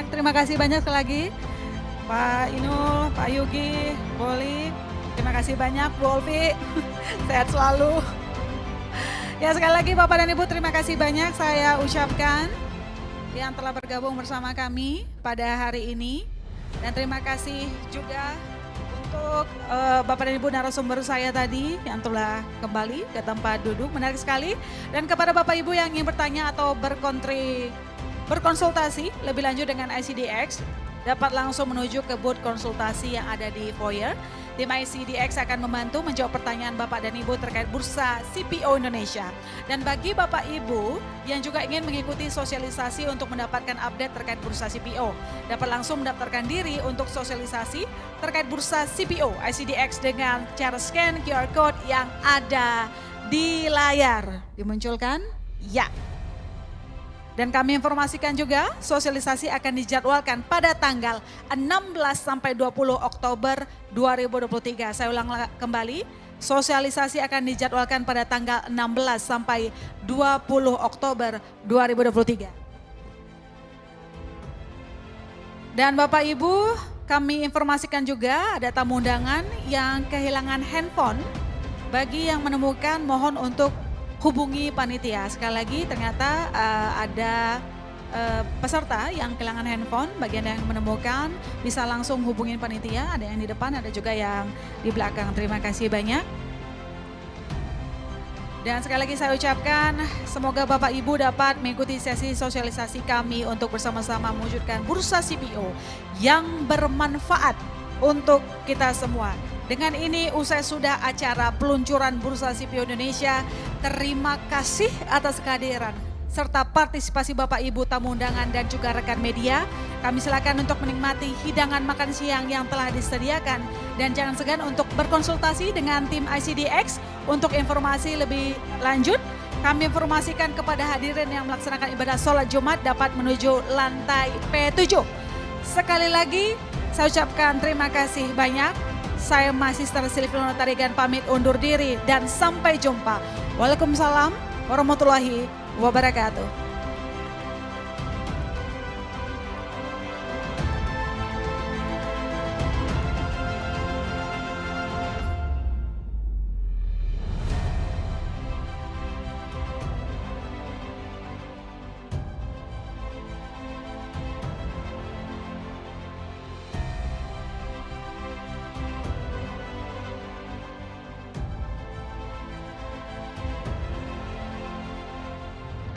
Terima kasih banyak sekali lagi Pak Inul, Pak Yogi, Boli. Terima kasih banyak Bu Olvi, sehat selalu. Ya sekali lagi Bapak dan Ibu terima kasih banyak saya ucapkan yang telah bergabung bersama kami pada hari ini. Dan terima kasih juga untuk Bapak dan Ibu narasumber saya tadi yang telah kembali ke tempat duduk, menarik sekali. Dan kepada Bapak Ibu yang ingin bertanya atau berkonsultasi lebih lanjut dengan ICDX, dapat langsung menuju ke booth konsultasi yang ada di foyer. Tim ICDX akan membantu menjawab pertanyaan Bapak dan Ibu terkait Bursa CPO Indonesia. Dan bagi Bapak Ibu yang juga ingin mengikuti sosialisasi untuk mendapatkan update terkait Bursa CPO, dapat langsung mendaftarkan diri untuk sosialisasi terkait Bursa CPO ICDX dengan cara scan QR Code yang ada di layar. Dimunculkan? Ya. Dan kami informasikan juga sosialisasi akan dijadwalkan pada tanggal 16 sampai 20 Oktober 2023. Saya ulang kembali, sosialisasi akan dijadwalkan pada tanggal 16 sampai 20 Oktober 2023. Dan Bapak Ibu, kami informasikan juga ada tamu undangan yang kehilangan handphone. Bagi yang menemukan, mohon untuk hubungi panitia. Sekali lagi ternyata ada peserta yang kehilangan handphone. Bagian yang menemukan bisa langsung hubungin panitia. Ada yang di depan, ada juga yang di belakang. Terima kasih banyak. Dan sekali lagi saya ucapkan semoga Bapak Ibu dapat mengikuti sesi sosialisasi kami untuk bersama-sama mewujudkan bursa CPO yang bermanfaat untuk kita semua. Dengan ini usai sudah acara peluncuran Bursa CPO Indonesia. Terima kasih atas kehadiran serta partisipasi Bapak Ibu tamu undangan dan juga rekan media. Kami silakan untuk menikmati hidangan makan siang yang telah disediakan dan jangan segan untuk berkonsultasi dengan tim ICDX untuk informasi lebih lanjut. Kami informasikan kepada hadirin yang melaksanakan ibadah sholat Jumat dapat menuju lantai P7. Sekali lagi saya ucapkan terima kasih banyak. Saya Sister Silviana Tarigan pamit undur diri dan sampai jumpa. Waalaikumsalam warahmatullahi wabarakatuh.